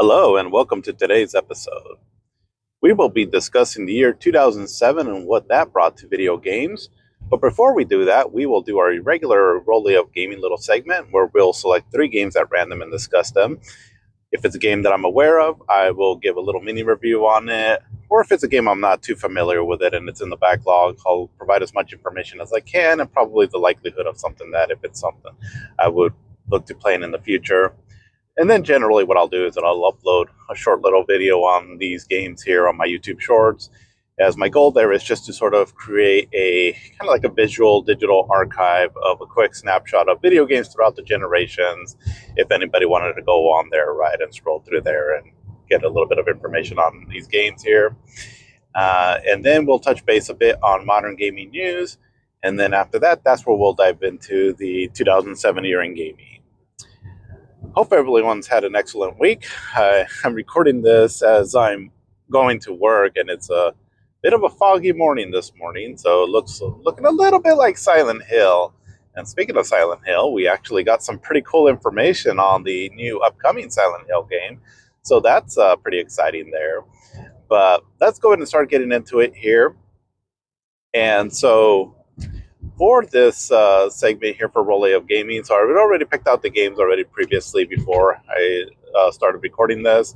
Hello, and welcome to today's episode. We will be discussing the year 2007 and what that brought to video games. But before we do that, we will do our regular Rolling of Gaming little segment where we'll select three games at random and discuss them. If it's a game that I'm aware of, I will give a little mini review on it. Or if it's a game I'm not too familiar with it and it's in the backlog, I'll provide as much information as I can and probably the likelihood of something that if it's something I would look to playing in the future. And then generally what I'll do is that I'll upload a short little video on these games here on my YouTube Shorts. As my goal there is just to sort of create a kind of like a visual digital archive of a quick snapshot of video games throughout the generations. If anybody wanted to go on there, right, and scroll through there and get a little bit of information on these games here. And then we'll touch base a bit on modern gaming news. And then after that, that's where we'll dive into the 2007 year in gaming. Hope everyone's had an excellent week. I'm recording this as I'm going to work, and it's a bit of a foggy morning this morning, so it looking a little bit like Silent Hill. And speaking of Silent Hill, we actually got some pretty cool information on the new upcoming Silent Hill game, so that's pretty exciting there. But let's go ahead and start getting into it here. And so for this segment here for Rolling of Gaming, so I had already picked out the games already previously before I started recording this.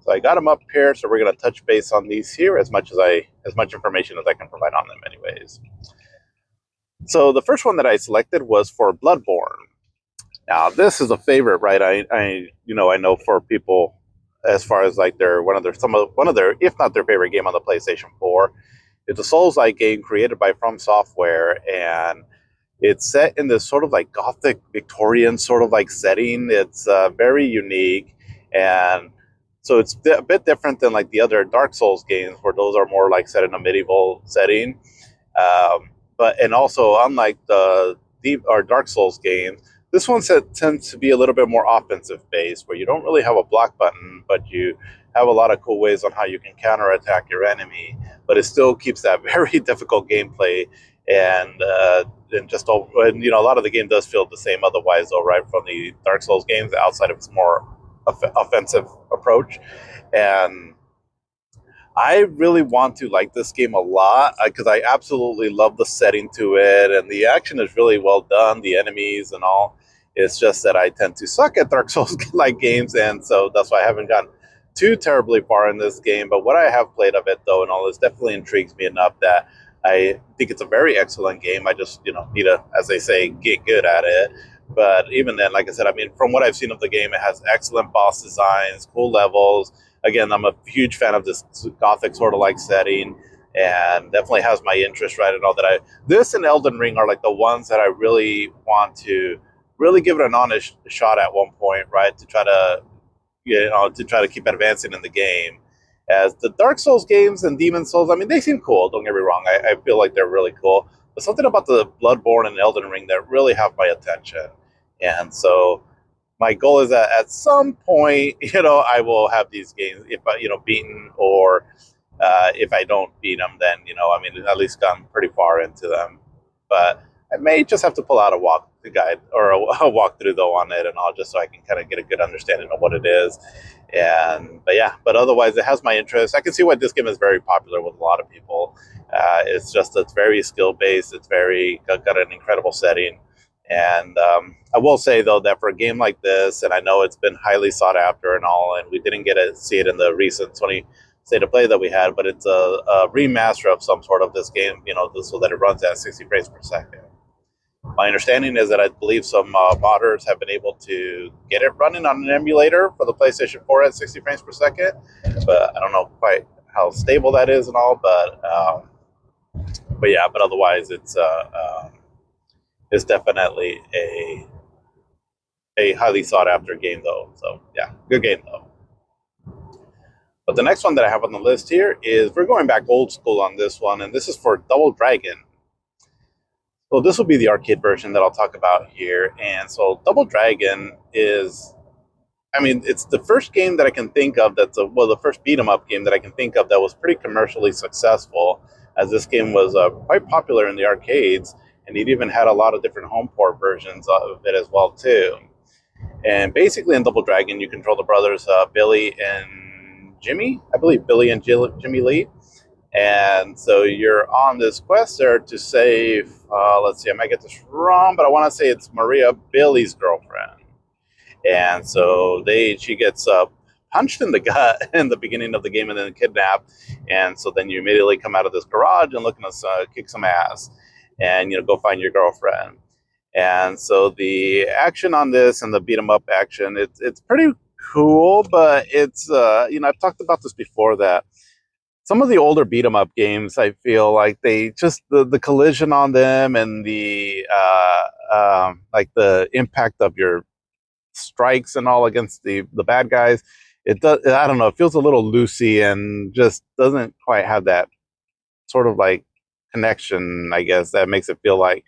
So I got them up here, so we're going to touch base on these here as much information as I can provide on them anyways. So the first one that I selected was for Bloodborne. Now this is a favorite, right? I know for people as far as like one of their if not their favorite game on the PlayStation 4. It's a Souls-like game created by From Software, and it's set in this sort of like Gothic Victorian sort of like setting. It's very unique, and so it's a bit different than like the other Dark Souls games, where those are more like set in a medieval setting. And also unlike the Deep or Dark Souls games, this one tends to be a little bit more offensive based, where you don't really have a block button, but you have a lot of cool ways on how you can counterattack your enemy, but it still keeps that very difficult gameplay. And a lot of the game does feel the same otherwise, though, right, from the Dark Souls games, outside of its more offensive approach. And I really want to like this game a lot because I absolutely love the setting to it, and the action is really well done, the enemies and all. It's just that I tend to suck at Dark Souls like games, and so that's why I haven't gotten too terribly far in this game. But what I have played of it, though, and all this definitely intrigues me enough that I think it's a very excellent game. I just, need to, as they say, get good at it. But even then, like I said, I mean, from what I've seen of the game, it has excellent boss designs, cool levels. Again, I'm a huge fan of this Gothic sort of like setting, and definitely has my interest, right? And all that. This and Elden Ring are like the ones that I really want to really give it an honest shot at one point, right? To try to keep advancing in the game. As the Dark Souls games and Demon Souls, I mean, they seem cool. Don't get me wrong. I feel like they're really cool. But something about the Bloodborne and Elden Ring that really have my attention. And so my goal is that at some point, I will have these games, if I, beaten, or if I don't beat them, then, at least gone pretty far into them. But I may just have to pull out a guide or a walkthrough though on it and all, just so I can kind of get a good understanding of what it is. But otherwise it has my interest. I can see why this game is very popular with a lot of people. It's very skill based. It's got an incredible setting. And I will say though that for a game like this, and I know it's been highly sought after and all, and we didn't get to see it in the recent Sony State of Play that we had, but it's a remaster of some sort of this game, so that it runs at 60 frames per second. My understanding is that I believe some modders have been able to get it running on an emulator for the PlayStation 4 at 60 frames per second, but I don't know quite how stable that is and all. But otherwise, it's definitely a highly sought after game though. So yeah, good game though. But the next one that I have on the list here is, we're going back old school on this one, and this is for Double Dragon. So this will be the arcade version that I'll talk about here. And so Double Dragon is, it's the first game that I can think of the first beat 'em up game that I can think of that was pretty commercially successful, as this game was quite popular in the arcades, and it even had a lot of different home port versions of it as well too. And basically, in Double Dragon, you control the brothers Billy and Jimmy. I believe Billy and Jimmy Lee. And so you're on this quest there to save. Let's see, I might get this wrong, but I want to say it's Maria, Billy's girlfriend. And so she gets punched in the gut in the beginning of the game and then kidnapped. And so then you immediately come out of this garage and looking to kick some ass, and go find your girlfriend. And so the action on this and the beat 'em up action, it's pretty cool, but it's I've talked about this before that some of the older beat 'em up games, I feel like they just the collision on them and the like the impact of your strikes and all against the bad guys, it does, I don't know, it feels a little loosey and just doesn't quite have that sort of like connection, I guess, that makes it feel like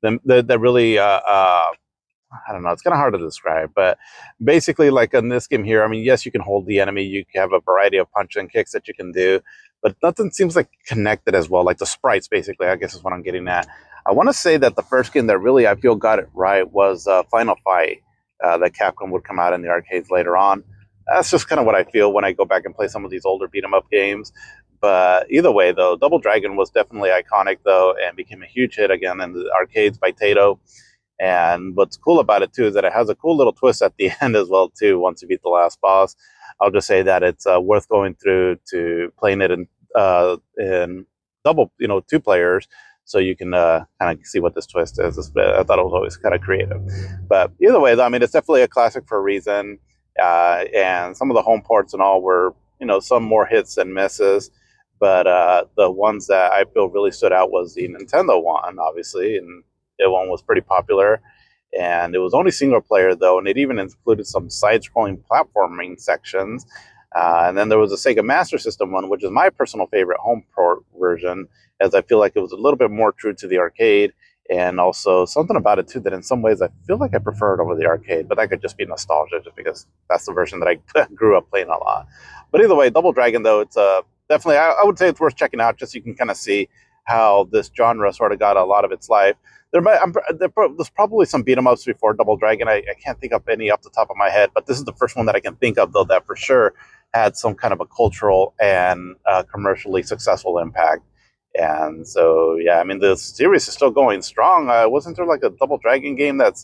that really I don't know, it's kind of hard to describe, but basically, like in this game here, I mean, yes, you can hold the enemy, you have a variety of punch and kicks that you can do, but nothing seems like connected as well. Like the sprites, basically, I guess is what I'm getting at. I want to say that the first game that really I feel got it right was Final Fight, that Capcom would come out in the arcades later on. That's just kind of what I feel when I go back and play some of these older beat 'em up games. But either way, though, Double Dragon was definitely iconic, though, and became a huge hit again in the arcades by Taito. And what's cool about it too is that it has a cool little twist at the end as well too. Once you beat the last boss, I'll just say that it's worth going through to playing it in double, 2 players, so you can kind of see what this twist is. I thought it was always kind of creative. But either way, though, I mean, it's definitely a classic for a reason. And some of the home ports and all were, some more hits than misses. But the ones that I feel really stood out was the Nintendo one, obviously, and it one was pretty popular. And it was only single player, though, and it even included some side scrolling platforming sections. And then there was a Sega Master System one, which is my personal favorite home port version, as I feel like it was a little bit more true to the arcade. And also something about it, too, that in some ways I feel like I prefer it over the arcade, but that could just be nostalgia, just because that's the version that I grew up playing a lot. But either way, Double Dragon, though, it's definitely, I would say it's worth checking out, just so you can kind of see how this genre sort of got a lot of its life. There's probably some beat 'em ups before Double Dragon. I can't think of any off the top of my head, but this is the first one that I can think of, though, that for sure had some kind of a cultural and commercially successful impact. And so, yeah, I mean, the series is still going strong. Wasn't there like a Double Dragon game that's,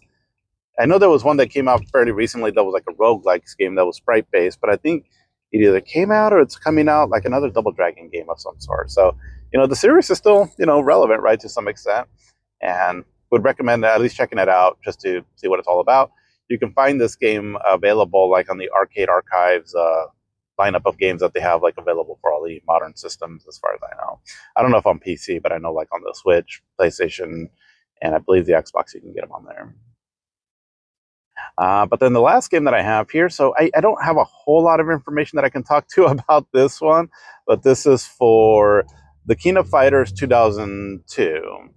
I know there was one that came out fairly recently that was like a roguelike game that was sprite based, but I think it either came out or it's coming out like another Double Dragon game of some sort. So, the series is still, relevant, right, to some extent, and would recommend at least checking it out just to see what it's all about. You can find this game available like on the Arcade Archives lineup of games that they have like available for all the modern systems, as far as I know. I don't know if on PC, but I know like on the Switch, PlayStation, and I believe the Xbox, you can get them on there. But then the last game that I have here, so I don't have a whole lot of information that I can talk to about this one, but this is for the King of Fighters 2002.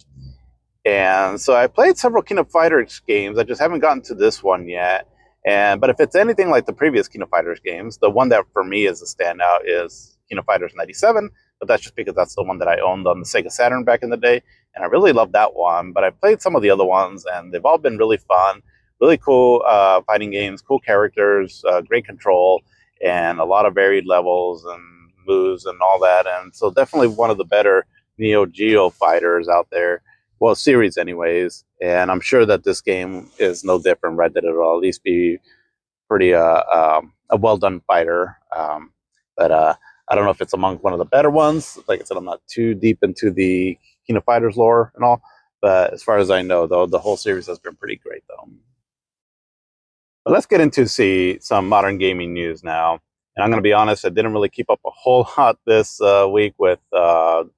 And so I played several King of Fighters games. I just haven't gotten to this one yet. But if it's anything like the previous King of Fighters games, the one that for me is a standout is King of Fighters 97. But that's just because that's the one that I owned on the Sega Saturn back in the day, and I really love that one. But I played some of the other ones, and they've all been really fun, really cool fighting games, cool characters, great control, and a lot of varied levels and moves and all that. And so definitely one of the better Neo Geo fighters out there, well, series anyways. And I'm sure that this game is no different, right? That it'll at least be pretty a well done fighter. But I don't know if it's among one of the better ones. Like I said, I'm not too deep into the King of Fighters lore and all, but as far as I know, though, the whole series has been pretty great, though. But let's get into some modern gaming news now. And I'm going to be honest, I didn't really keep up a whole lot this week with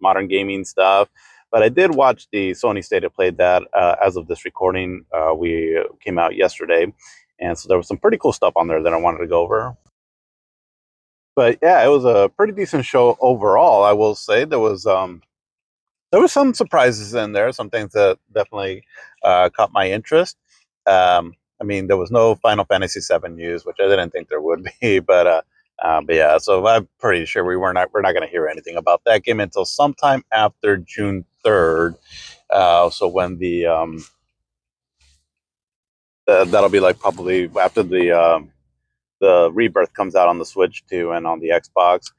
modern gaming stuff. But I did watch the Sony State of Play that, as of this recording, we came out yesterday. And so there was some pretty cool stuff on there that I wanted to go over. But yeah, it was a pretty decent show overall, I will say. There was some surprises in there, some things that definitely caught my interest. I mean, there was no Final Fantasy VII news, which I didn't think there would be, but yeah. So I'm pretty sure we're not going to hear anything about that game until sometime after June 3rd. So when That'll be like probably after the Rebirth comes out on the Switch too and on the Xbox.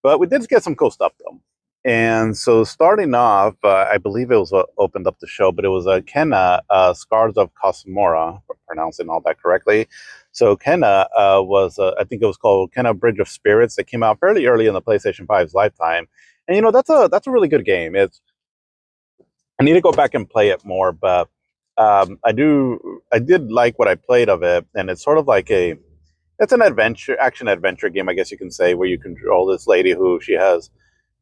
But we did get some cool stuff though. And so starting off, I believe it was what opened up the show, but it was Kenna, Scars of Cosmora, pronouncing all that correctly. So Kenna was, I think it was called Kenna Bridge of Spirits, that came out fairly early in the PlayStation 5's lifetime. And that's a really good game. I need to go back and play it more, but I did like what I played of it, and it's sort of like it's an action adventure game, I guess you can say, where you control this lady who she has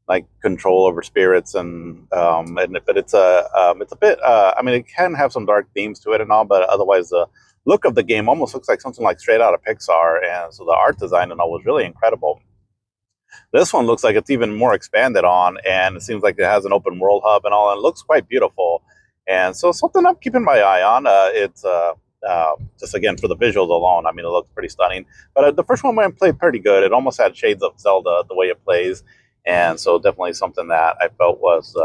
like control over spirits, and but it's a bit, I mean, it can have some dark themes to it and all, but otherwise the look of the game almost looks like something like straight out of Pixar, and so the art design and all was really incredible. This one looks like it's even more expanded on, and it seems like it has an open world hub and all, and it looks quite beautiful. And so something I'm keeping my eye on. It's just again for the visuals alone. I mean, it looks pretty stunning. But the first one went played pretty good. It almost had shades of Zelda the way it plays, and so definitely something that I felt was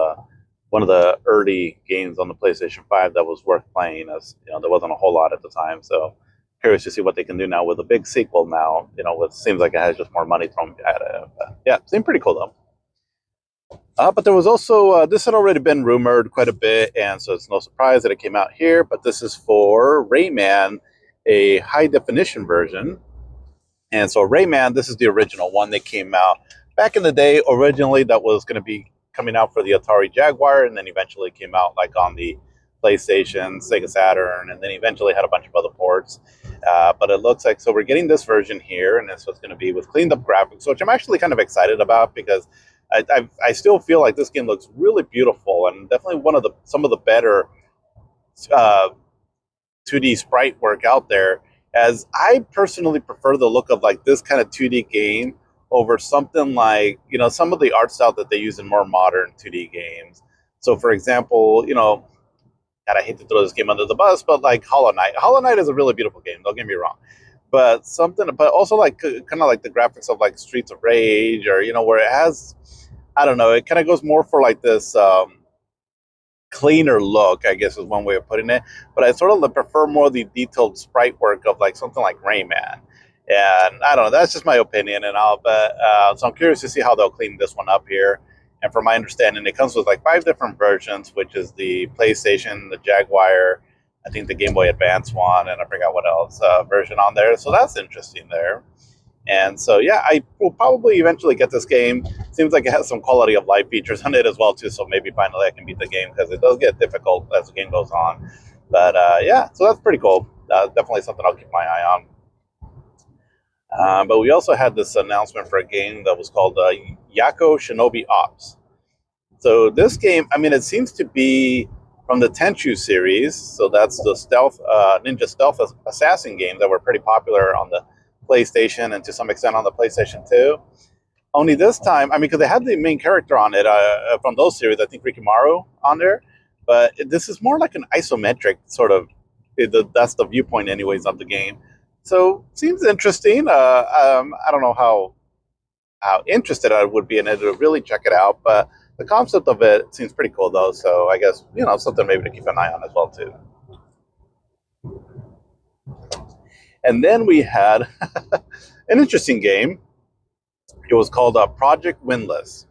one of the early games on the PlayStation 5 that was worth playing. As you know, there wasn't a whole lot at the time, so curious to see what they can do now with a big sequel now. It seems like it has just more money thrown at it. But yeah, seemed pretty cool though. But there was also, this had already been rumored quite a bit, and so it's no surprise that it came out here. But this is for Rayman, a high definition version. And so Rayman, this is the original one that came out back in the day. Originally, that was going to be coming out for the Atari Jaguar, and then eventually came out like on the PlayStation, Sega Saturn, and then eventually had a bunch of other ports. But it looks like, so we're getting this version here, and this was going to be with cleaned up graphics, which I'm actually kind of excited about because I still feel like this game looks really beautiful, and definitely some of the better uh, 2D sprite work out there. As I personally prefer the look of like this kind of 2D game over something like some of the art style that they use in more modern 2D games. So, for example, God, I hate to throw this game under the bus, but like Hollow Knight. Hollow Knight is a really beautiful game. Don't get me wrong, but also like kind of like the graphics of like Streets of Rage, or where it has, I don't know, it kind of goes more for like this cleaner look, I guess is one way of putting it. But I sort of prefer more the detailed sprite work of like something like Rayman. And I don't know, that's just my opinion and all. But so I'm curious to see how they'll clean this one up here. And from my understanding, it comes with like 5 different versions, which is the PlayStation, the Jaguar, I think the Game Boy Advance one, and I forgot what else version on there. So that's interesting there. And so, yeah, I will probably eventually get this game. Seems like it has some quality of life features on it as well, too. So maybe finally I can beat the game, because it does get difficult as the game goes on. But yeah, so that's pretty cool. Definitely something I'll keep my eye on. But we also had this announcement for a game that was called Yako Shinobi Ops. So this game, I mean, it seems to be from the Tenchu series. So that's the stealth ninja stealth assassin games that were pretty popular on the PlayStation and to some extent on the PlayStation 2. Only this time, I mean, because they had the main character on it from those series, I think Rikimaru on there. But this is more like an isometric sort of, that's the viewpoint anyways of the game. So seems interesting. I don't know how interested I would be in it to really check it out, but the concept of it seems pretty cool though. So I guess something maybe to keep an eye on as well too. And then we had an interesting game. It was called Project Windless.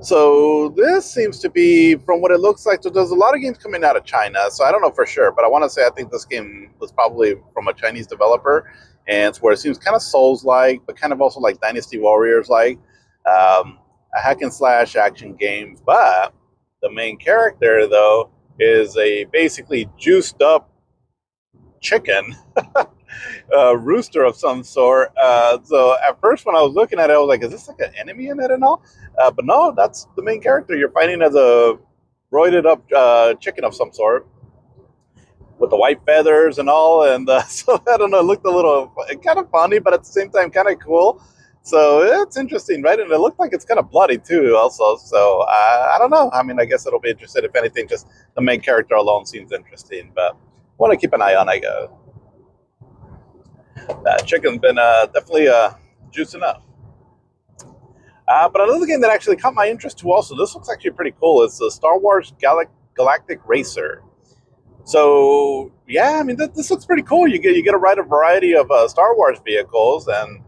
So this seems to be, from what it looks like, so there's a lot of games coming out of China. So I don't know for sure, but I want to say I think this game was probably from a Chinese developer, and it's where it seems kind of Souls-like, but kind of also like Dynasty Warriors-like, a hack and slash action game. But the main character though is a basically juiced up chicken. Rooster of some sort. So at first, when I was looking at it, I was like, "Is this like an enemy in it and all?" But no, that's the main character. You're fighting as a roided up chicken of some sort with the white feathers and all. And so I don't know, it looked a little kind of funny, but at the same time, kind of cool. So it's interesting, right? And it looked like it's kind of bloody too, also. So I don't know. I mean, I guess it'll be interesting. If anything, just the main character alone seems interesting, but want to keep an eye on, I guess. Chicken's been definitely juicing up. But another game that actually caught my interest too, also, this looks actually pretty cool. It's the Star Wars Galactic Racer. So yeah, I mean this looks pretty cool. You get to ride a variety of Star Wars vehicles, and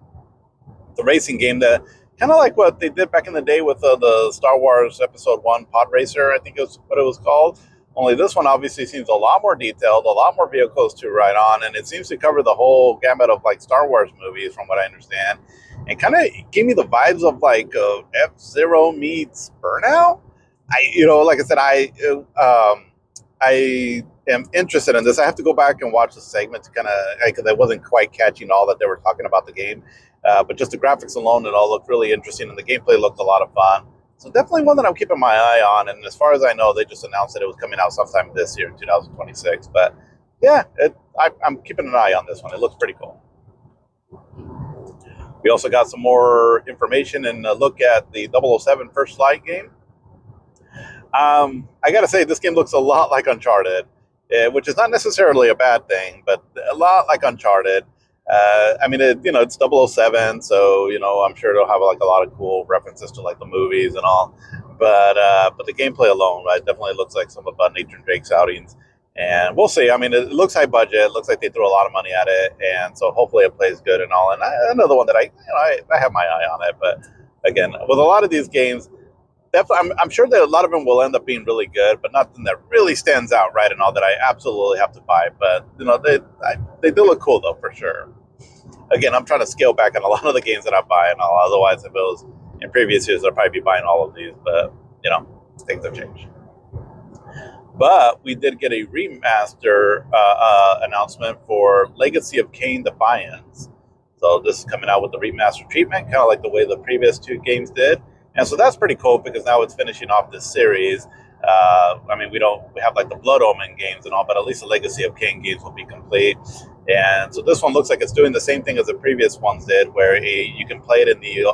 the racing game that kind of like what they did back in the day with the Star Wars Episode One Pod Racer, I think is what it was called. Only this one obviously seems a lot more detailed, a lot more vehicles to ride on, and it seems to cover the whole gamut of like Star Wars movies, from what I understand, and kind of gave me the vibes of like F-Zero meets Burnout. Like I said, I am interested in this. I have to go back and watch the segment to kind of because I wasn't quite catching all that they were talking about the game. But just the graphics alone, it all looked really interesting, and the gameplay looked a lot of fun. So definitely one that I'm keeping my eye on. And as far as I know, they just announced that it was coming out sometime this year in 2026. But yeah, I'm keeping an eye on this one. It looks pretty cool. We also got some more information and a look at the 007 First Light game. I got to say, this game looks a lot like Uncharted, which is not necessarily a bad thing, but a lot like Uncharted. I mean, it's 007, so I'm sure it'll have like a lot of cool references to like the movies and all. But the gameplay alone, right, definitely looks like some of Nathan Drake's outings, and we'll see. I mean, it looks high budget. It looks like they threw a lot of money at it, and so hopefully it plays good and all. And another one that I have my eye on it, but again, with a lot of these games. Definitely, I'm sure that a lot of them will end up being really good, but nothing that really stands out, right? And all that I absolutely have to buy. But they do look cool though, for sure. Again, I'm trying to scale back on a lot of the games that I buy, and all. Otherwise, if it was in previous years, I'd probably be buying all of these. But things have changed. But we did get a remaster announcement for Legacy of Kain: Defiance. So this is coming out with the remaster treatment, kind of like the way the previous two games did. And so that's pretty cool because now it's finishing off this series. I mean, we have like the Blood Omen games and all, but at least the Legacy of Kain games will be complete. And so this one looks like it's doing the same thing as the previous ones did, where you can play it in the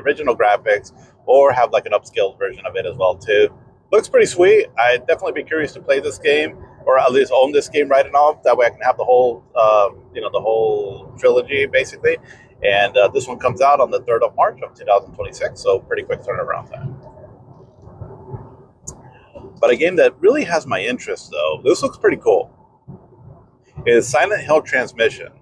original graphics or have like an upscaled version of it as well too. Looks pretty sweet. I'd definitely be curious to play this game, or at least own this game right and off. That way I can have the whole trilogy basically. And this one comes out on the 3rd of March of 2026, so pretty quick turnaround time. But a game that really has my interest, though, this looks pretty cool, is Silent Hill Transmission.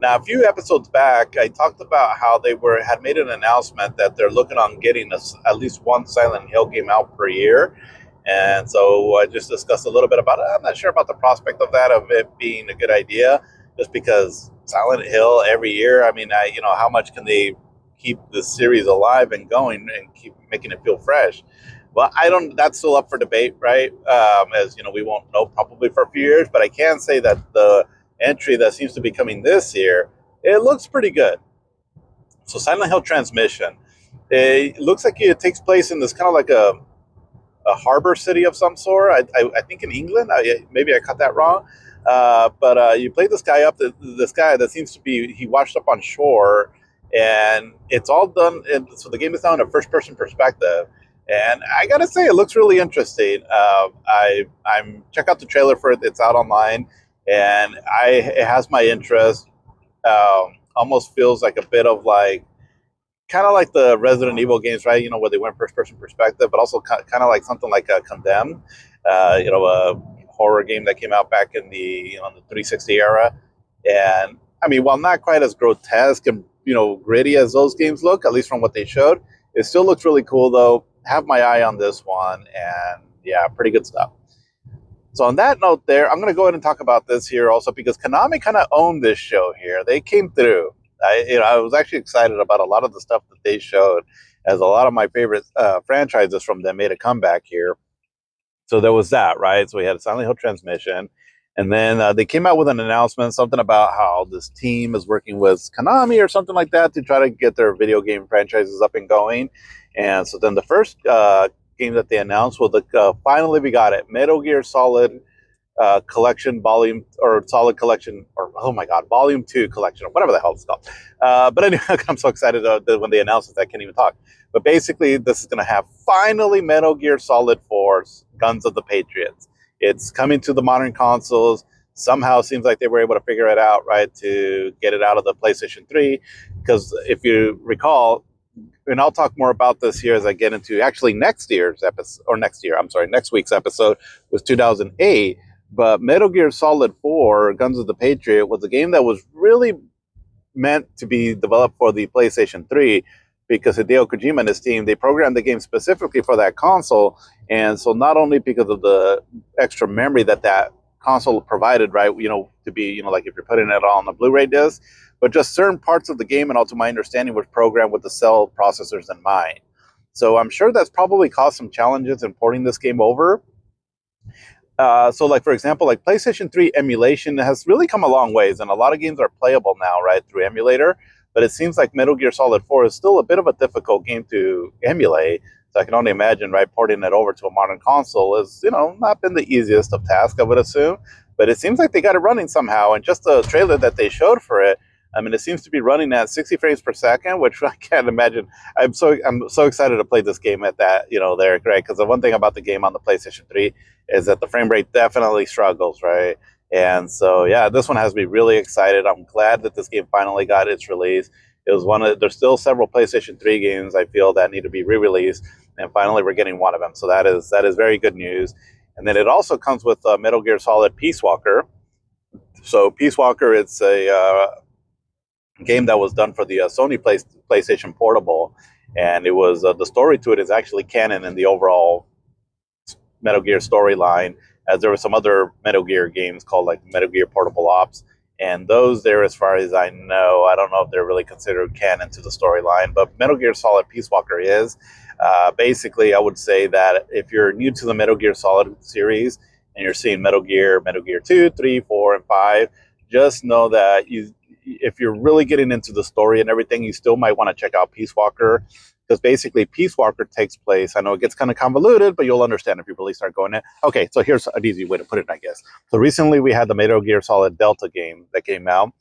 Now, a few episodes back, I talked about how they had made an announcement that they're looking on getting at least one Silent Hill game out per year. And so I just discussed a little bit about it. I'm not sure about the prospect of it being a good idea, just because Silent Hill every year, I mean, how much can they keep the series alive and going and keep making it feel fresh? Well, that's still up for debate, right? As we won't know probably for a few years, but I can say that the entry that seems to be coming this year, it looks pretty good. So Silent Hill Transmission, it looks like it takes place in this kind of like a harbor city of some sort. I think in England. Maybe I got that wrong. But you play this guy this guy that seems to be, he washed up on shore, and it's all done. So the game is now in a first-person perspective. And I gotta say, it looks really interesting. I'm check out the trailer for it. It's out online, and it has my interest. Almost feels like a bit of like, kind of like the Resident Evil games, right? Where they went first-person perspective, but also kind of like something like Condemned, a horror game that came out back in the the 360 era. And I mean, while not quite as grotesque and gritty as those games look, at least from what they showed, it still looks really cool. Though, have my eye on this one, and yeah, pretty good stuff. So on that note, there, I'm going to go ahead and talk about this here also because Konami kind of owned this show here. They came through. I was actually excited about a lot of the stuff that they showed, as a lot of my favorite franchises from them made a comeback here. So there was that, right? So we had Silent Hill Transmission, and then they came out with an announcement, something about how this team is working with Konami or something like that to try to get their video game franchises up and going. And so then the first game that they announced was finally we got it, Metal Gear Solid Collection Volume, or Solid Collection, or oh my god, Volume 2 Collection, or whatever the hell it's called. But anyway, I'm so excited that when they announced it, I can't even talk. But basically, this is going to have finally Metal Gear Solid 4 Guns of the Patriots. It's coming to the modern consoles. Somehow seems like they were able to figure it out, right, to get it out of the PlayStation 3. Because if you recall, and I'll talk more about this here as I get into actually next year's episode, or next year, I'm sorry, next week's episode was 2008. But Metal Gear Solid 4, Guns of the Patriot, was a game that was really meant to be developed for the PlayStation 3 because Hideo Kojima and his team, they programmed the game specifically for that console. And so not only because of the extra memory that that console provided, right, to be, like if you're putting it on a Blu-ray disc, but just certain parts of the game, and all to my understanding, was programmed with the cell processors in mind. So I'm sure that's probably caused some challenges in porting this game over. So like, for example, like PlayStation 3 emulation has really come a long ways, and a lot of games are playable now, right, through emulator. But it seems like Metal Gear Solid 4 is still a bit of a difficult game to emulate. So I can only imagine, right, porting it over to a modern console is, not been the easiest of tasks, I would assume. But it seems like they got it running somehow. And just the trailer that they showed for it, I mean, it seems to be running at 60 frames per second, which I can't imagine. I'm so excited to play this game at that, there, Greg. Because the one thing about the game on the PlayStation 3 is that the frame rate definitely struggles, right? And so, yeah, this one has me really excited. I'm glad that this game finally got its release. It was there's still several PlayStation 3 games I feel that need to be re-released, and finally we're getting one of them. So that is very good news. And then it also comes with Metal Gear Solid Peace Walker. So Peace Walker, it's a game that was done for the Sony PlayStation Portable, and it was the story to it is actually canon in the overall Metal Gear storyline, as there were some other Metal Gear games called like Metal Gear Portable Ops, and those there, as far as I know, I don't know if they're really considered canon to the storyline, but Metal Gear Solid Peace Walker is. Basically, I would say that if you're new to the Metal Gear Solid series and you're seeing Metal Gear 2, 3, 4, and 5, just know that if you're really getting into the story and everything, you still might want to check out Peace Walker, because basically Peace Walker takes place. I know it gets kind of convoluted, but you'll understand if you really start going in. Okay, so here's an easy way to put it, I guess. So recently we had the Metal Gear Solid Delta game that came out,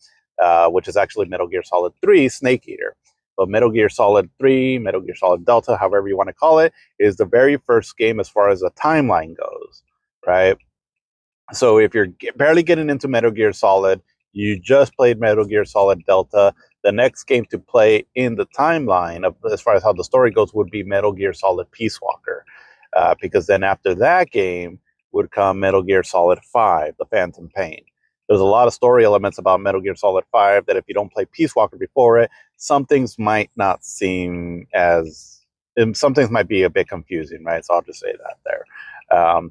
which is actually Metal Gear Solid 3 Snake Eater. But Metal Gear Solid 3, Metal Gear Solid Delta, however you want to call it, is the very first game as far as the timeline goes, right? So if you're barely getting into Metal Gear Solid, you just played Metal Gear Solid Delta, the next game to play in the timeline of as far as how the story goes would be Metal Gear Solid Peace Walker, because then after that game would come Metal Gear Solid 5, The Phantom Pain. There's a lot of story elements about Metal Gear Solid 5 that if you don't play Peace Walker before it, some things might not seem as, some things might be a bit confusing, right? So I'll just say that there.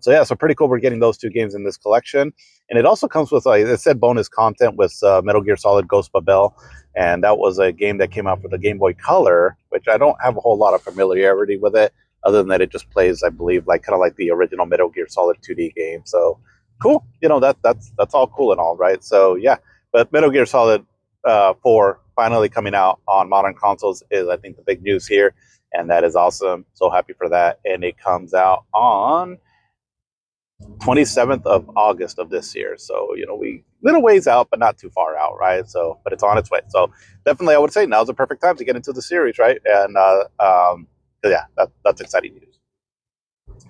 So yeah, so pretty cool. We're getting those two games in this collection, and it also comes with, like it said, bonus content with Metal Gear Solid Ghost Babel, and that was a game that came out for the Game Boy Color, which I don't have a whole lot of familiarity with it, other than that it just plays, I believe, like kind of like the original Metal Gear Solid 2D game. So cool, that's all cool and all, right? So yeah, but Metal Gear Solid 4 finally coming out on modern consoles is, I think, the big news here, and that is awesome. So happy for that, and it comes out on 27th of August of this year. So, we little ways out, but not too far out, right? So, but it's on its way. So definitely I would say now's the perfect time to get into the series, right? And yeah, that's exciting news.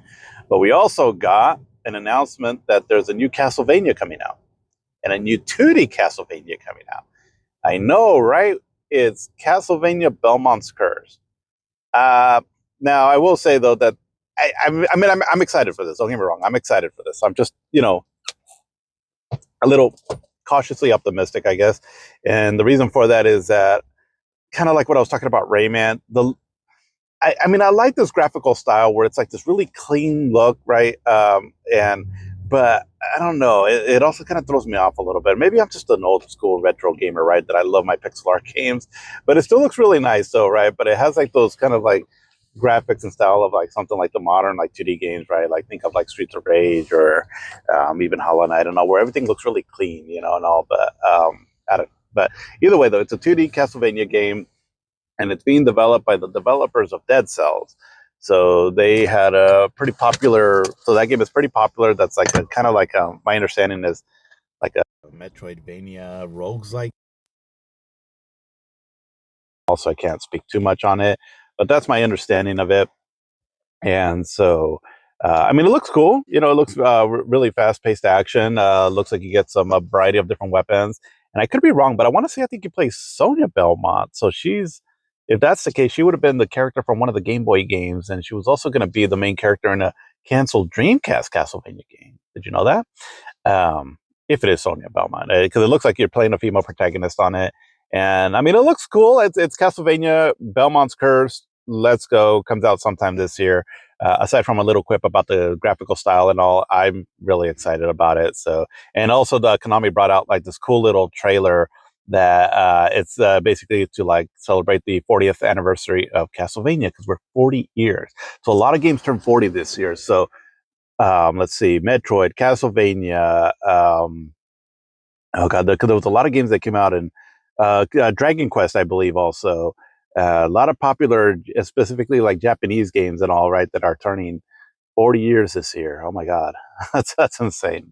But we also got an announcement that there's a new Castlevania coming out and a new 2D Castlevania coming out. I know, right? It's Castlevania Belmont's Curse. Now, I will say, though, that I'm excited for this. Don't get me wrong. I'm excited for this. I'm just, a little cautiously optimistic, I guess. And the reason for that is that, kind of like what I was talking about, Rayman, I like this graphical style where it's like this really clean look, right? But I don't know. It also kind of throws me off a little bit. Maybe I'm just an old school retro gamer, right? That I love my pixel art games, but it still looks really nice, though, right? But it has like those kind of like graphics and style of like something like the modern like 2D games, right? Like think of like Streets of Rage or even Hollow Knight, I don't know, where everything looks really clean, and all. But I don't. But either way, though, it's a 2D Castlevania game, and it's being developed by the developers of Dead Cells. So they had a pretty popular. So that game is pretty popular. That's like a kind of like my understanding is like a Metroidvania rogues-like. Also, I can't speak too much on it, but that's my understanding of it. And so, it looks cool. It looks really fast-paced action. Looks like you get some variety of different weapons. And I could be wrong, but I want to say I think you play Sonia Belmont. So she's, if that's the case, she would have been the character from one of the Game Boy games, and she was also going to be the main character in a canceled Dreamcast Castlevania game. Did you know that? Um, if it is Sonia Belmont, because it looks like you're playing a female protagonist on it, and I mean, it looks cool. It's Castlevania Belmont's Curse. Let's Go comes out sometime this year. Aside from a little quip about the graphical style and all, I'm really excited about it. So, and also the Konami brought out like this cool little trailer that it's basically to like celebrate the 40th anniversary of Castlevania because we're 40 years. So a lot of games turn 40 this year. So let's see, Metroid, Castlevania. Oh god, because there was a lot of games that came out, and Dragon Quest, I believe, also a lot of popular, specifically like Japanese games and all, right, that are turning 40 years this year. Oh my god, that's insane.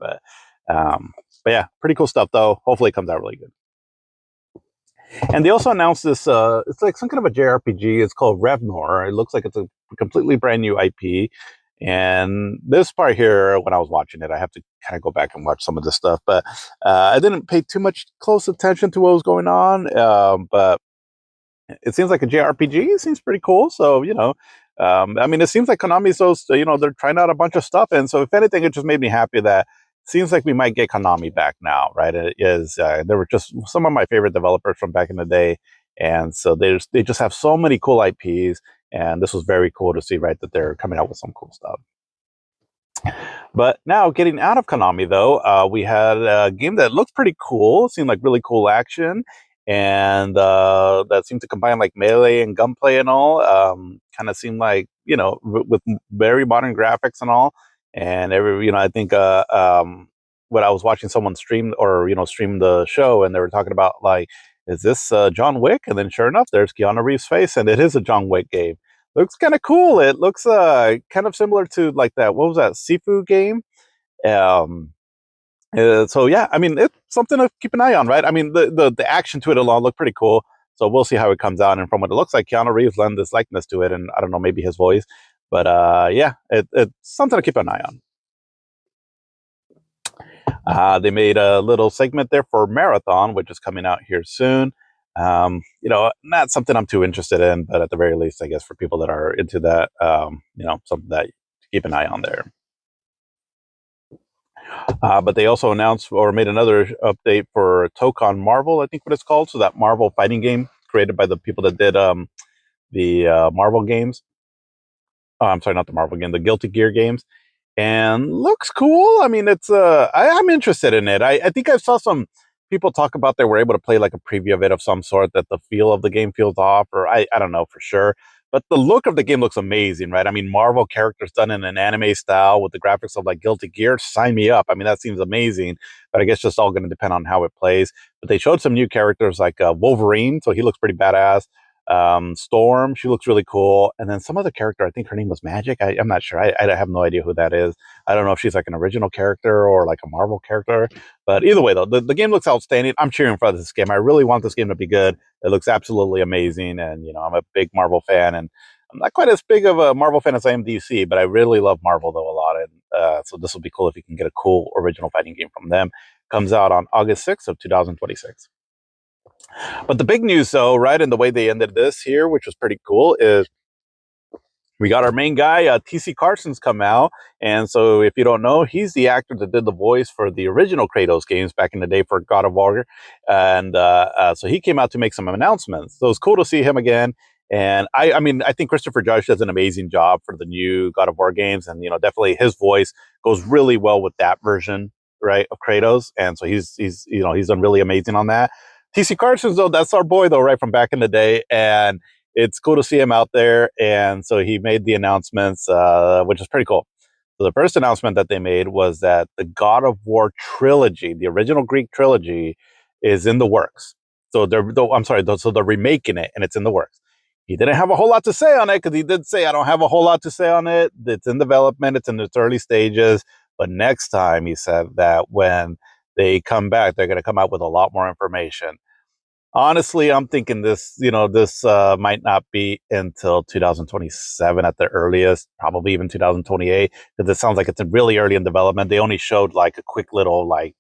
Um, but yeah, pretty cool stuff though. Hopefully, it comes out really good. And they also announced this. It's like some kind of a JRPG. It's called Revnor. It looks like it's a completely brand new IP. And this part here, when I was watching it, I have to kind of go back and watch some of this stuff. But I didn't pay too much close attention to what was going on. But it seems like a JRPG. It seems pretty cool. So, I mean, it seems like Konami's those, they're trying out a bunch of stuff. And so, if anything, it just made me happy that seems like we might get Konami back now, right? It is, they were just some of my favorite developers from back in the day. And so they just have so many cool IPs. And this was very cool to see, right, that they're coming out with some cool stuff. But now, getting out of Konami, though, we had a game that looked pretty cool. Seemed like really cool action, and that seemed to combine like melee and gunplay and all. Kind of seemed like with very modern graphics and all. And I think when I was watching someone stream or stream the show, and they were talking about like, is this John Wick? And then sure enough, there's Keanu Reeves' face, and it is a John Wick game. Looks kind of cool. It looks kind of similar to like that. What was that Sifu game? Um, so yeah, I mean it's something to keep an eye on, right? I mean the action to it alone looked pretty cool. So we'll see how it comes out. And from what it looks like, Keanu Reeves lent this likeness to it, and I don't know, maybe his voice, but yeah, it's something to keep an eye on. They made a little segment there for Marathon, which is coming out here soon. Not something I'm too interested in, but at the very least, I guess for people that are into that, something that to keep an eye on there. But they also announced or made another update for Tokon Marvel, I think what it's called. So that Marvel fighting game created by the people that did the Marvel games. Oh, I'm sorry, not the Marvel game, the Guilty Gear games. And looks cool. I mean, I'm interested in it. I think I saw some people talk about they were able to play like a preview of it of some sort, that the feel of the game feels off, or I don't know for sure. But the look of the game looks amazing, right? I mean, Marvel characters done in an anime style with the graphics of like Guilty Gear, sign me up. I mean, that seems amazing. But I guess just all going to depend on how it plays. But they showed some new characters like Wolverine, so he looks pretty badass. Storm, she looks really cool. And then some other character, I think her name was Magic. I'm not sure. I have no idea who that is. I don't know if she's like an original character or like a Marvel character. But either way, though, the game looks outstanding. I'm cheering for this game. I really want this game to be good. It looks absolutely amazing. And, I'm a big Marvel fan. And I'm not quite as big of a Marvel fan as I am DC, but I really love Marvel, though, a lot. And so this will be cool if you can get a cool original fighting game from them. Comes out on August 6th of 2026. But the big news, though, right, and the way they ended this here, which was pretty cool, is we got our main guy, T.C. Carson's come out. And so if you don't know, he's the actor that did the voice for the original Kratos games back in the day for God of War. And so he came out to make some announcements. So it's cool to see him again. And I mean, I think Christopher Judge does an amazing job for the new God of War games. And, definitely his voice goes really well with that version, right, of Kratos. And so he's done really amazing on that. T.C. Carson's, though, that's our boy, though, right, from back in the day. And it's cool to see him out there. And so he made the announcements, which is pretty cool. So the first announcement that they made was that the God of War trilogy, the original Greek trilogy, is in the works. So so they're remaking it, and it's in the works. He didn't have a whole lot to say on it because he did say, I don't have a whole lot to say on it. It's in development. It's in its early stages. But next time, he said that when they come back, they're going to come out with a lot more information. Honestly, I'm thinking this might not be until 2027 at the earliest, probably even 2028, because it sounds like it's really early in development. They only showed like a quick little like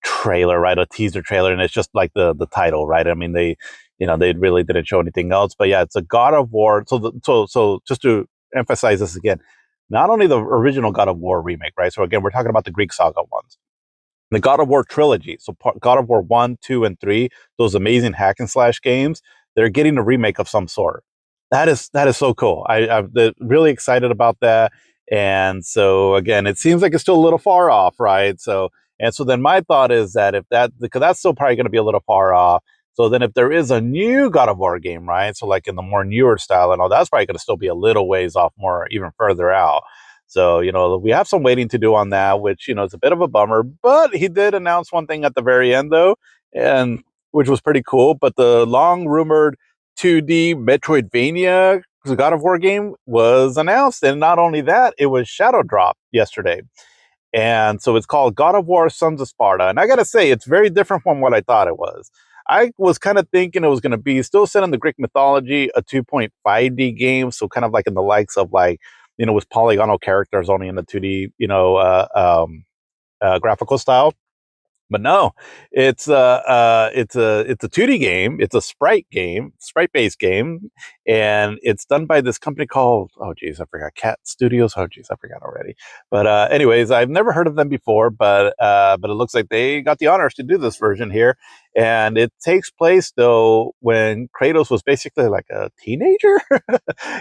trailer, right? A teaser trailer, and it's just like the title, right? I mean, they really didn't show anything else. But yeah, it's a God of War. So just to emphasize this again, not only the original God of War remake, right? So again, we're talking about the Greek Saga ones, the God of War trilogy. So God of War 1, 2, and 3, those amazing hack and slash games, they're getting a remake of some sort. That is so cool. I'm really excited about that. And so again, it seems like it's still a little far off, right? So then my thought is that if that, because that's still probably going to be a little far off. So then if there is a new God of War game, right? So like in the more newer style and all, that's probably going to still be a little ways off, more even further out. So, we have some waiting to do on that, which, is a bit of a bummer. But he did announce one thing at the very end, though, and which was pretty cool. But the long rumored 2D Metroidvania God of War game was announced. And not only that, it was shadow dropped yesterday. And so it's called God of War Sons of Sparta. And I got to say, it's very different from what I thought it was. I was kind of thinking it was going to be still set in the Greek mythology, a 2.5D game. So kind of like in the likes of like, with polygonal characters only in the 2D, graphical style. But no, it's a 2D game. It's a sprite based game, and it's done by this company called, oh geez, I forgot, Cat Studios. Oh geez, I forgot already. But anyways, I've never heard of them before, but it looks like they got the honors to do this version here, and it takes place though when Kratos was basically like a teenager,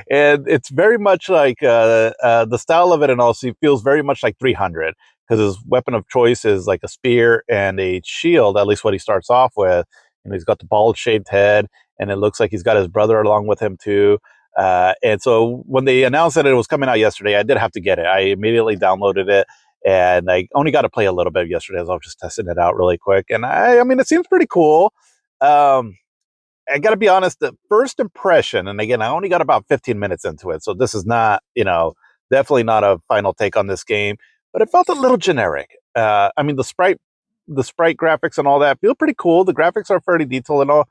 and it's very much like the style of it, and also feels very much like 300 because his weapon of choice is like a spear and a shield, at least what he starts off with. And he's got the bald shaved head, and it looks like he's got his brother along with him too. And so when they announced that it was coming out yesterday, I did have to get it. I immediately downloaded it, and I only got to play a little bit yesterday as I was just testing it out really quick. And I mean, it seems pretty cool. Um, I got to be honest, the first impression, and again, I only got about 15 minutes into it, so this is not, definitely not a final take on this game, but it felt a little generic. I mean, the sprite graphics and all that feel pretty cool. The graphics are fairly detailed and all,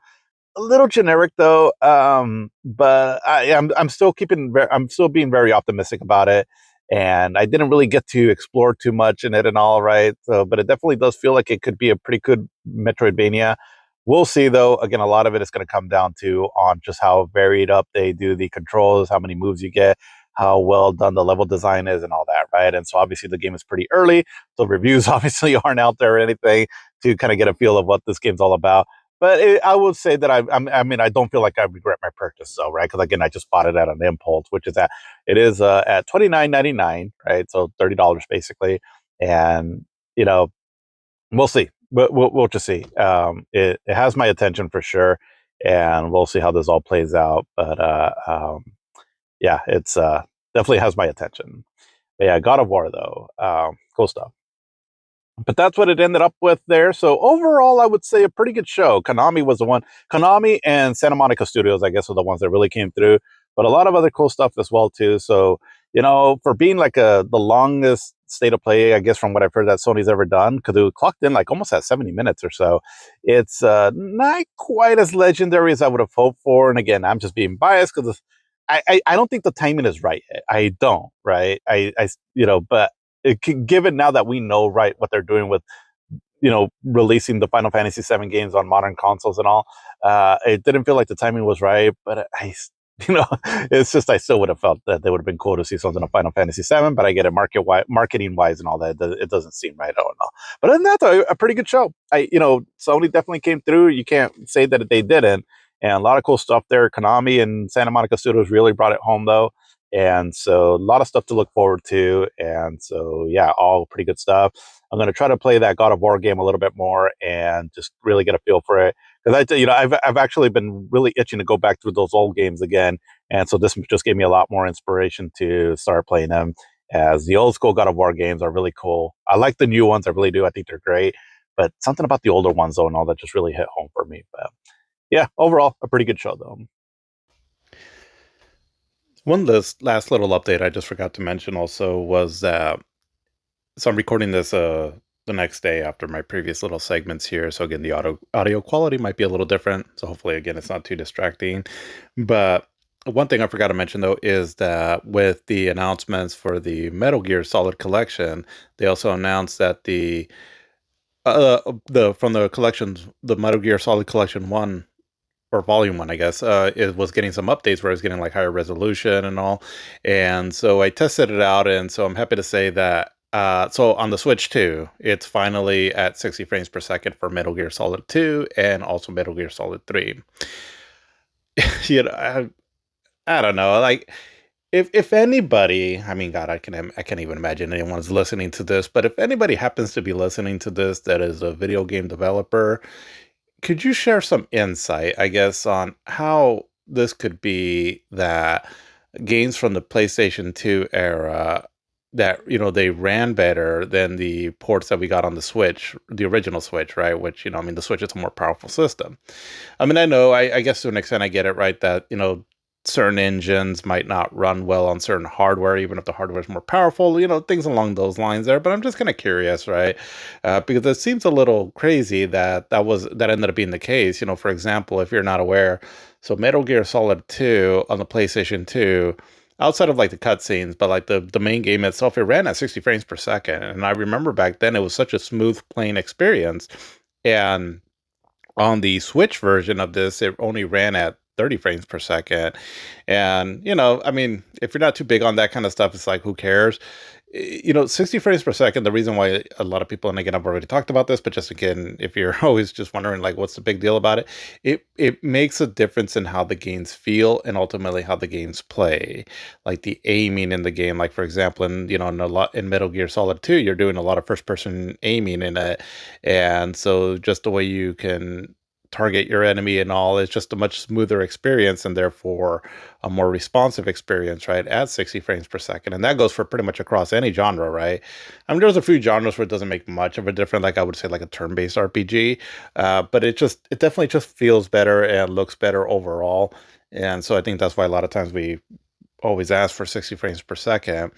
a little generic though. But I'm still being very optimistic about it. And I didn't really get to explore too much in it and all, right? So, but it definitely does feel like it could be a pretty good Metroidvania. We'll see though. Again, a lot of it is going to come down to on just how varied up they do the controls, how many moves you get, how well done the level design is, and all that, right? And so obviously the game is pretty early, so reviews obviously aren't out there or anything to kind of get a feel of what this game's all about. But I would say that I mean, I don't feel like I regret my purchase, though, right? Because again, I just bought it at an impulse, which is at $29.99, right? So $30 basically, and you know, we'll see. We'll just see. It has my attention for sure, and we'll see how this all plays out. But yeah, it's definitely has my attention. But yeah, God of War though, cool stuff. But that's what it ended up with there. So overall, I would say a pretty good show. Konami was the one. Konami and Santa Monica Studios, I guess, were the ones that really came through. But a lot of other cool stuff as well too. So for being like the longest state of play, I guess from what I've heard that Sony's ever done, because it clocked in like almost at 70 minutes or so. It's not quite as legendary as I would have hoped for. And again, I'm just being biased because I don't think the timing is right. I don't, right? But given now that we know right what they're doing with releasing the Final Fantasy VII games on modern consoles and all, it didn't feel like the timing was right. But you know, it's just I still would have felt that they would have been cool to see something on Final Fantasy VII. But I get it, marketing wise and all that, it doesn't seem right. I don't know. But other than that, though, a pretty good show. Sony definitely came through. You can't say that they didn't. And a lot of cool stuff there. Konami and Santa Monica Studios really brought it home, though. And so a lot of stuff to look forward to. And so, yeah, all pretty good stuff. I'm going to try to play that God of War game a little bit more and just really get a feel for it. Because I've actually been really itching to go back through those old games again. And so this just gave me a lot more inspiration to start playing them, as the old school God of War games are really cool. I like the new ones. I really do. I think they're great. But something about the older ones, though, and all that just really hit home for me. But yeah, overall, a pretty good show, though. One last little update I just forgot to mention also was that, so I'm recording this the next day after my previous little segments here. So again, the audio quality might be a little different. So hopefully again it's not too distracting. But one thing I forgot to mention though is that with the announcements for the Metal Gear Solid collection, they also announced that the from the collections, the Metal Gear Solid Collection 1 or volume one, I guess, it was getting some updates where it was getting like higher resolution and all. And so I tested it out, and so I'm happy to say that. So on the Switch 2, it's finally at 60 frames per second for Metal Gear Solid 2 and also Metal Gear Solid 3. you know, I don't know, like if anybody, I mean, God, I can't even imagine anyone's listening to this, but if anybody happens to be listening to this that is a video game developer, could you share some insight, I guess, on how this could be that games from the PlayStation 2 era that, they ran better than the ports that we got on the Switch, the original Switch, right? Which, I mean, the Switch is a more powerful system. I mean, I know, I guess to an extent I get it, right? That, certain engines might not run well on certain hardware, even if the hardware is more powerful, things along those lines there. But I'm just kind of curious, right? Because it seems a little crazy that ended up being the case. For example, if you're not aware, so Metal Gear Solid 2 on the PlayStation 2, outside of like the cutscenes, but like the main game itself, it ran at 60 frames per second. And I remember back then it was such a smooth playing experience. And on the Switch version of this, it only ran at 30 frames per second. And, I mean, if you're not too big on that kind of stuff, it's like, who cares? 60 frames per second, the reason why a lot of people, and again, I've already talked about this, but just again, if you're always just wondering, like, what's the big deal about it? It makes a difference in how the games feel and ultimately how the games play. Like the aiming in the game, like, for example, in Metal Gear Solid 2, you're doing a lot of first person aiming in it. And so just the way you can target your enemy and all is just a much smoother experience and therefore a more responsive experience, right, at 60 frames per second. And that goes for pretty much across any genre, right? I mean, there's a few genres where it doesn't make much of a difference, like I would say like a turn-based RPG, but it definitely just feels better and looks better overall. And so I think that's why a lot of times we always ask for 60 frames per second.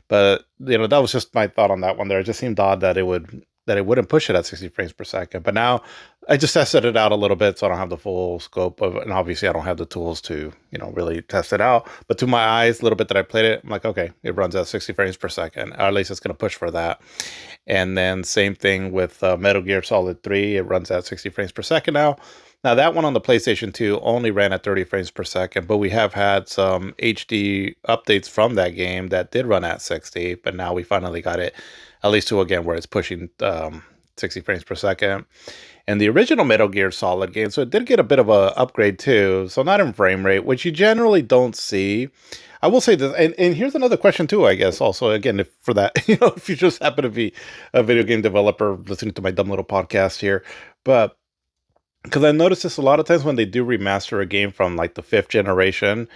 But that was just my thought on that one there. It just seemed odd that it wouldn't push it at 60 frames per second. But now I just tested it out a little bit, so I don't have the full scope of it. And obviously I don't have the tools to, really test it out. But to my eyes, a little bit that I played it, I'm like, okay, it runs at 60 frames per second. Or at least it's going to push for that. And then same thing with Metal Gear Solid 3. It runs at 60 frames per second now. Now, that one on the PlayStation 2 only ran at 30 frames per second, but we have had some HD updates from that game that did run at 60, but now we finally got it at least to, again, where it's pushing 60 frames per second. And the original Metal Gear Solid game, so it did get a bit of a upgrade too, so not in frame rate, which you generally don't see. I will say this, and here's another question too, I guess, also, again, if for that, if you just happen to be a video game developer listening to my dumb little podcast here, but because I noticed this a lot of times when they do remaster a game from like the fifth generation,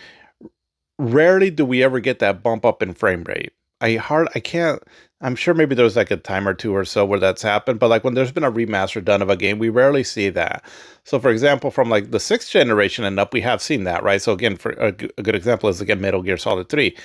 rarely do we ever get that bump up in frame rate. I can't. I'm sure maybe there's like a time or two or so where that's happened, but like when there's been a remaster done of a game, we rarely see that. So, for example, from like the sixth generation and up, we have seen that, right? So again, for a good example is again Metal Gear Solid 3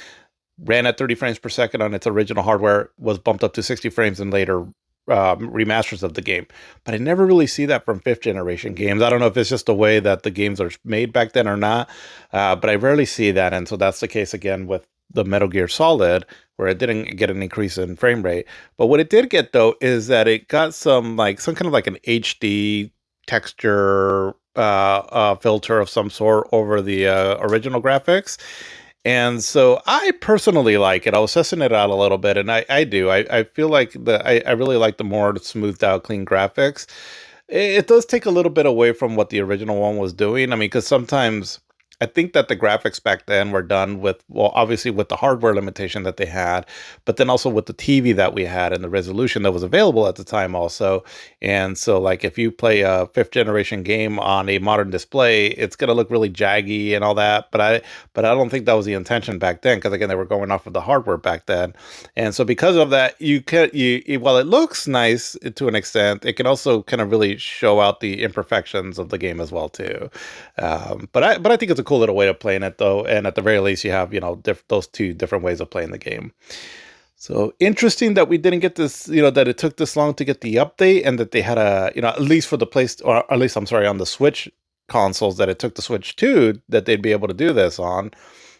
ran at 30 frames per second on its original hardware, was bumped up to 60 frames in later remasters of the game. But I never really see that from fifth generation games. I don't know if it's just the way that the games are made back then or not, but I rarely see that. And so that's the case again with the Metal Gear Solid, where it didn't get an increase in frame rate. But what it did get though is that it got some kind of like an HD texture filter of some sort over the original graphics. And so I personally like it. I was testing it out a little bit, and I do. I feel like I really like the more smoothed out, clean graphics. It does take a little bit away from what the original one was doing. I mean, because sometimes I think that the graphics back then were done with, well, obviously with the hardware limitation that they had, but then also with the TV that we had and the resolution that was available at the time also. And so like if you play a fifth generation game on a modern display, it's going to look really jaggy and all that. But I don't think that was the intention back then, because again, they were going off of the hardware back then. And so because of that, while it looks nice to an extent, it can also kind of really show out the imperfections of the game as well too. But I think it's a cool little way of playing it though, and at the very least, you have those two different ways of playing the game. So interesting that we didn't get this, that it took this long to get the update, and that they had at least for the place, or at least I'm sorry, on the Switch consoles, that it took the Switch 2 that they'd be able to do this on.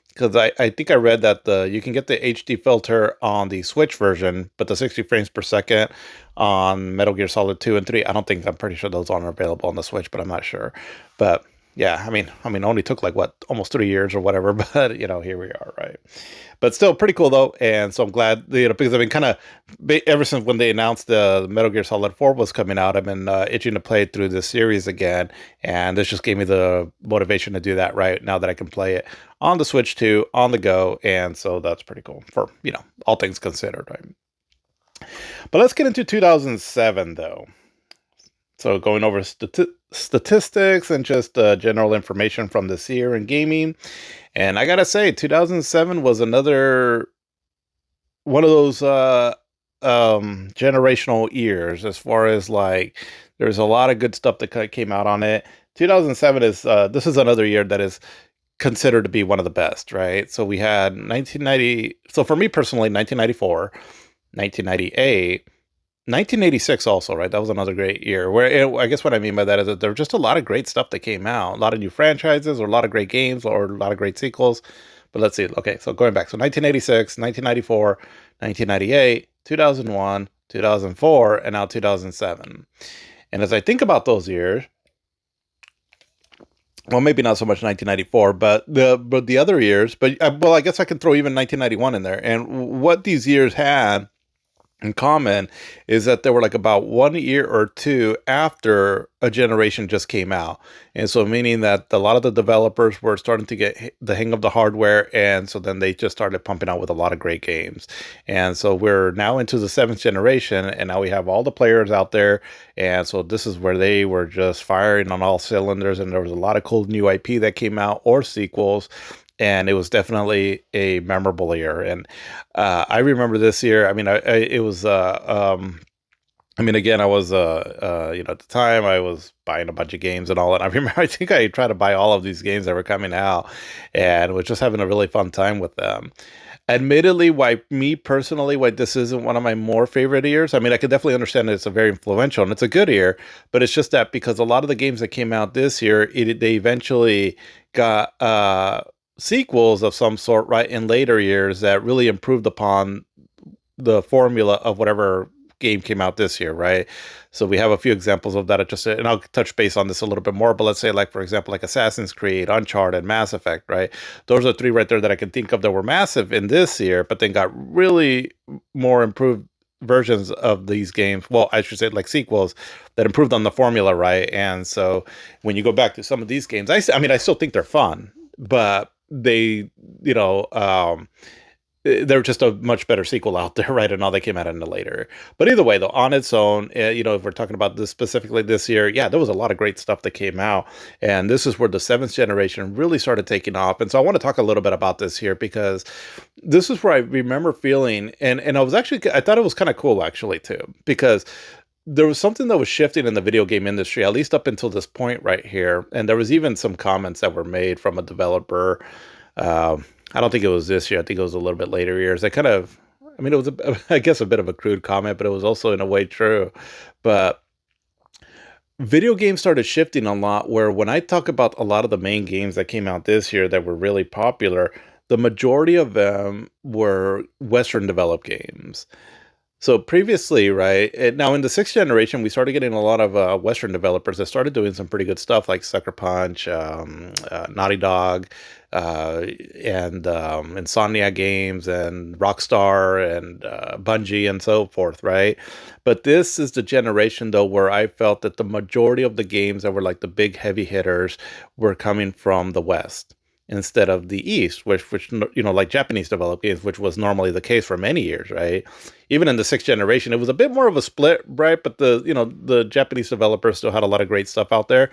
Because I think I read that you can get the HD filter on the Switch version, but the 60 frames per second on Metal Gear Solid 2 and 3, I'm pretty sure those aren't available on the Switch, but I'm not sure. But yeah, it only took like what, almost 3 years or whatever, but here we are, right? But still pretty cool though, and so I'm glad, because I've been kind of ever since when they announced the Metal Gear Solid 4 was coming out, I've been itching to play through this series again, and this just gave me the motivation to do that right now that I can play it on the Switch 2 on the go, and so that's pretty cool for all things considered, right? But let's get into 2007 though. So going over statistics and just general information from this year in gaming. And I gotta say, 2007 was another one of those generational years, as far as like there's a lot of good stuff that came out on it. 2007 is this is another year that is considered to be one of the best, right? So we had 1990. So for me personally, 1994, 1998. 1986 also, right? That was another great year. I guess what I mean by that is that there were just a lot of great stuff that came out, a lot of new franchises, or a lot of great games, or a lot of great sequels. But let's see. Okay, so going back, so 1986, 1994, 1998, 2001, 2004, and now 2007. And as I think about those years, well, maybe not so much 1994, but the other years. But well, I guess I can throw even 1991 in there. And what these years had in common is that there were like about 1 year or two after a generation just came out. And so meaning that a lot of the developers were starting to get the hang of the hardware, and so then they just started pumping out with a lot of great games. And so we're now into the seventh generation, and now we have all the players out there, and so this is where they were just firing on all cylinders, and there was a lot of cool new IP that came out or sequels, and it was definitely a memorable year. And I remember this year. I mean, it was. Again, I was. At the time, I was buying a bunch of games and all. And I remember, I think I tried to buy all of these games that were coming out, and was just having a really fun time with them. Admittedly, why me personally, why this isn't one of my more favorite years. I mean, I could definitely understand that it's a very influential and it's a good year, but it's just that because a lot of the games that came out this year, they eventually got sequels of some sort, right, in later years that really improved upon the formula of whatever game came out this year, right? So we have a few examples of that. And I'll touch base on this a little bit more, but let's say, like, for example, like Assassin's Creed, Uncharted, Mass Effect, right? Those are three right there that I can think of that were massive in this year, but then got really more improved versions of these games. Well, I should say like sequels that improved on the formula, right? And so when you go back to some of these games, I still think they're fun, but they, you know, they're just a much better sequel out there, right? And all they came out in the later. But either way, though, on its own, if we're talking about this specifically this year, yeah, there was a lot of great stuff that came out. And this is where the seventh generation really started taking off. And so I want to talk a little bit about this here, because this is where I remember feeling, and I thought it was kind of cool actually too, because there was something that was shifting in the video game industry, at least up until this point right here. And there was even some comments that were made from a developer. I don't think it was this year. I think it was a little bit later years. It was, I guess, a bit of a crude comment, but it was also in a way true. But video games started shifting a lot, where when I talk about a lot of the main games that came out this year that were really popular, the majority of them were Western developed games. So previously, right, now in the sixth generation, we started getting a lot of Western developers that started doing some pretty good stuff, like Sucker Punch, Naughty Dog, and Insomnia Games, and Rockstar, and Bungie, and so forth, right? But this is the generation, though, where I felt that the majority of the games that were like the big heavy hitters were coming from the West instead of the East, which like Japanese developed games, which was normally the case for many years, right? Even in the sixth generation, it was a bit more of a split, right? But the Japanese developers still had a lot of great stuff out there.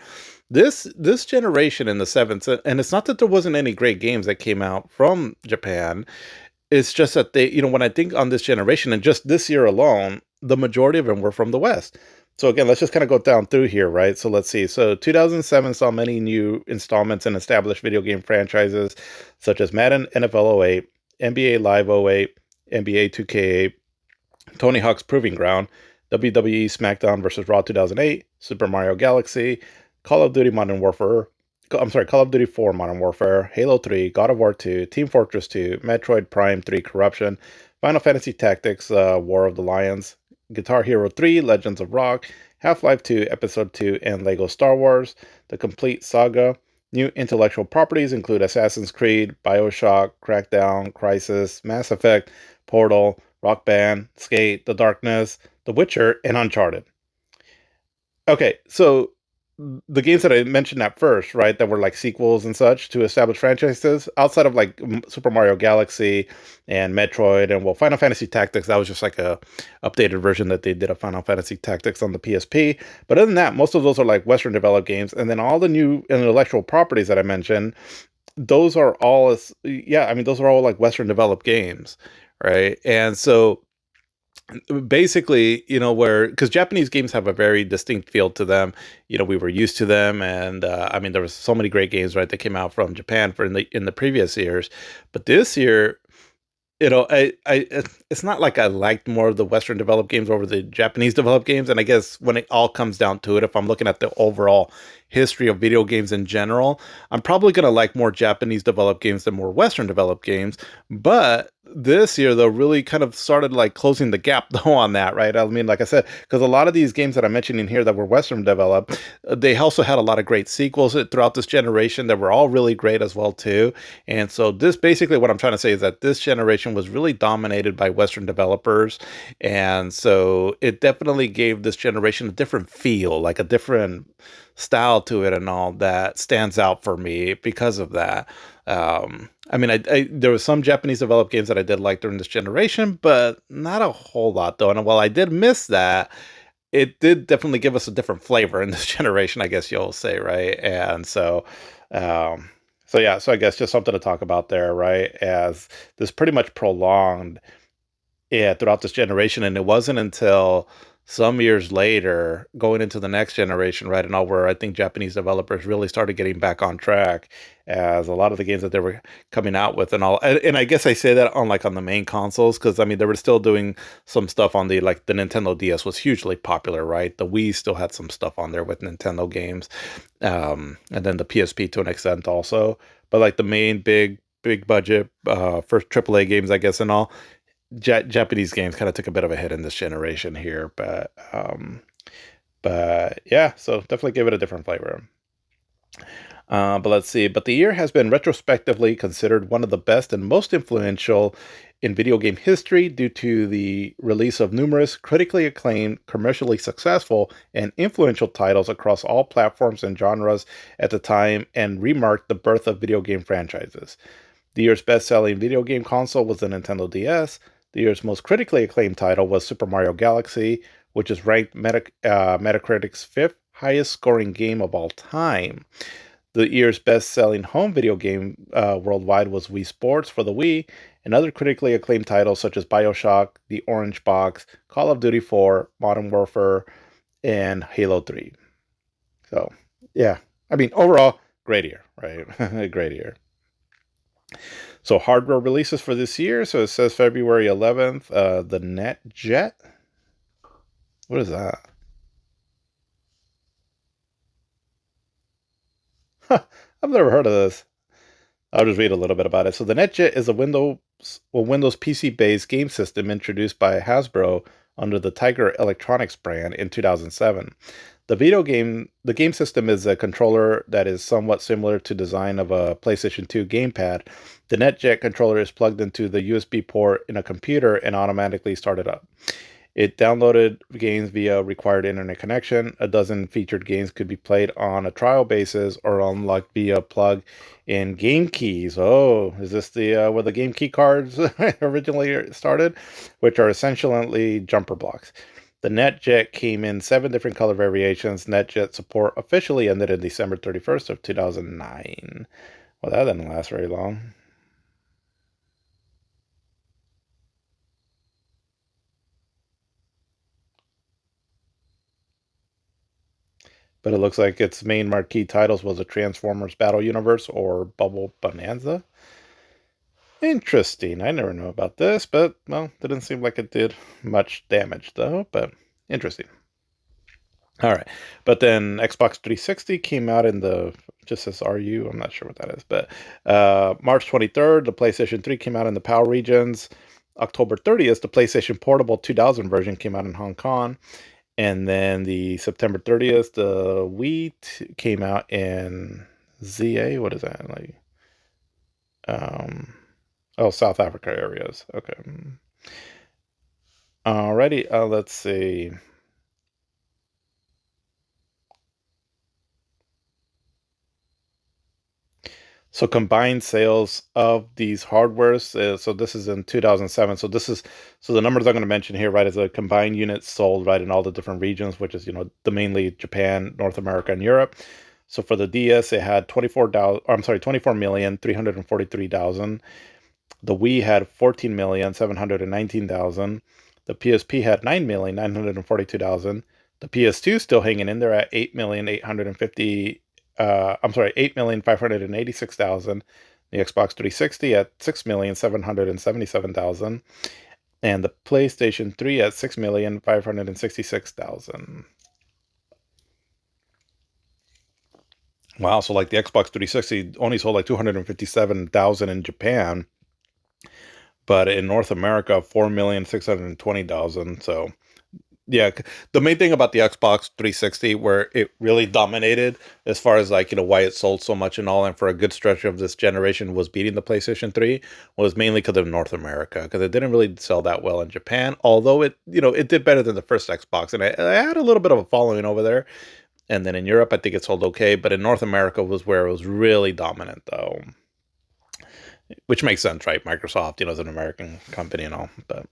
This generation in the seventh, and it's not that there wasn't any great games that came out from Japan. It's just that when I think on this generation and just this year alone, the majority of them were from the West. So again, let's just kind of go down through here, right? So let's see. So 2007 saw many new installments in established video game franchises, such as Madden NFL 08, NBA Live 08, NBA 2K8, Tony Hawk's Proving Ground, WWE SmackDown vs. Raw 2008, Super Mario Galaxy, Call of Duty Modern Warfare, Call of Duty 4 Modern Warfare, Halo 3, God of War 2, Team Fortress 2, Metroid Prime 3 Corruption, Final Fantasy Tactics War of the Lions, Guitar Hero 3 Legends of Rock, Half-Life 2 Episode 2, and Lego Star Wars, The Complete Saga, New intellectual properties include Assassin's Creed, BioShock, Crackdown, Crysis, Mass Effect, Portal, Rock Band, Skate, The Darkness, The Witcher, and Uncharted. Okay, so the games that I mentioned at first, right, that were like sequels and such to established franchises, outside of like Super Mario Galaxy and Metroid and well, Final Fantasy Tactics, that was just like a updated version that they did of Final Fantasy Tactics on the PSP. But other than that, most of those are like Western developed games, and then all the new intellectual properties that I mentioned, those are all, yeah, I mean, those are all like Western developed games, right? And so basically, where because Japanese games have a very distinct feel to them. We were used to them, and I mean, there was so many great games, right, that came out from Japan for in the previous years, but this year, it's not like I liked more of the Western developed games over the Japanese developed games. And I guess when it all comes down to it, if I'm looking at the overall history of video games in general, I'm probably going to like more Japanese developed games than more Western developed games. But this year, though, really kind of started like closing the gap, though, on that, right? I mean, like I said, because a lot of these games that I mentioned in here that were Western developed, they also had a lot of great sequels throughout this generation that were all really great as well, too. And so this basically what I'm trying to say is that this generation was really dominated by Western developers. And so it definitely gave this generation a different feel, like a different style to it and all that stands out for me because of that. I mean, there was some Japanese developed games that I did like during this generation, but not a whole lot though. And while I did miss that, it did definitely give us a different flavor in this generation, I guess you'll say, right? And um, so yeah, so I guess just something to talk about there, right? As this pretty much prolonged, yeah, throughout this generation, and it wasn't until some years later, going into the next generation, right, and all where I think Japanese developers really started getting back on track, as a lot of the games that they were coming out with and all, and I guess I say that on like on the main consoles because I mean they were still doing some stuff on the Nintendo DS was hugely popular, right? The Wii still had some stuff on there with Nintendo games, and then the PSP to an extent also, but like the main big budget first AAA games, I guess, and all Japanese games kind of took a bit of a hit in this generation here, but yeah, so definitely give it a different flavor. But let's see. But the year has been retrospectively considered one of the best and most influential in video game history due to the release of numerous critically acclaimed, commercially successful, and influential titles across all platforms and genres at the time, and remarked the birth of video game franchises. The year's best selling video game console was the Nintendo DS. The year's most critically acclaimed title was Super Mario Galaxy, which is ranked Metacritic's fifth highest scoring game of all time. The year's best selling home video game worldwide was Wii Sports for the Wii, and other critically acclaimed titles such as Bioshock, The Orange Box, Call of Duty 4, Modern Warfare, and Halo 3. So, yeah. I mean, overall, great year, right? Great year. So hardware releases for this year. So it says February 11th, the NetJet. What is that? Huh, I've never heard of this. I'll just read a little bit about it. So the NetJet is a Windows PC-based game system introduced by Hasbro under the Tiger Electronics brand in 2007. The game system is a controller that is somewhat similar to design of a PlayStation 2 gamepad. The NetJet controller is plugged into the USB port in a computer and automatically started up. It downloaded games via required internet connection. A dozen featured games could be played on a trial basis or unlocked via plug-in game keys. Oh, is this the where the game key cards originally started, which are essentially jumper blocks? The NetJet came in 7 different color variations. NetJet support officially ended in December 31st of 2009. Well, that didn't last very long. But it looks like its main marquee titles was the Transformers Battle Universe or Bubble Bonanza. Interesting. I never knew about this, but, well, didn't seem like it did much damage, though, but interesting. All right. But then Xbox 360 came out in the, just says RU, I'm not sure what that is, but March 23rd, the PlayStation 3 came out in the PAL regions. October 30th, the PlayStation Portable 2000 version came out in Hong Kong. And then the September 30th, the Wii came out in ZA? What is that? Like, um, oh, South Africa areas. Okay. Alrighty. Let's see. So combined sales of these hardwares. So this is in 2007. So the numbers I'm going to mention here, right, is the combined units sold, right, in all the different regions, which is the mainly Japan, North America, and Europe. So for the DS, it had 24,343,000. The Wii had 14,719,000. The PSP had 9,942,000. The PS2 still hanging in there at 8,850. I'm sorry, 8,586,000. The Xbox 360 at 6,777,000, and the PlayStation 3 at 6,566,000. Wow, so like the Xbox 360 only sold like 257,000 in Japan, but in North America, 4,620,000. So yeah, the main thing about the Xbox 360 where it really dominated as far as like, why it sold so much and all, and for a good stretch of this generation was beating the PlayStation 3 was mainly because of North America, because it didn't really sell that well in Japan, although it did better than the first Xbox, and I had a little bit of a following over there. And then in Europe, I think it sold okay, but in North America was where it was really dominant, though, which makes sense, right? Microsoft, is an American company and all, but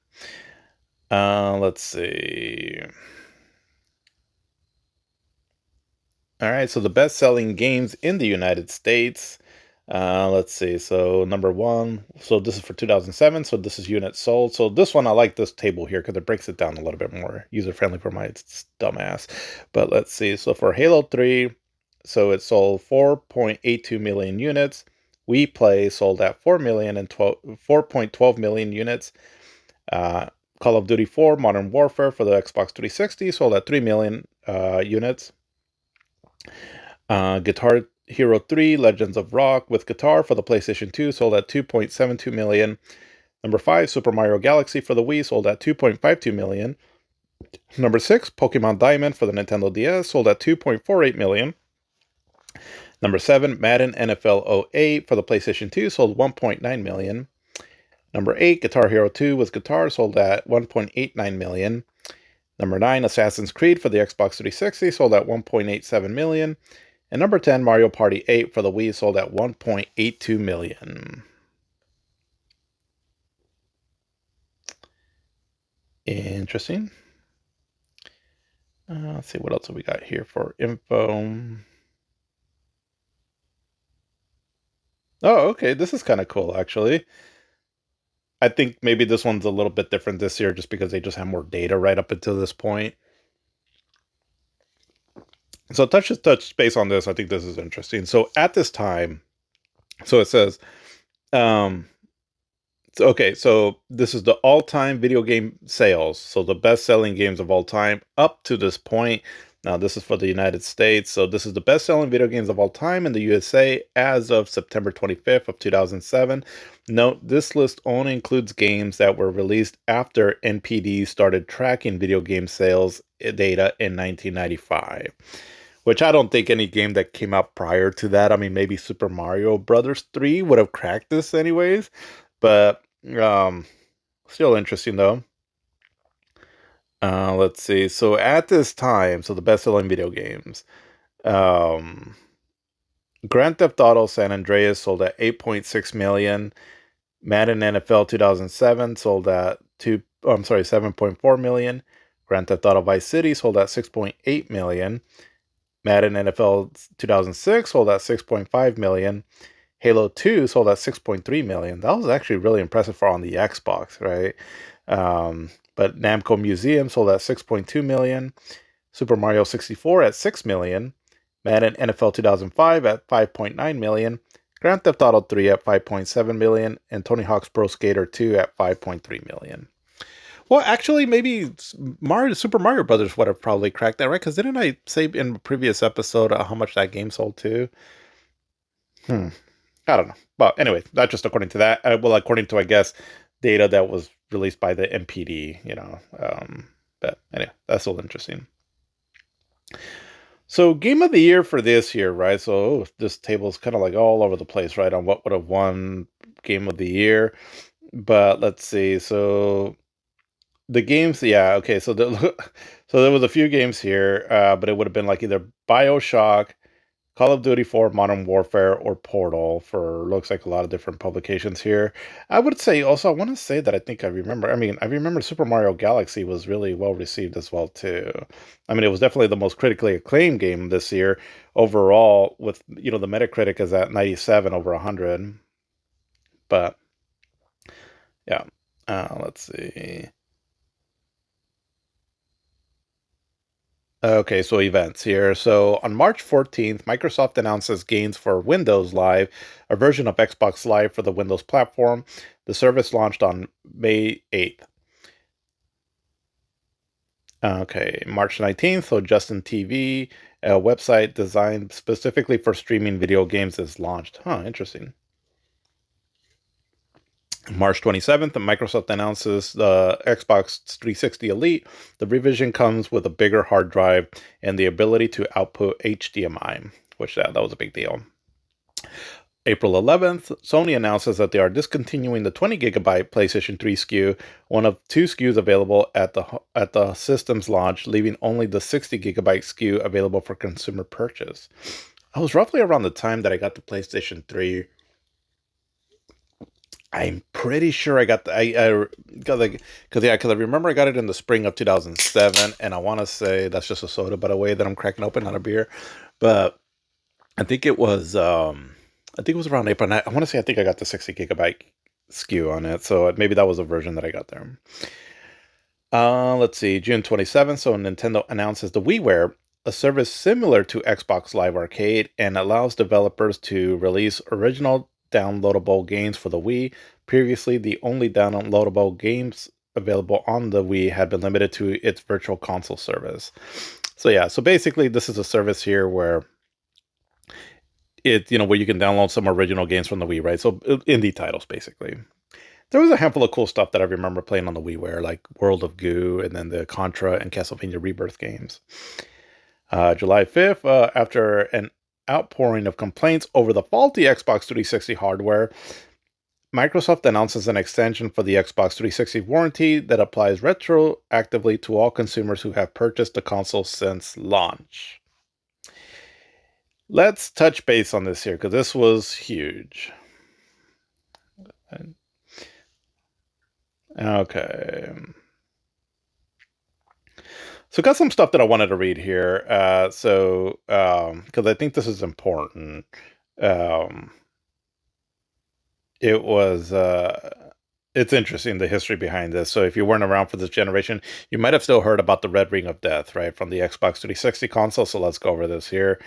let's see. All right, so the best-selling games in the United States. Let's see. So number one. So this is for 2007. So this is units sold. So this one, I like this table here because it breaks it down a little bit more user-friendly for my dumbass. But let's see. So for Halo 3, so it sold 4.82 million units. We Play sold at 4.12 million units. Call of Duty 4 Modern Warfare for the Xbox 360 sold at 3 million units. Guitar Hero 3 Legends of Rock with guitar for the PlayStation 2 sold at 2.72 million. Number 5, Super Mario Galaxy for the Wii sold at 2.52 million. Number 6, Pokemon Diamond for the Nintendo DS sold at 2.48 million. Number 7, Madden NFL 08 for the PlayStation 2 sold 1.9 million. Number 8, Guitar Hero 2 with guitar sold at 1.89 million. Number 9, Assassin's Creed for the Xbox 360 sold at 1.87 million. And number 10, Mario Party 8 for the Wii sold at 1.82 million. Interesting. Let's see what else have we got here for info. Oh, okay. This is kind of cool, actually. I think maybe this one's a little bit different this year just because they just have more data right up until this point. So touch base on this. I think this is interesting. So at this time, so it says, um, okay, so this is the all-time video game sales. So the best-selling games of all time up to this point. Now this is for the United States. So this is the best-selling video games of all time in the USA as of September 25th of 2007. Note, this list only includes games that were released after NPD started tracking video game sales data in 1995. Which I don't think any game that came out prior to that. I mean, maybe Super Mario Brothers 3 would have cracked this anyways. But still interesting though. Let's see. So at this time, so the best-selling video games, um, Grand Theft Auto San Andreas sold at 8.6 million. Madden NFL 2007 sold at 7.4 million. Grand Theft Auto Vice City sold at 6.8 million. Madden NFL 2006 sold at 6.5 million. Halo 2 sold at 6.3 million. That was actually really impressive for on the Xbox, right? But Namco Museum sold at 6.2 million. Super Mario 64 at 6 million. Madden NFL 2005 at 5.9 million. Grand Theft Auto 3 at 5.7 million. And Tony Hawk's Pro Skater 2 at 5.3 million. Well, actually, maybe Super Mario Brothers would have probably cracked that, right? Because didn't I say in a previous episode how much that game sold too? I don't know. But anyway, that's just according to that. Well, according to, I guess, data that was released by the MPD, But anyway, that's all interesting. So game of the year for this year, right? So this table is kind of like all over the place, right? On what would have won game of the year. But let's see. So the games, yeah, okay. So so there was a few games here, but it would have been like either BioShock, Call of Duty 4 Modern Warfare, or Portal for looks like a lot of different publications here. I would say also, I want to say that I think I remember. I mean, I remember Super Mario Galaxy was really well received as well too. I mean, it was definitely the most critically acclaimed game this year overall. With the Metacritic is at 97 over 100. But yeah, let's see. Okay, so events here. So on March 14th, Microsoft announces gains for Windows Live, a version of Xbox Live for the Windows platform. The service launched on May 8th. Okay, March 19th, so Justin TV, a website designed specifically for streaming video games, is launched. Huh, interesting. March 27th, Microsoft announces the Xbox 360 Elite. The revision comes with a bigger hard drive and the ability to output HDMI, which that was a big deal. April 11th, Sony announces that they are discontinuing the 20 gigabyte PlayStation 3 SKU, one of two SKUs available at the system's launch, leaving only the 60 gigabyte SKU available for consumer purchase. I was roughly around the time that I got the PlayStation 3. I'm pretty sure I got I got like because I remember I got it in the spring of 2007, and I want to say that's just a soda, by the way, that I'm cracking open, not a beer. But I think it was around April. And I want to say I think I got the 60 gigabyte SKU on it, so maybe that was a version that I got there. Let's see, June 27th. So Nintendo announces the WiiWare, a service similar to Xbox Live Arcade, and allows developers to release original downloadable games for the Wii. Previously, the only downloadable games available on the Wii had been limited to its virtual console service. So yeah, so basically this is a service here where where you can download some original games from the Wii, right? So indie titles, basically. There was a handful of cool stuff that I remember playing on the WiiWare, like World of Goo, and then the Contra and Castlevania Rebirth games. July 5th, after an outpouring of complaints over the faulty Xbox 360 hardware, Microsoft announces an extension for the Xbox 360 warranty that applies retroactively to all consumers who have purchased the console since launch. Let's touch base on this here because this was huge. Okay. So got some stuff that I wanted to read here. Because I think this is important. Um, it was it's interesting the history behind this. So if you weren't around for this generation, you might have still heard about the Red Ring of Death, right, from the Xbox 360 console. So let's go over this here.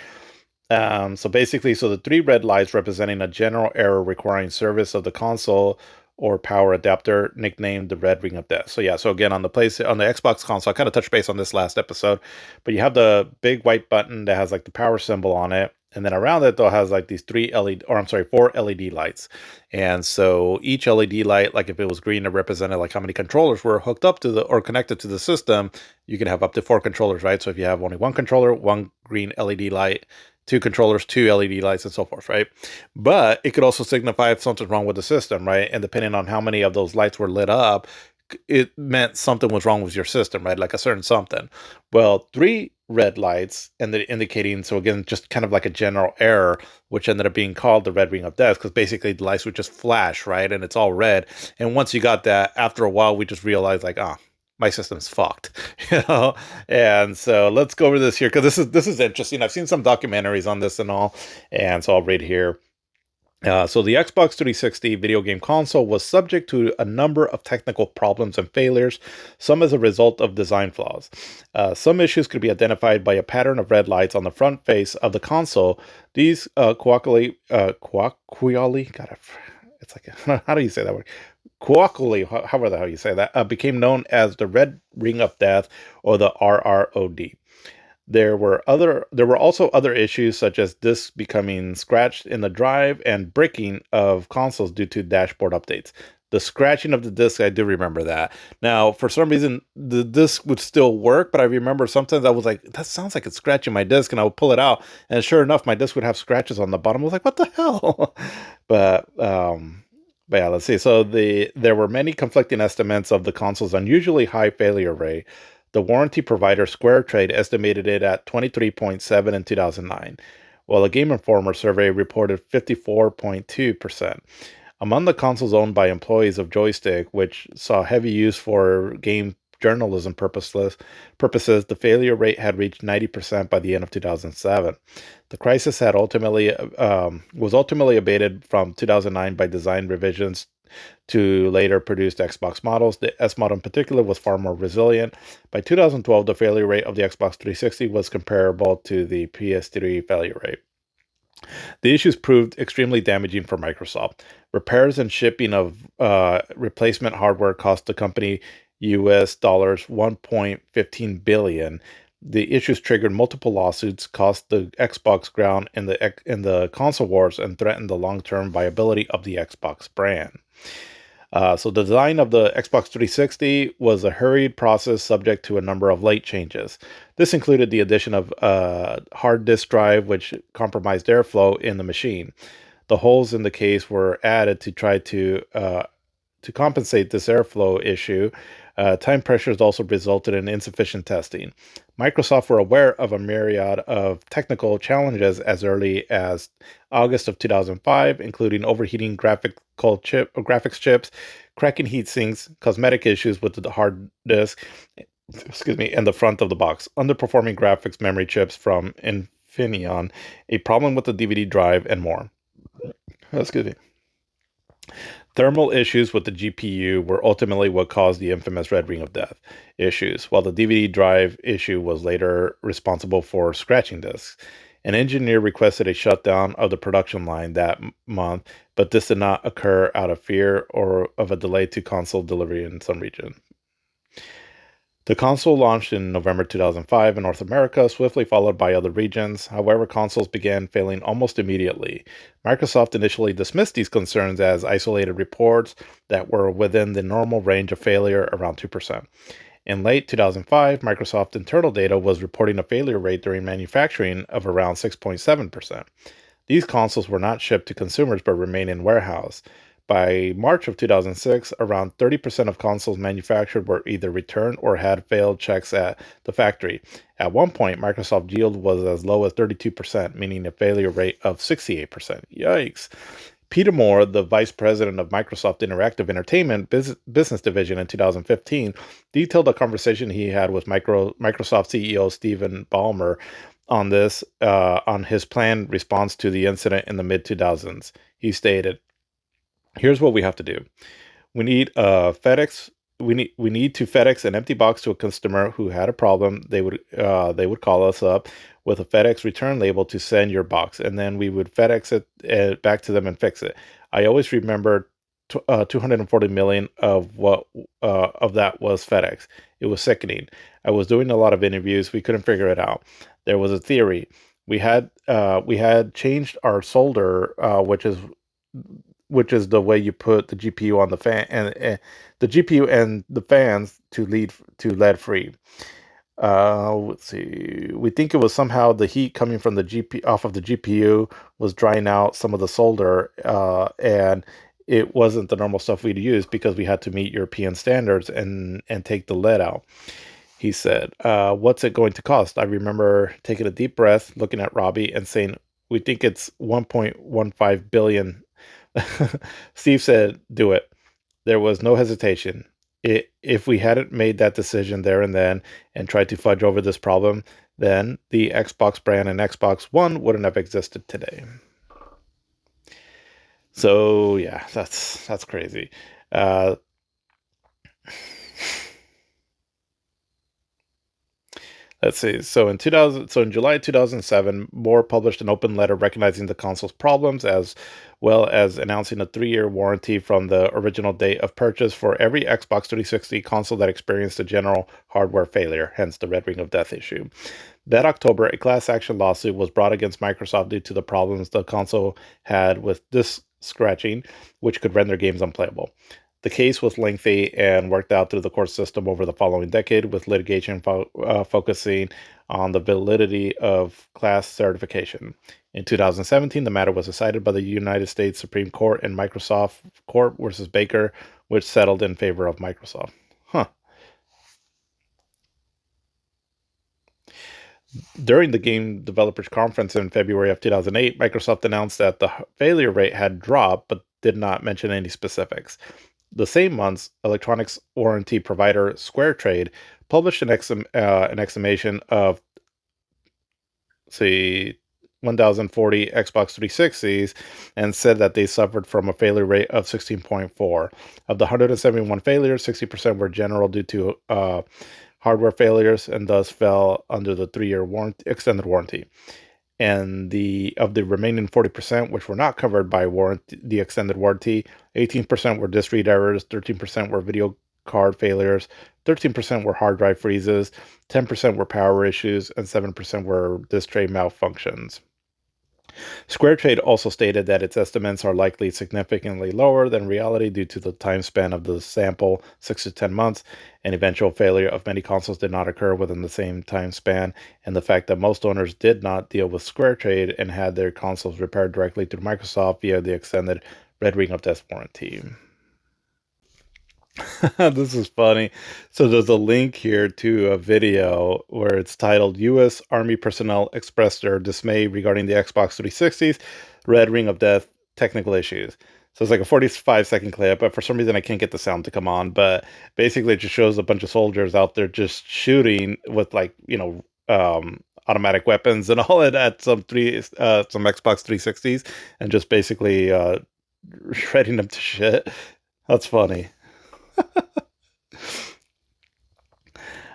So basically, so the three red lights representing a general error requiring service of the console or power adapter, nicknamed the Red Ring of Death. So yeah, so again on the Xbox console, I kind of touched base on this last episode, but you have the big white button that has like the power symbol on it, and then around it though has like these four LED lights, and so each LED light, like if it was green, it represented like how many controllers were hooked up to the or connected to the system. You can have up to 4 controllers, right? So if you have only one controller, one green LED light, 2 controllers, 2 LED lights, and so forth, right? But it could also signify if something's wrong with the system, right? And depending on how many of those lights were lit up, it meant something was wrong with your system, right? Like a certain something. Well, 3 red lights and indicating, so again, just kind of like a general error, which ended up being called the Red Ring of Death, because basically the lights would just flash, right? And it's all red. And once you got that, after a while, we just realized like, my system's fucked, you know. And so let's go over this here because this is interesting. I've seen some documentaries on this and all, and so I'll read here. So the Xbox 360 video game console was subject to a number of technical problems and failures, some as a result of design flaws. Some issues could be identified by a pattern of red lights on the front face of the console. These colloquially, God, it's like how do you say that word? Colloquially, however the hell you say that, became known as the Red Ring of Death or the RROD. There were also other issues such as discs becoming scratched in the drive and bricking of consoles due to dashboard updates. The scratching of the disc, I do remember that. Now, for some reason, the disc would still work, but I remember sometimes I was like, that sounds like it's scratching my disc, and I would pull it out, and sure enough, my disc would have scratches on the bottom. I was like, what the hell? but but yeah, let's see. So there were many conflicting estimates of the console's unusually high failure rate. The warranty provider Square Trade estimated it at 23.7 in 2009, while a Game Informer survey reported 54.2%. Among the consoles owned by employees of Joystick, which saw heavy use for game journalism purposes, the failure rate had reached 90% by the end of 2007. The crisis had ultimately was ultimately abated from 2009 by design revisions to later produced Xbox models. The S model in particular was far more resilient. By 2012, the failure rate of the Xbox 360 was comparable to the PS3 failure rate. The issues proved extremely damaging for Microsoft. Repairs and shipping of replacement hardware cost the company US dollars 1.15 billion. The issues triggered multiple lawsuits, cost the Xbox ground in the console wars, and threatened the long-term viability of the Xbox brand. So the design of the Xbox 360 was a hurried process subject to a number of late changes. This included the addition of a hard disk drive, which compromised airflow in the machine. The holes in the case were added to try to compensate this airflow issue. Time pressures also resulted in insufficient testing. Microsoft were aware of a myriad of technical challenges as early as August of 2005, including overheating graphics chips, cracking heat sinks, cosmetic issues with the hard disk, and the front of the box, underperforming graphics memory chips from Infineon, a problem with the DVD drive, and more. Excuse me. Thermal issues with the GPU were ultimately what caused the infamous Red Ring of Death issues, while the DVD drive issue was later responsible for scratching disks. An engineer requested a shutdown of the production line that month, but this did not occur out of fear or of a delay to console delivery in some region. The console launched in November 2005 in North America, swiftly followed by other regions. However, consoles began failing almost immediately. Microsoft initially dismissed these concerns as isolated reports that were within the normal range of failure, around 2%. In late 2005, Microsoft internal data was reporting a failure rate during manufacturing of around 6.7%. These consoles were not shipped to consumers but remained in warehouse. By March of 2006, around 30% of consoles manufactured were either returned or had failed checks at the factory. At one point, Microsoft yield was as low as 32%, meaning a failure rate of 68%. Yikes. Peter Moore, the vice president of Microsoft Interactive Entertainment business division in 2015, detailed a conversation he had with Microsoft CEO Stephen Ballmer on his planned response to the incident in the mid 2000s. He stated, "Here's what we have to do. We need FedEx. We need to FedEx an empty box to a customer who had a problem. They would call us up with a FedEx return label to send your box, and then we would FedEx it back to them and fix it. I always remember 240 million of that was FedEx. It was sickening. I was doing a lot of interviews. We couldn't figure it out. There was a theory. We had changed our solder, which is the way you put the GPU on the fan and the GPU and the fans to lead free. Let's see. We think it was somehow the heat coming from the GP off of the GPU was drying out some of the solder, and it wasn't the normal stuff we'd use because we had to meet European standards and take the lead out." He said, "What's it going to cost?" I remember taking a deep breath, looking at Robbie, and saying, "We think it's 1.15 billion." Steve said, "Do it." There was no hesitation. If we hadn't made that decision there and then and tried to fudge over this problem, then the Xbox brand and Xbox One wouldn't have existed today. So yeah, that's crazy. Uh, Let's see. So in July 2007, Moore published an open letter recognizing the console's problems, as well as announcing a 3-year warranty from the original date of purchase for every Xbox 360 console that experienced a general hardware failure, hence the Red Ring of Death issue. That October, a class action lawsuit was brought against Microsoft due to the problems the console had with disk scratching, which could render games unplayable. The case was lengthy and worked out through the court system over the following decade, with litigation focusing on the validity of class certification. In 2017, the matter was decided by the United States Supreme Court in Microsoft Court versus Baker, which settled in favor of Microsoft. Huh. During the Game Developers Conference in February of 2008, Microsoft announced that the failure rate had dropped, but did not mention any specifics. The same month, electronics warranty provider SquareTrade published an estimation of, say, 1,040 Xbox 360s and said that they suffered from a failure rate of 16.4. Of the 171 failures, 60% were general due to hardware failures and thus fell under the 3-year extended warranty. And of the remaining 40%, which were not covered by the extended warranty, 18% were disk read errors, 13% were video card failures, 13% were hard drive freezes, 10% were power issues, and 7% were disk tray malfunctions. SquareTrade also stated that its estimates are likely significantly lower than reality due to the time span of the sample, 6 to 10 months, and eventual failure of many consoles did not occur within the same time span, and the fact that most owners did not deal with SquareTrade and had their consoles repaired directly through Microsoft via the extended Red Ring of Death warranty. This is funny. So there's a link here to a video where it's titled U.S. Army Personnel Expressed Their Dismay Regarding the Xbox 360's Red Ring of Death Technical Issues. So it's like a 45-second clip, but for some reason I can't get the sound to come on. But basically it just shows a bunch of soldiers out there just shooting with automatic weapons and all at some Xbox 360s and just basically shredding them to shit. That's funny.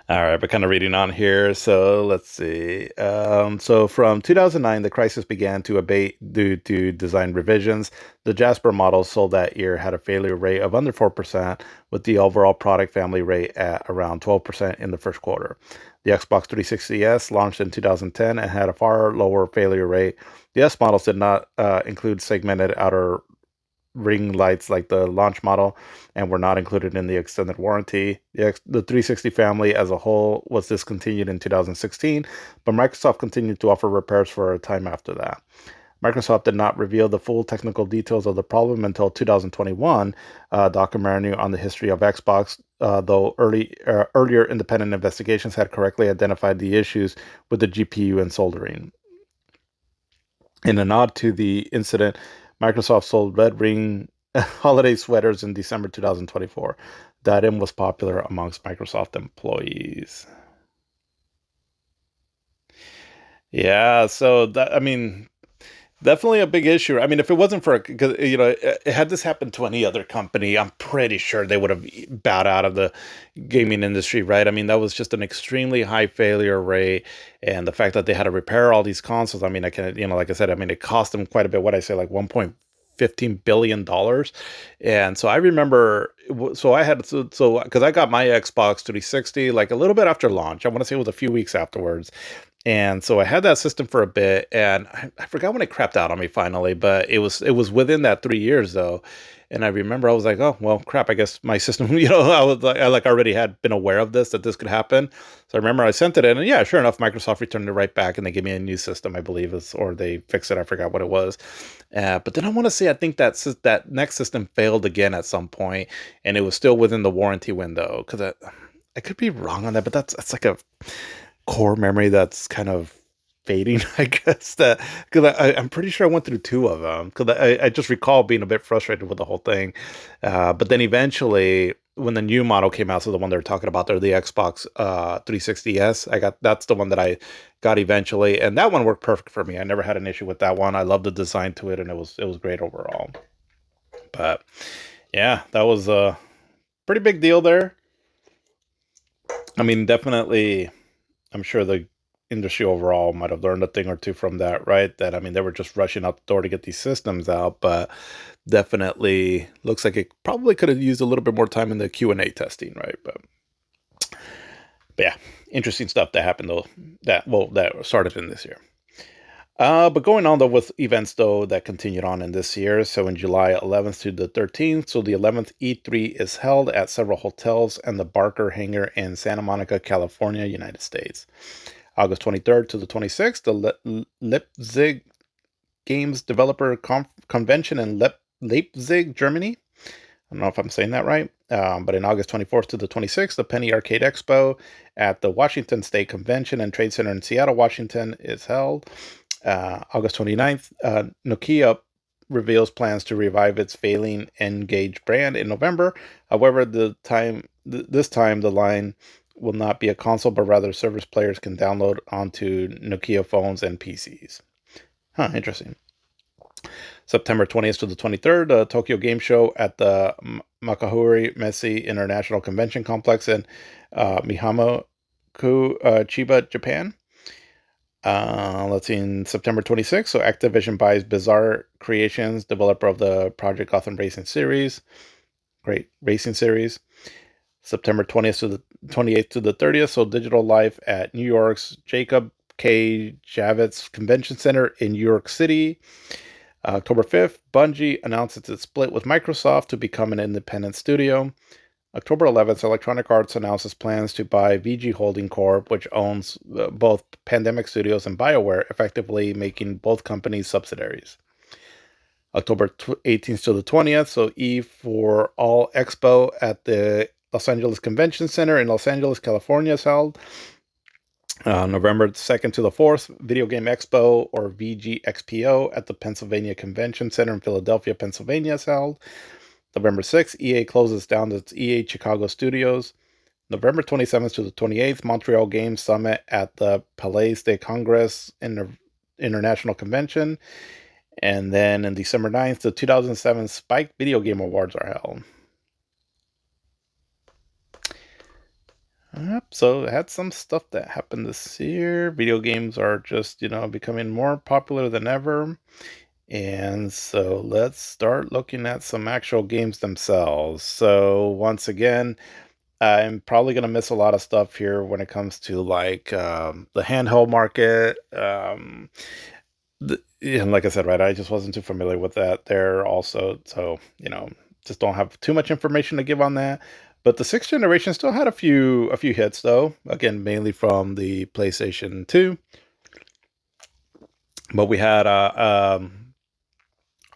All right, but kind of reading on here. So let's see. So from 2009, the crisis began to abate due to design revisions. The Jasper models sold that year had a failure rate of under 4%, with the overall product family rate at around 12% in the first quarter. The Xbox 360S launched in 2010 and had a far lower failure rate. The S models did not include segmented outer ring lights like the launch model and were not included in the extended warranty. The 360 family as a whole was discontinued in 2016, but Microsoft continued to offer repairs for a time after that. Microsoft did not reveal the full technical details of the problem until 2021, documentary on the history of Xbox, though earlier independent investigations had correctly identified the issues with the GPU and soldering. In a nod to the incident, Microsoft sold Red Ring holiday sweaters in December 2024. The item was popular amongst Microsoft employees. Yeah, so definitely a big issue. I mean, if it wasn't for, because had this happened to any other company, I'm pretty sure they would have bowed out of the gaming industry, right? I mean, that was just an extremely high failure rate, and the fact that they had to repair all these consoles. I mean, like I said, I mean, it cost them quite a bit. What I say, like $1.15 billion. And so I remember, so I had, so because I got my Xbox 360 like a little bit after launch. I want to say it was a few weeks afterwards. And so I had that system for a bit, and I forgot when it crapped out on me finally, but it was within that 3 years though. And I remember I was like, oh well, crap. I guess my system, I already had been aware of that this could happen. So I remember I sent it in, and yeah, sure enough, Microsoft returned it right back, and they gave me a new system, I believe, or they fixed it. I forgot what it was. But then I want to say I think that next system failed again at some point, and it was still within the warranty window. Because I could be wrong on that, but that's like a core memory that's kind of fading, I guess, that because I'm pretty sure I went through two of them, because I just recall being a bit frustrated with the whole thing. But then eventually when the new model came out, so the one they're talking about there, the Xbox 360S, that's the one that I got eventually, and that one worked perfect for me. I never had an issue with that one. I love the design to it, and it was great overall. But yeah, that was a pretty big deal there. I mean, definitely, I'm sure the industry overall might have learned a thing or two from that, right? That, I mean, they were just rushing out the door to get these systems out, but definitely looks like it probably could have used a little bit more time in the Q&A testing, right? But yeah, interesting stuff that happened though, that started in this year. But going on though with events though that continued on in this year. So in July 11th to the 13th, so the 11th E3 is held at several hotels and the Barker Hangar in Santa Monica, California, United States. August 23rd to the 26th, the Leipzig Games Developer Convention in Leipzig, Germany. I don't know if I'm saying that right. But in August 24th to the 26th, the Penny Arcade Expo at the Washington State Convention and Trade Center in Seattle, Washington is held. August 29th, Nokia reveals plans to revive its failing N-Gage brand in November. However, this time the line will not be a console, but rather service players can download onto Nokia phones and PCs. Huh, interesting. September 20th to the 23rd, Tokyo Game Show at the Makahuri Messi International Convention Complex in Mihamaku, Chiba, Japan. Let's see, in September 26th, so Activision buys Bizarre Creations, developer of the Project Gotham Racing series. Great racing series. September 20th to the 28th to the 30th, so Digital Life at New York's Jacob K. Javits Convention Center in New York City. October 5th, Bungie announces its split with Microsoft to become an independent studio. October 11th, Electronic Arts announces plans to buy VG Holding Corp., which owns both Pandemic Studios and BioWare, effectively making both companies subsidiaries. October 18th to the 20th, so E for All Expo at the Los Angeles Convention Center in Los Angeles, California is held. November 2nd to the 4th, Video Game Expo or VGXPO at the Pennsylvania Convention Center in Philadelphia, Pennsylvania is held. November 6th, EA closes down its EA Chicago studios. November 27th to the 28th, Montreal Games Summit at the Palais des Congrès International Convention. And then on December 9th, the 2007 Spike Video Game Awards are held. Yep, so it had some stuff that happened this year. Video games are just, becoming more popular than ever. And so let's start looking at some actual games themselves. So once again, I'm probably going to miss a lot of stuff here when it comes to like the handheld market. And like I said, right, I just wasn't too familiar with that there also. So, just don't have too much information to give on that. But the sixth generation still had a few hits though. Again, mainly from the PlayStation 2. But we had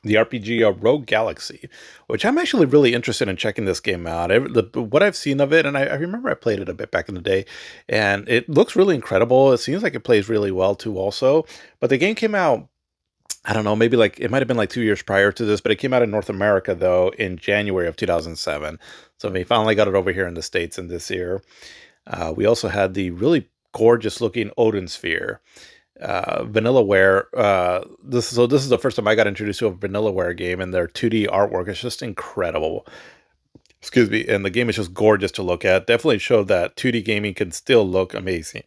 the RPG Rogue Galaxy, which I'm actually really interested in checking this game out. What I've seen of it, and I remember I played it a bit back in the day, and it looks really incredible. It seems like it plays really well too, also. But the game came out, I don't know, maybe like it might have been like 2 years prior to this, but it came out in North America though in January of 2007. So we finally got it over here in the States in this year. We also had the really gorgeous looking Odin Sphere. Vanillaware. This is the first time I got introduced to a Vanillaware game, and their 2D artwork is just incredible. Excuse me, and the game is just gorgeous to look at. Definitely showed that 2D gaming can still look amazing.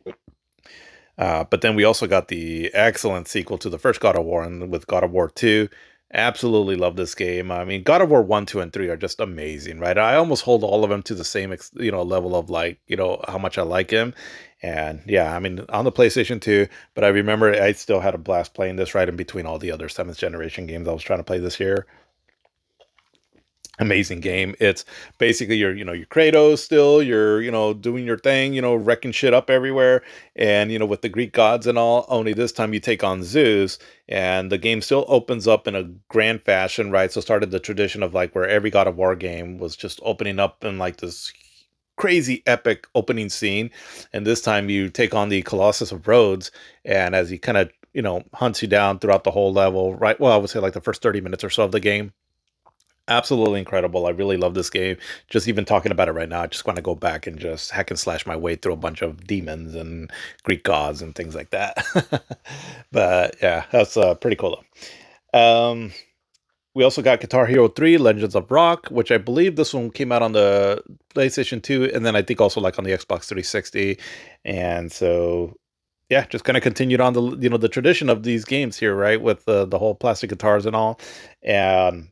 But then we also got the excellent sequel to the first God of War, and with God of War 2. Absolutely love this game. I mean, God of War 1, 2, and 3 are just amazing, right? I almost hold all of them to the same, level of like, how much I like him. And yeah, I mean, on the PlayStation 2, but I remember I still had a blast playing this right in between all the other 7th generation games I was trying to play this year. Amazing game. It's basically your Kratos still, you're, doing your thing, wrecking shit up everywhere. And, with the Greek gods and all, only this time you take on Zeus, and the game still opens up in a grand fashion, right? So started the tradition of like where every God of War game was just opening up in like this crazy epic opening scene. And this time you take on the Colossus of Rhodes, and as he kind of, hunts you down throughout the whole level, right? Well, I would say like the first 30 minutes or so of the game. Absolutely incredible. I really love this game. Just even talking about it right now, I just want to go back and just hack and slash my way through a bunch of demons and Greek gods and things like that. But yeah, that's pretty cool though. We also got Guitar Hero 3 Legends of Rock, which I believe this one came out on the PlayStation 2, and then I think also like on the Xbox 360. And so yeah, just kind of continued on the tradition of these games here, right? With the whole plastic guitars and all. And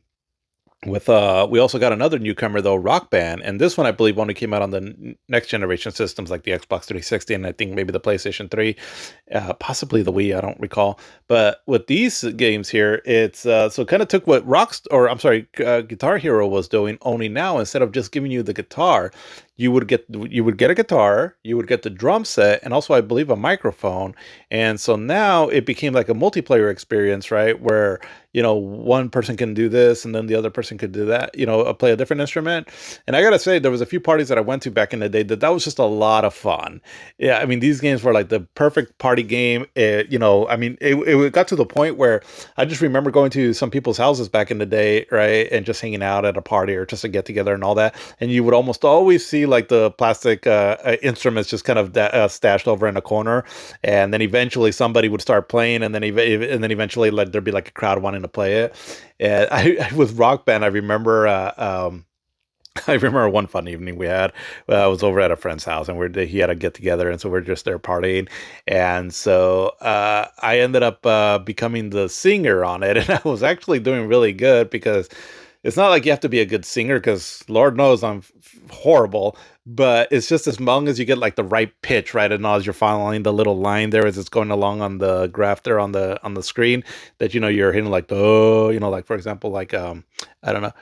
With we also got another newcomer though, Rock Band, and this one I believe only came out on the next generation systems like the Xbox 360 and I think maybe the PlayStation 3, possibly the Wii. I don't recall. But with these games here, it's so kind of took what Guitar Hero was doing. Only now instead of just giving you the guitar, you would get a guitar, you would get the drum set, and also I believe a microphone. And so now it became like a multiplayer experience, right? Where one person can do this and then the other person could do that, play a different instrument. And I gotta say, there was a few parties that I went to back in the day that was just a lot of fun. Yeah, I mean, these games were like the perfect party game. I mean, it got to the point where I just remember going to some people's houses back in the day, right? And just hanging out at a party or just a get together and all that. And you would almost always see like the plastic instruments just kind of stashed over in a corner. And then eventually somebody would start playing, and then eventually like there'd be like a crowd wanting to play it. And with Rock Band, I remember I remember one fun evening we had. I was over at a friend's house, and he had a get together, and so we're just there partying. And so I ended up becoming the singer on it, and I was actually doing really good because it's not like you have to be a good singer, because Lord knows I'm horrible. But it's just as long as you get like the right pitch, right, and as you're following the little line there as it's going along on the graph there on the screen, that you're hitting like the like for example like I don't know,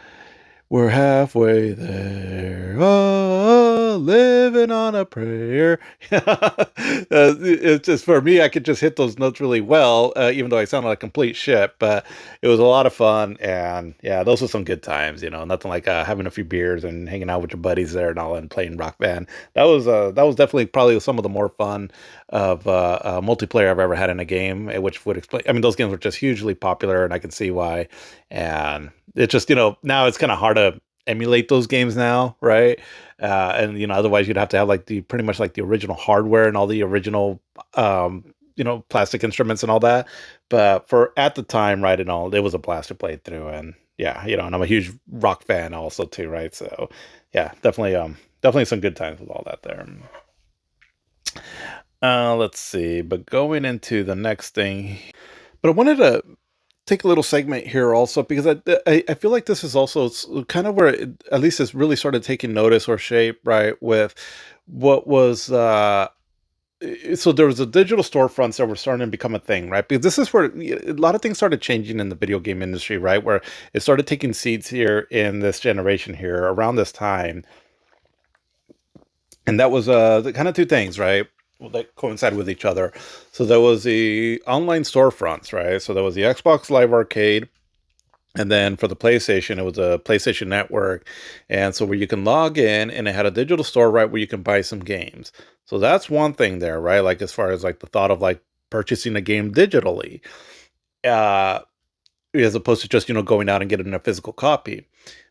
we're halfway there, living on a prayer. It's just for me, I could just hit those notes really well, even though I sound like complete shit. But it was a lot of fun, and yeah, those were some good times. Nothing like having a few beers and hanging out with your buddies there and all, and playing Rock Band. That was definitely probably some of the more fun of multiplayer I've ever had in a game, which would explain. I mean, those games were just hugely popular, and I can see why. And it's just now it's kind of hard to emulate those games now, right? And otherwise you'd have to have like the pretty much like the original hardware and all the original plastic instruments and all that. But for at the time, right, and all, it was a blast to play through. And yeah, and I'm a huge rock fan also too, right? So yeah, definitely some good times with all that there. Let's see, but going into the next thing, but I wanted to take a little segment here also because I feel like this is also kind of where at least it's really started taking notice or shape, right? With what was so there was a digital storefronts that were starting to become a thing, right? Because this is where a lot of things started changing in the video game industry, right? Where it started taking seeds here in this generation here around this time. And that was the kind of two things, right? That coincide with each other. So there was the online storefronts, right? So there was the Xbox Live Arcade, and then for the PlayStation, it was a PlayStation Network. And so where you can log in, and it had a digital store, right, where you can buy some games. So that's one thing there, right? Like as far as like the thought of like purchasing a game digitally, uh, as opposed to just, going out and getting a physical copy.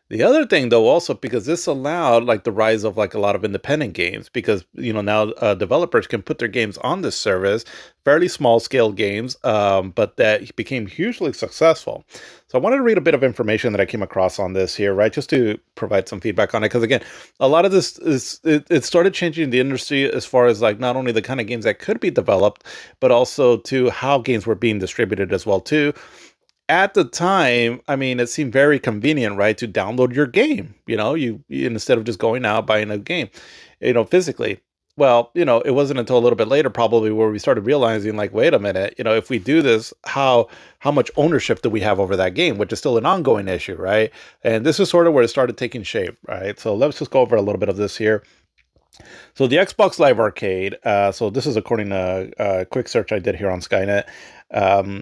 The other thing, though, also because this allowed like the rise of like a lot of independent games, because now developers can put their games on this service, fairly small scale games, but that became hugely successful. So I wanted to read a bit of information that I came across on this here, right, just to provide some feedback on it, because again, a lot of this it started changing the industry as far as like not only the kind of games that could be developed, but also to how games were being distributed as well too. At the time, I mean, it seemed very convenient, right, to download your game. Instead of just going out buying a game, physically. Well, it wasn't until a little bit later, probably, where we started realizing, like, wait a minute, if we do this, how much ownership do we have over that game, which is still an ongoing issue, right? And this is sort of where it started taking shape, right? So let's just go over a little bit of this here. So the Xbox Live Arcade. So this is according to a quick search I did here on Skynet.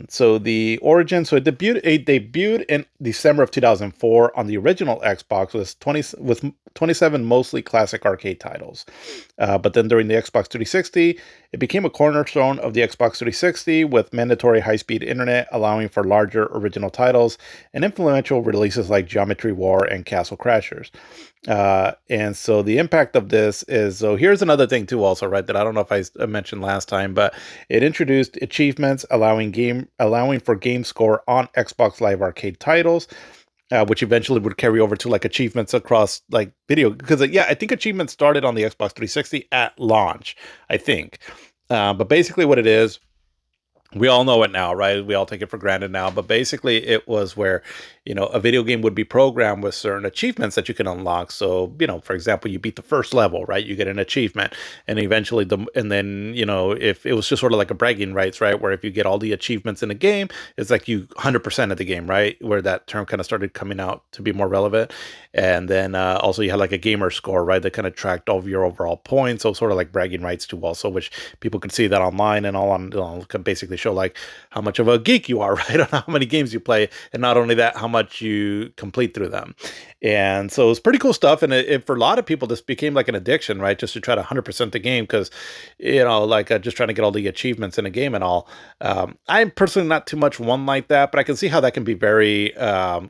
So the origin. So it debuted in December of 2004 on the original Xbox with 27 mostly classic arcade titles. But then during the Xbox 360, it became a cornerstone of the Xbox 360 with mandatory high-speed internet, allowing for larger original titles and influential releases like Geometry War and Castle Crashers. And so the impact of this is, so here's another thing too also, right, that I don't know if I mentioned last time, but it introduced achievements allowing for game score on Xbox Live Arcade titles, which eventually would carry over to like achievements across like video, because yeah, I think achievements started on the Xbox 360 at launch, I think. But basically what it is, we all know it now, right? We all take it for granted now, but basically it was where a video game would be programmed with certain achievements that you can unlock. So, for example, you beat the first level, right? You get an achievement, and eventually and then, if it was just sort of like a bragging rights, right? Where if you get all the achievements in the game, it's like you 100% of the game, right? Where that term kind of started coming out to be more relevant. And then also you had like a gamer score, right? That kind of tracked all of your overall points. So sort of like bragging rights too, also, which people could see that online and all on, can basically show like how much of a geek you are, right? On how many games you play. And not only that, how much you complete through them. And so it's pretty cool stuff. And for a lot of people, this became like an addiction, right? Just to try to 100% the game because, like just trying to get all the achievements in a game and all. I'm personally not too much one like that, but I can see how that can be very a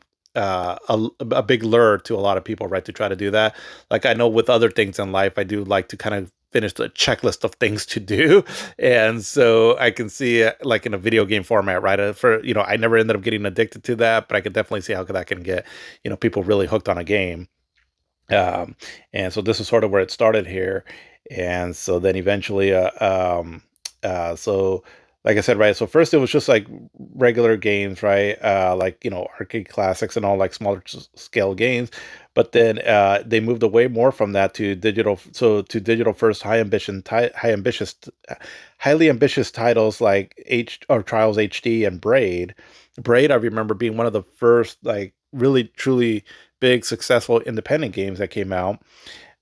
big lure to a lot of people, right? To try to do that. Like I know with other things in life, I do like to kind of finish the checklist of things to do, and so I can see it like in a video game format, right? I never ended up getting addicted to that, but I can definitely see how that can get people really hooked on a game. Um, and so this is sort of where it started here. And so then eventually, so like I said, right. So first it was just like regular games, right? Like, arcade classics and all like smaller scale games. But then they moved away more from that to digital. So to digital first, highly ambitious titles like Trials HD and Braid. Braid, I remember being one of the first like really truly big successful independent games that came out.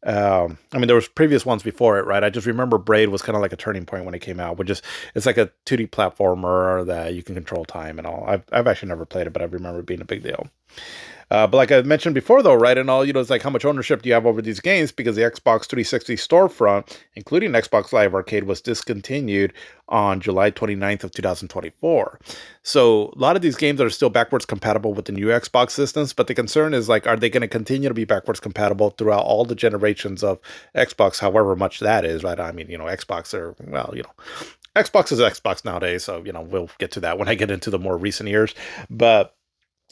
I mean, there was previous ones before it, right? I just remember Braid was kind of like a turning point when it came out, which is it's like a 2D platformer that you can control time and all. I've actually never played it, but I remember it being a big deal. But like I mentioned before, though, right, and all, it's like how much ownership do you have over these games? Because the Xbox 360 storefront, including Xbox Live Arcade, was discontinued on July 29th of 2024. So a lot of these games are still backwards compatible with the new Xbox systems, but the concern is like, are they going to continue to be backwards compatible throughout all the generations of Xbox, however much that is, right? I mean, Xbox are, well, Xbox is Xbox nowadays, so we'll get to that when I get into the more recent years. But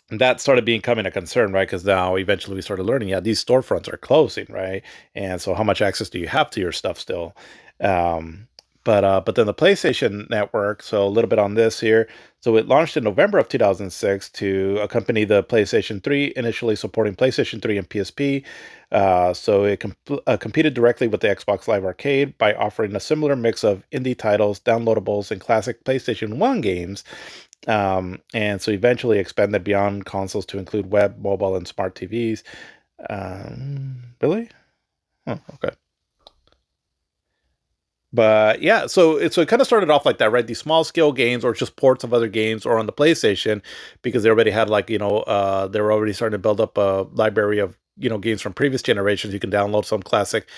that started becoming a concern, right? Because now eventually we started learning, yeah, these storefronts are closing, right? And so how much access do you have to your stuff still? Um, but then the PlayStation Network, so a little bit on this here. So it launched in November of 2006 to accompany the PlayStation 3, initially supporting PlayStation 3 and PSP. So it competed directly with the Xbox Live Arcade by offering a similar mix of indie titles, downloadables, and classic PlayStation 1 games, and so eventually expanded beyond consoles to include web, mobile, and smart TVs. Really? Oh, okay. But yeah, so it kind of started off like that, right? These small scale games, or just ports of other games, or on the PlayStation, because they already had like they were already starting to build up a library of games from previous generations. You can download some classic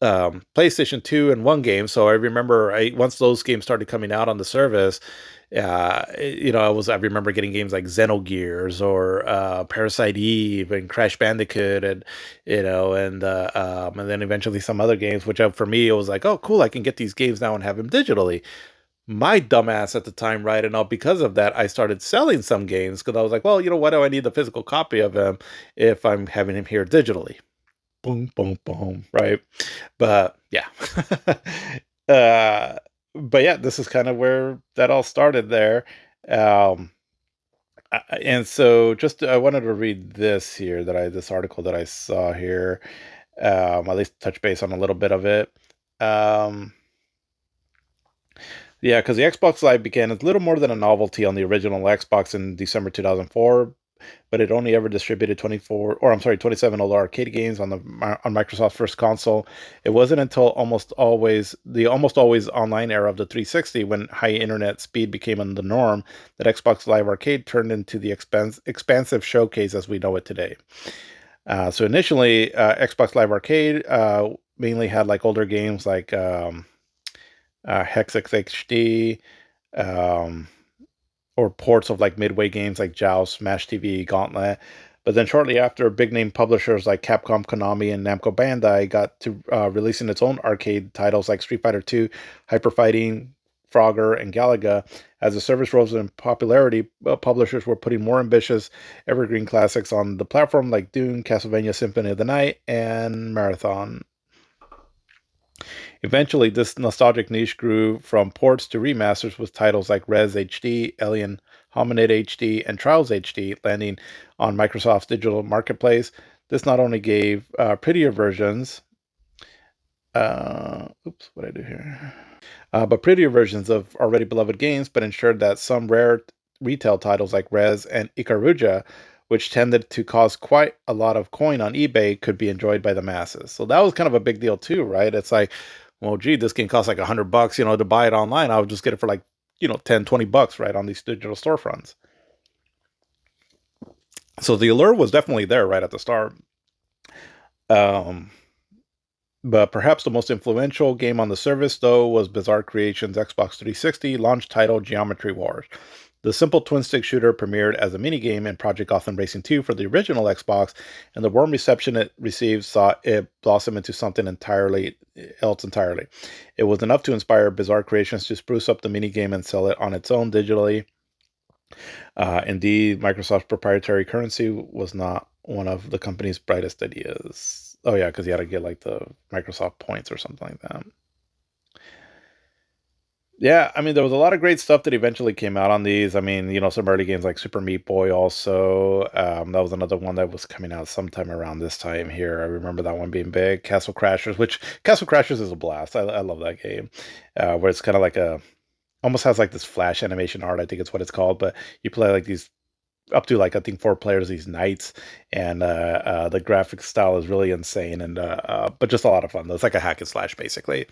PlayStation 2 and 1 games. So I remember once those games started coming out on the service, I remember getting games like Xenogears or Parasite Eve and Crash Bandicoot, and and then eventually some other games, which for me it was like, oh cool, I can get these games now and have them digitally. My dumbass at the time, right? And all because of that, I started selling some games because I was like, well, why do I need the physical copy of them if I'm having him here digitally? Boom, boom, boom, right? But yeah. uh, but yeah, this is kind of where that all started there. Um, and so just I wanted to read this here this article that I saw here, at least touch base on a little bit of it. Um, yeah, because the Xbox Live began as little more than a novelty on the original Xbox in December 2004, but it only ever distributed 27 old arcade games on Microsoft's first console. It wasn't until almost always online era of the 360, when high internet speed became the norm, that Xbox Live Arcade turned into the expansive showcase as we know it today. So initially, Xbox Live Arcade mainly had like older games like Hexx HD, um, or ports of like midway games like Joust, Smash TV, Gauntlet. But then shortly after, big name publishers like Capcom, Konami, and Namco Bandai got to releasing its own arcade titles like Street Fighter II, Hyper Fighting, Frogger, and Galaga. As the service rose in popularity, publishers were putting more ambitious evergreen classics on the platform like Dune, Castlevania Symphony of the Night, and Marathon. Eventually, this nostalgic niche grew from ports to remasters with titles like Res HD, Alien Hominid HD, and Trials HD, landing on Microsoft's digital marketplace. This not only gave prettier versions, oops, what did I do here? But prettier versions of already beloved games, but ensured that some rare retail titles like Rez and Ikaruga, which tended to cost quite a lot of coin on eBay, could be enjoyed by the masses. So that was kind of a big deal too, right? It's like, well, gee, this game costs like $100, to buy it online. I would just get it for like, 10, $20, right, on these digital storefronts. So the allure was definitely there right at the start. Um, But perhaps the most influential game on the service, though, was Bizarre Creations' Xbox 360 launch title Geometry Wars. The simple twin stick shooter premiered as a minigame in Project Gotham Racing 2 for the original Xbox, and the warm reception it received saw it blossom into something entirely. It was enough to inspire Bizarre Creations to spruce up the minigame and sell it on its own digitally. Indeed, Microsoft's proprietary currency was not one of the company's brightest ideas. Oh yeah, because you had to get like the Microsoft points or something like that. Yeah, I mean, there was a lot of great stuff that eventually came out on these. I mean, some early games like Super Meat Boy also. That was another one that was coming out sometime around this time here. I remember that one being big. Castle Crashers, which Castle Crashers is a blast. I love that game. Where it's kind of like almost has like this flash animation art, I think it's what it's called. But you play like these up to like I think 4 players, these knights, and the graphic style is really insane, and but just a lot of fun. It's like a hack and slash basically.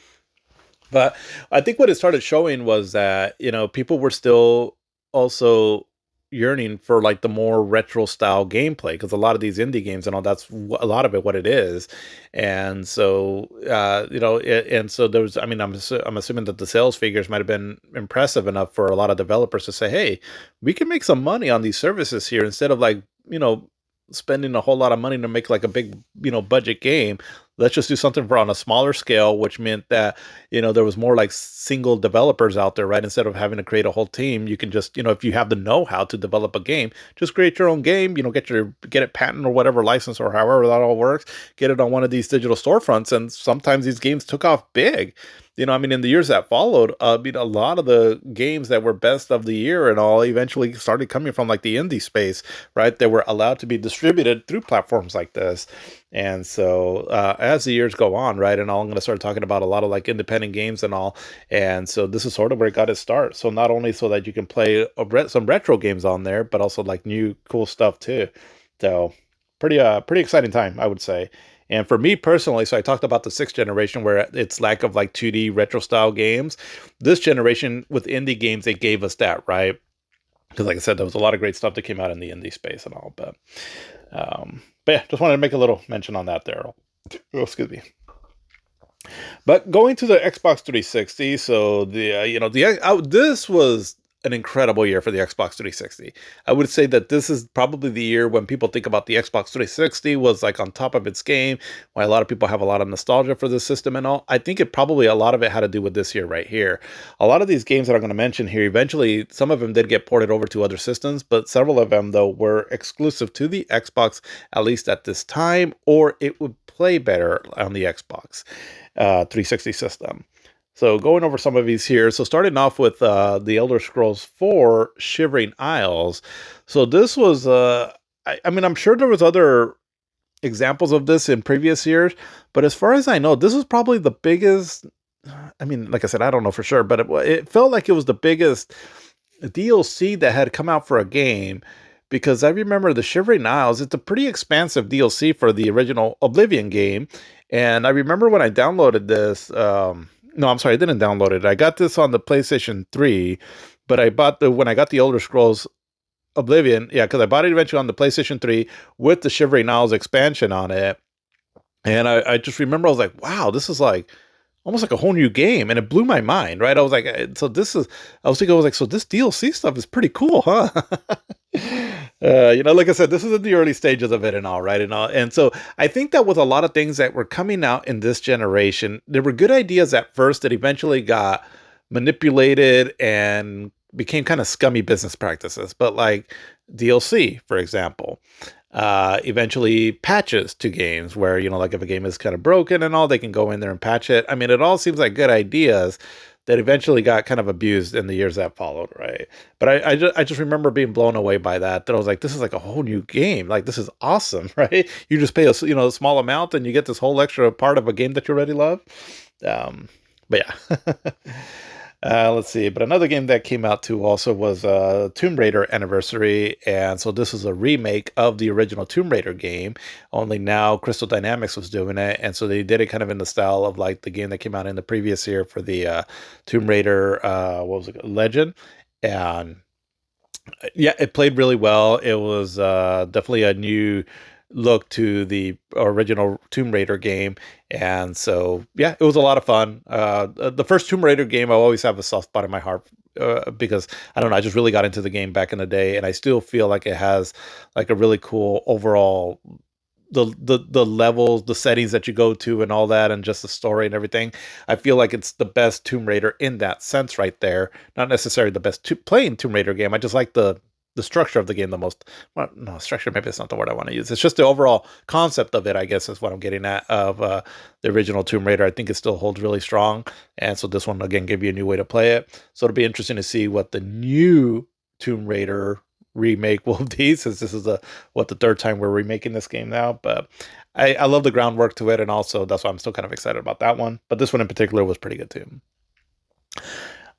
But I think what it started showing was that, people were still also yearning for like the more retro style gameplay, because a lot of these indie games and all, that's a lot of it what it is. And so and so there was, I mean, I'm assuming that the sales figures might have been impressive enough for a lot of developers to say, hey, we can make some money on these services here instead of like, spending a whole lot of money to make like a big, budget game. Let's just do something for on a smaller scale, which meant that, there was more like single developers out there, right? Instead of having to create a whole team, you can just, if you have the know-how to develop a game, just create your own game, get it patent or whatever license or however that all works, get it on one of these digital storefronts. And sometimes these games took off big. I mean, in the years that followed, a lot of the games that were best of the year and all eventually started coming from like the indie space, right? They were allowed to be distributed through platforms like this. And so as the years go on, right, and all, I'm going to start talking about a lot of like independent games and all. And so this is sort of where it got its start. So not only so that you can play some retro games on there, but also like new cool stuff too. So pretty exciting time, I would say. And for me personally, so I talked about the sixth generation where it's lack of like 2D retro style games. This generation with indie games, they gave us that, right? Because like I said, there was a lot of great stuff that came out in the indie space and all. But yeah, just wanted to make a little mention on that there. Oh, excuse me. But going to the Xbox 360, so this was an incredible year for the Xbox 360. I would say that this is probably the year when people think about the Xbox 360 was like on top of its game, why a lot of people have a lot of nostalgia for this system and all. I think a lot of it had to do with this year right here. A lot of these games that I'm going to mention here, eventually, some of them did get ported over to other systems, but several of them, though, were exclusive to the Xbox, at least at this time, or it would play better on the Xbox 360 system. So going over some of these here. So starting off with the Elder Scrolls 4 Shivering Isles. So this was, I mean, I'm sure there was other examples of this in previous years, but as far as I know, this was probably the biggest. I mean, like I said, I don't know for sure, but it felt like it was the biggest DLC that had come out for a game, because I remember the Shivering Isles, it's a pretty expansive DLC for the original Oblivion game. And I remember when I downloaded this, no, I'm sorry, I didn't download it. I got this on the PlayStation 3, but when I got the Elder Scrolls Oblivion, yeah, because I bought it eventually on the PlayStation 3 with the Shivering Isles expansion on it. And I just remember I was like, wow, this is like almost like a whole new game, and it blew my mind, right? I was like, so this DLC stuff is pretty cool, huh? Like I said, this is in the early stages of it and all, right? And so I think that with a lot of things that were coming out in this generation, there were good ideas at first that eventually got manipulated and became kind of scummy business practices. But like DLC, for example, eventually patches to games where, like if a game is kind of broken and all, they can go in there and patch it. I mean, it all seems like good ideas that eventually got kind of abused in the years that followed, right? But I just remember being blown away by that. That I was like, this is like a whole new game. Like this is awesome, right? You just pay a small amount and you get this whole extra part of a game that you already love. Um, but yeah. Let's see. But another game that came out too also was Tomb Raider Anniversary, and so this is a remake of the original Tomb Raider game. Only now Crystal Dynamics was doing it, and so they did it kind of in the style of like the game that came out in the previous year for the Tomb Raider. What was it? Legend, and yeah, it played really well. It was definitely a new look to the original Tomb Raider game, and so yeah, it was a lot of fun. The first Tomb Raider game, I always have a soft spot in my heart because I don't know, I just really got into the game back in the day, and I still feel like it has like a really cool overall the levels, the settings that you go to, and all that, and just the story and everything. I feel like it's the best Tomb Raider in that sense, right there. Not necessarily the best playing Tomb Raider game. I just like the structure of the game the most. Well, no, structure maybe that's not the word I want to use. It's just the overall concept of it, I guess, is what I'm getting at. Of the original Tomb Raider, I think it still holds really strong, and so this one again gave you a new way to play it. So it'll be interesting to see what the new Tomb Raider remake will be, since this is the third time we're remaking this game now. But I love the groundwork to it, and also that's why I'm still kind of excited about that one. But this one in particular was pretty good too.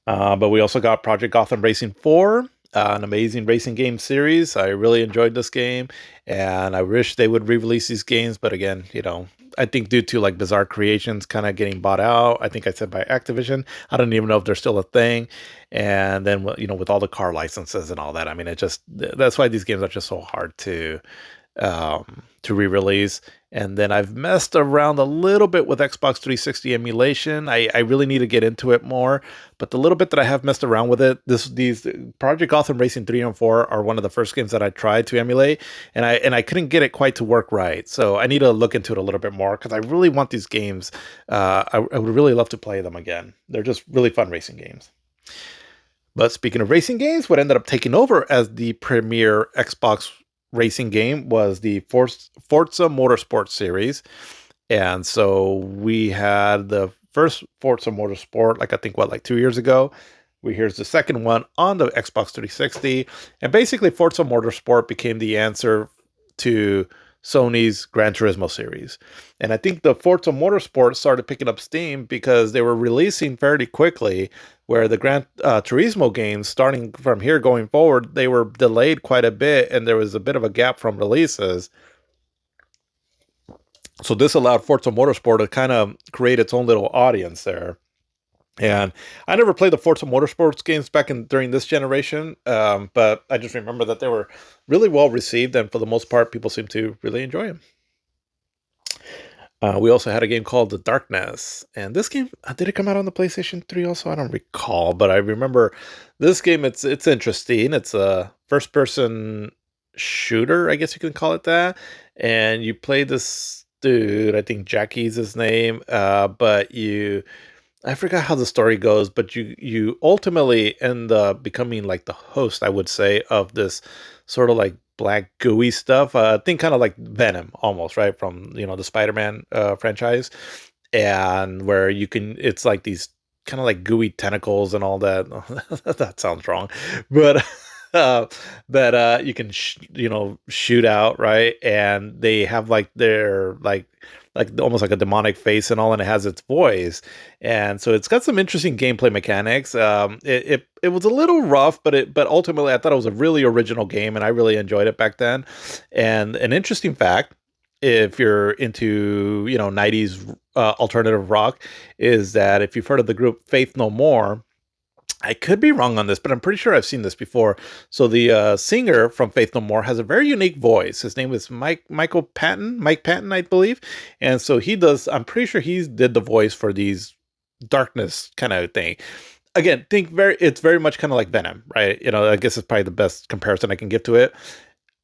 But we also got Project Gotham Racing 4, an amazing racing game series. I really enjoyed this game, and I wish they would re-release these games. But again, I think due to like Bizarre Creations kind of getting bought out, I think I said by Activision. I don't even know if they're still a thing. And then, with all the car licenses and all that, I mean, that's why these games are just so hard to re-release. And then I've messed around a little bit with Xbox 360 emulation. I really need to get into it more, but the little bit that I have messed around with it, these Project Gotham Racing 3 and 4 are one of the first games that I tried to emulate, and I couldn't get it quite to work right. So I need to look into it a little bit more, because I really want these games. I would really love to play them again. They're just really fun racing games. But speaking of racing games, what ended up taking over as the premier Xbox racing game was the Forza Motorsport series. And so we had the first Forza Motorsport, like I think, like 2 years ago. Here's the second one on the Xbox 360. And basically, Forza Motorsport became the answer to Sony's Gran Turismo series. And I think the Forza Motorsport started picking up steam because they were releasing fairly quickly, where the Gran Turismo games, starting from here going forward, they were delayed quite a bit, and there was a bit of a gap from releases. So this allowed Forza Motorsport to kind of create its own little audience there. And I never played the Forza Motorsports games during this generation, but I just remember that they were really well received, and for the most part, people seem to really enjoy them. We also had a game called The Darkness, and this game, did it come out on the PlayStation 3 also? I don't recall, but I remember this game. It's interesting. It's a first-person shooter, I guess you can call it that, and you play this dude. I think Jackie's his name, but I forgot how the story goes, but you ultimately end up becoming like the host, I would say, of this sort of like black gooey stuff. Think kind of like Venom almost, right? From the Spider-Man franchise. And where it's like these kind of like gooey tentacles and all that. That sounds wrong. But that you can shoot out, right? And they have like their like almost like a demonic face and all, and it has its voice, and so it's got some interesting gameplay mechanics. It was a little rough, but ultimately I thought it was a really original game, and I really enjoyed it back then. And an interesting fact, if you're into 90s alternative rock, is that if you've heard of the group Faith No More, I could be wrong on this, but I'm pretty sure I've seen this before. So the singer from Faith No More has a very unique voice. His name is Mike Patton, I believe. And so he does, I'm pretty sure he did the voice for these darkness kind of thing. Again, it's very much kind of like Venom, right? I guess it's probably the best comparison I can give to it.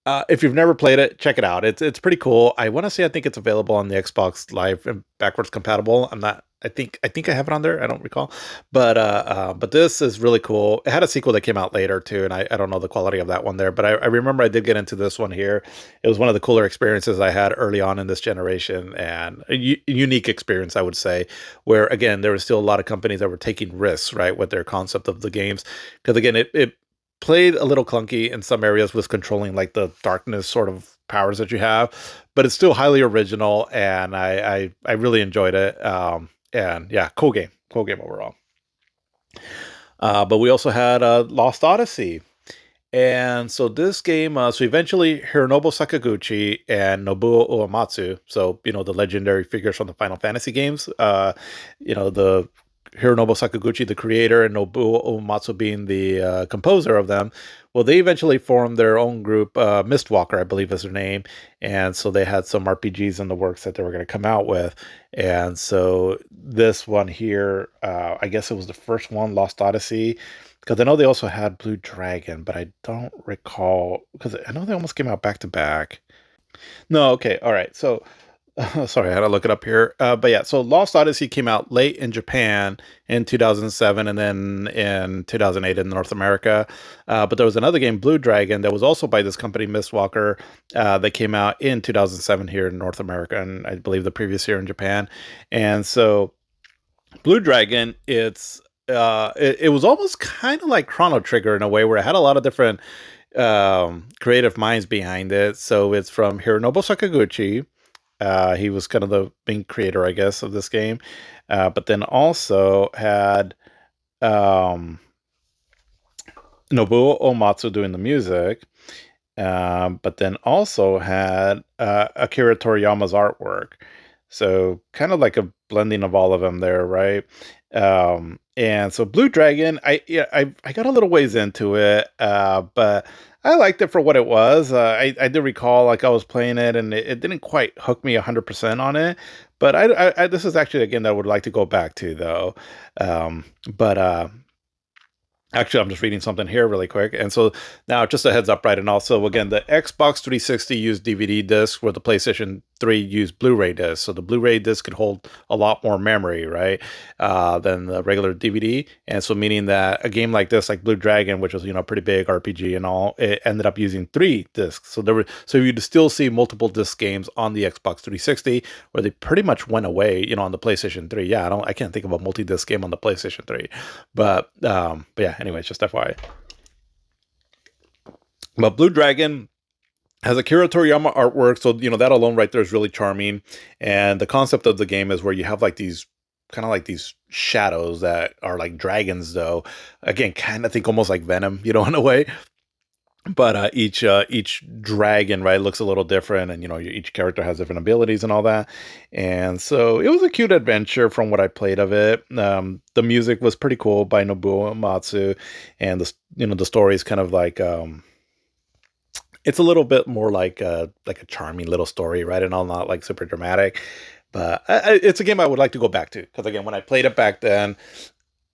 If you've never played it, check it out. It's pretty cool. I want to say I think it's available on the Xbox Live and backwards compatible. I'm not. I think I have it on there. I don't recall, but this is really cool. It had a sequel that came out later too, and I don't know the quality of that one there. But I remember I did get into this one here. It was one of the cooler experiences I had early on in this generation, and a unique experience, I would say. Where again, there was still a lot of companies that were taking risks, right, with their concept of the games, because again, it played a little clunky in some areas with controlling like the darkness sort of powers that you have, but it's still highly original, and I really enjoyed it. And yeah, cool game overall. But we also had Lost Odyssey. And so this game, so eventually Hironobu Sakaguchi and Nobuo Uematsu, so the legendary figures from the Final Fantasy games, the Hironobu Sakaguchi, the creator, and Nobuo Uematsu being the composer of them. Well, they eventually formed their own group, Mistwalker, I believe is their name, and so they had some RPGs in the works that they were going to come out with. And so this one here, I guess it was the first one, Lost Odyssey, because I know they also had Blue Dragon, but I don't recall because I know they almost came out back to back. No, okay, all right. So, sorry, I had to look it up here. But yeah, so Lost Odyssey came out late in Japan in 2007, and then in 2008 in North America. But there was another game, Blue Dragon, that was also by this company, Mistwalker, that came out in 2007 here in North America, and I believe the previous year in Japan. And so Blue Dragon, it was almost kind of like Chrono Trigger in a way where it had a lot of different creative minds behind it. So it's from Hironobu Sakaguchi. He was kind of the main creator, I guess, of this game. But then also had um, Nobuo Uematsu doing the music. But then also had Akira Toriyama's artwork. So kind of like a blending of all of them there, right? And so Blue Dragon, I got a little ways into it, but I liked it for what it was. I did recall like I was playing it, and it didn't quite hook me 100% on it. But this is actually a game that I would like to go back to though. But Actually, I'm just reading something here really quick. And so now, just a heads up, right? And also, again, the Xbox 360 used DVD discs, where the PlayStation 3 used Blu-ray discs. So the Blu-ray disc could hold a lot more memory, right, than the regular DVD. And so, meaning that a game like this, like Blue Dragon, which was a pretty big RPG and all, it ended up using 3 discs. So you'd still see multiple disc games on the Xbox 360, where they pretty much went away, on the PlayStation 3. Yeah, I can't think of a multi-disc game on the PlayStation 3. But yeah, anyways, just FYI. But Blue Dragon has Akira Toriyama artwork, so that alone right there is really charming. And the concept of the game is where you have like these kind of like these shadows that are like dragons, though. Again, kind of think almost like Venom, in a way. But each dragon, right, looks a little different, and each character has different abilities and all that. And so it was a cute adventure from what I played of it. The music was pretty cool by Nobuo Uematsu, and the story is kind of like it's a little bit more like a charming little story, right, and all not like super dramatic. But it's a game I would like to go back to, because again, when I played it back then,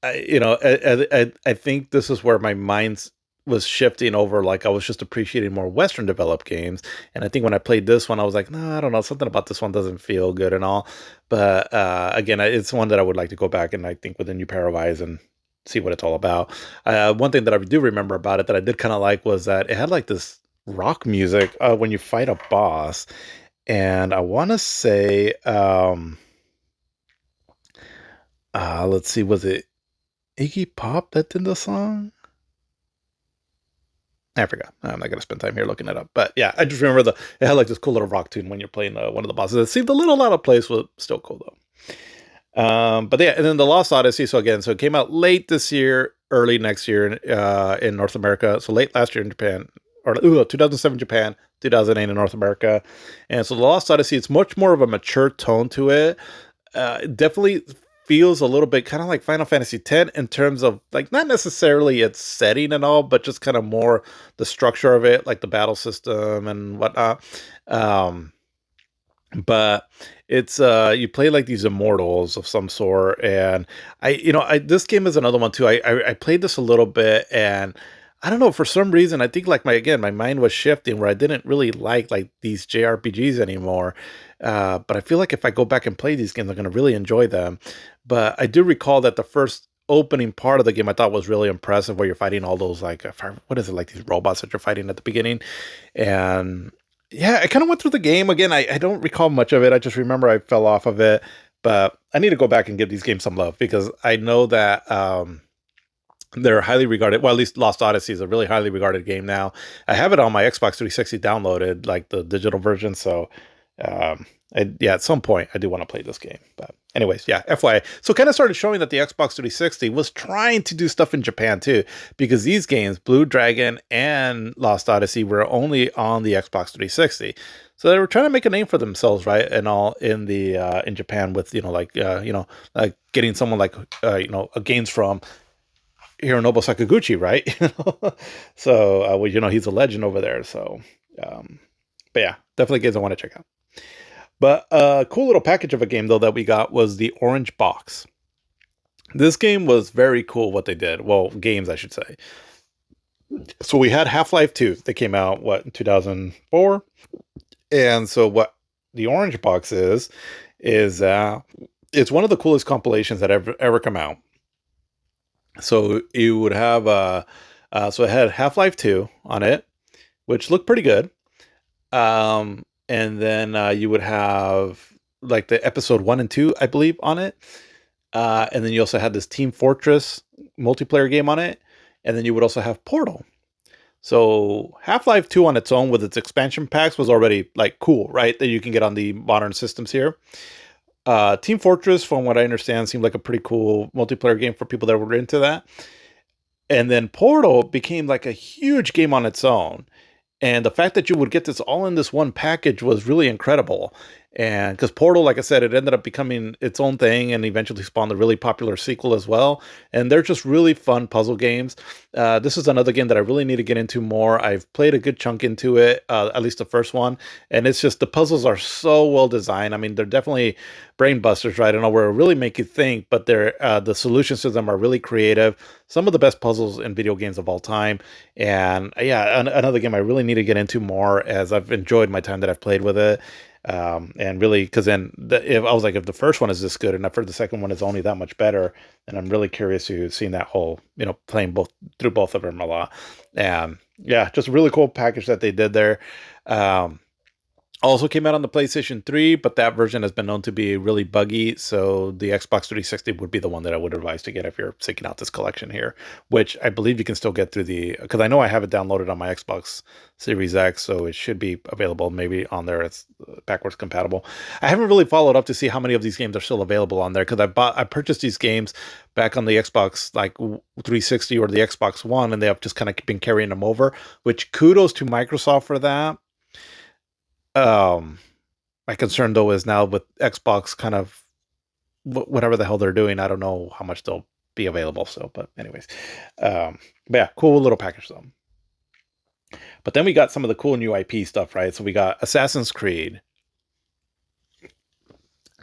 I think this is where my mind was shifting over. Like I was just appreciating more Western developed games, and I think when I played this one, I was like, no, I don't know, something about this one doesn't feel good and all. But again, it's one that I would like to go back and I think with a new pair of eyes and see what it's all about. One thing that I do remember about it that I did kind of like was that it had like this rock music when you fight a boss, and I want to say, let's see, was it Iggy Pop that did the song? I forgot. I'm not gonna spend time here looking it up. But yeah, I just remember it had like this cool little rock tune when you're playing one of the bosses. It seemed a little out of place, but still cool though. But yeah, and then the Lost Odyssey. So again, so it came out late this year, early next year in North America. So late last year in Japan, or 2007 Japan, 2008 in North America. And so the Lost Odyssey, it's much more of a mature tone to it. Definitely feels a little bit kind of like Final Fantasy X in terms of like not necessarily its setting and all, but just kind of more the structure of it, like the battle system and whatnot. Um, but it's you play like these immortals of some sort, and I this game is another one too. I played this a little bit, and I don't know, for some reason I think like my mind was shifting where I didn't really like these JRPGs anymore. But I feel like if I go back and play these games, I'm gonna really enjoy them. But I do recall that the first opening part of the game I thought was really impressive, where you're fighting all those like what is it, like these robots that you're fighting at the beginning. And yeah, I kind of went through the game again. I don't recall much of it. I just remember I fell off of it. But I need to go back and give these games some love because I know that they're highly regarded. Well, at least Lost Odyssey is a really highly regarded game now. I have it on my Xbox 360 downloaded, like the digital version. So, yeah, at some point I do want to play this game. But, anyways, yeah, FYI. So, kind of started showing that the Xbox 360 was trying to do stuff in Japan too, because these games, Blue Dragon and Lost Odyssey, were only on the Xbox 360. So they were trying to make a name for themselves, right? And all in the in Japan with like getting someone like games from Hironobu Sakaguchi, right? So, well, he's a legend over there. So, um, but yeah, definitely games I want to check out. But a cool little package of a game though that we got was the Orange Box. This game was very cool. What they did, well, games I should say. So we had Half-Life 2 that came out what in 2004, and so what the Orange Box is it's one of the coolest compilations that ever come out. So you would have so it had Half-Life 2 on it, which looked pretty good. And then you would have like the episode 1 and 2, I believe, on it. And then you also had this Team Fortress multiplayer game on it. And then you would also have Portal. So Half-Life 2 on its own with its expansion packs was already like cool, right? That you can get on the modern systems here. Team Fortress, from what I understand, seemed like a pretty cool multiplayer game for people that were into that. And then Portal became like a huge game on its own. And the fact that you would get this all in this one package was really incredible. And because Portal, like I said, it ended up becoming its own thing and eventually spawned a really popular sequel as well. And they're just really fun puzzle games. This is another game that I really need to get into more. I've played a good chunk into it, at least the first one. And it's just the puzzles are so well designed. I mean, they're definitely brain busters, right? I know where it really make you think, but they're the solutions to them are really creative. Some of the best puzzles in video games of all time. And yeah, another game I really need to get into more as I've enjoyed my time that I've played with it. And really, because then if I was like, if the first one is this good, and I've heard the second one is only that much better, and I'm really curious to see that whole, playing both through both of them a lot. And yeah, just a really cool package that they did there. Um, Also came out on the PlayStation 3, but that version has been known to be really buggy. So the Xbox 360 would be the one that I would advise to get if you're seeking out this collection here, which I believe you can still get through because I know I have it downloaded on my Xbox Series X, so it should be available maybe on there. It's backwards compatible. I haven't really followed up to see how many of these games are still available on there because I purchased these games back on the Xbox like 360 or the Xbox One, and they have just kind of been carrying them over, which kudos to Microsoft for that. Um, my concern though is now with Xbox kind of whatever the hell they're doing, I don't know how much they'll be available. So, but anyways, but yeah, cool little package though. But then we got some of the cool new IP stuff, right? So we got Assassin's Creed.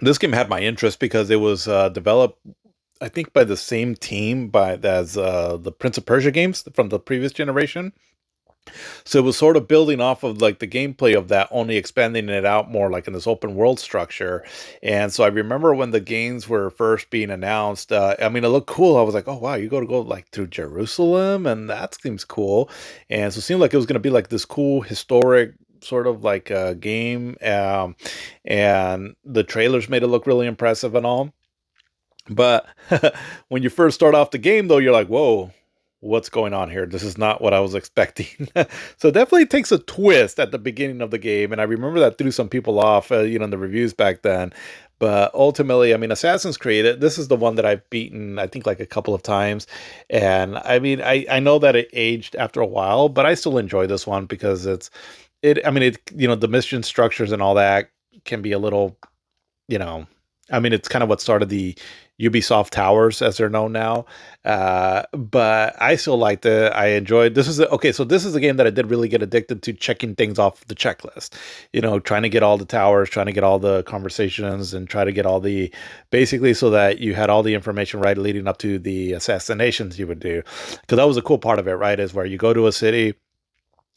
This game had my interest because it was developed, I think, by the same team as the Prince of Persia games from the previous generation. So it was sort of building off of like the gameplay of that, only expanding it out more like in this open world structure. And so I remember when the games were first being announced, I mean, it looked cool. I was like, oh, wow, you go like through Jerusalem, and that seems cool. And so it seemed like it was going to be like this cool historic sort of like a game. And the trailers made it look really impressive and all. But when you first start off the game, though, you're like, whoa, what's going on here? This is not what I was expecting. So it definitely takes a twist at the beginning of the game. And I remember that threw some people off, in the reviews back then. But ultimately, I mean, Assassin's Creed, this is the one that I've beaten, I think, like a couple of times. And I mean, I know that it aged after a while, but I still enjoy this one because I mean, the mission structures and all that can be a little, you know, I mean, it's kind of what started the Ubisoft Towers as they're known now. But I still liked it. I enjoyed. Okay. So this is a game that I did really get addicted to checking things off the checklist. You know, trying to get all the towers, trying to get all the conversations, and try to get all the basically so that you had all the information right leading up to the assassinations you would do. Because that was a cool part of it, right? Is where you go to a city.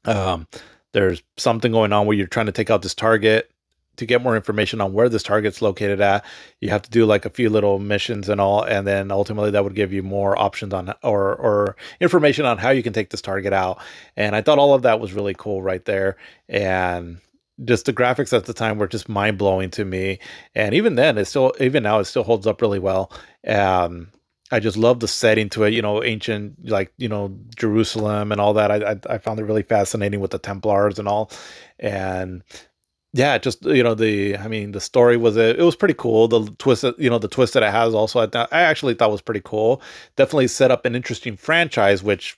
Um, there's something going on where you're trying to take out this target. To get more information on where this target's located at, you have to do like a few little missions and all, and then ultimately that would give you more options on or information on how you can take this target out. And I thought all of that was really cool right there. And just the graphics at the time were just mind blowing to me. And even then, even now it still holds up really well. Um, I just love the setting to it, ancient, like, Jerusalem and all that. I found it really fascinating with the Templars and all. And yeah, just I mean, the story it was pretty cool. The twist that it has also, I actually thought was pretty cool. Definitely set up an interesting franchise, which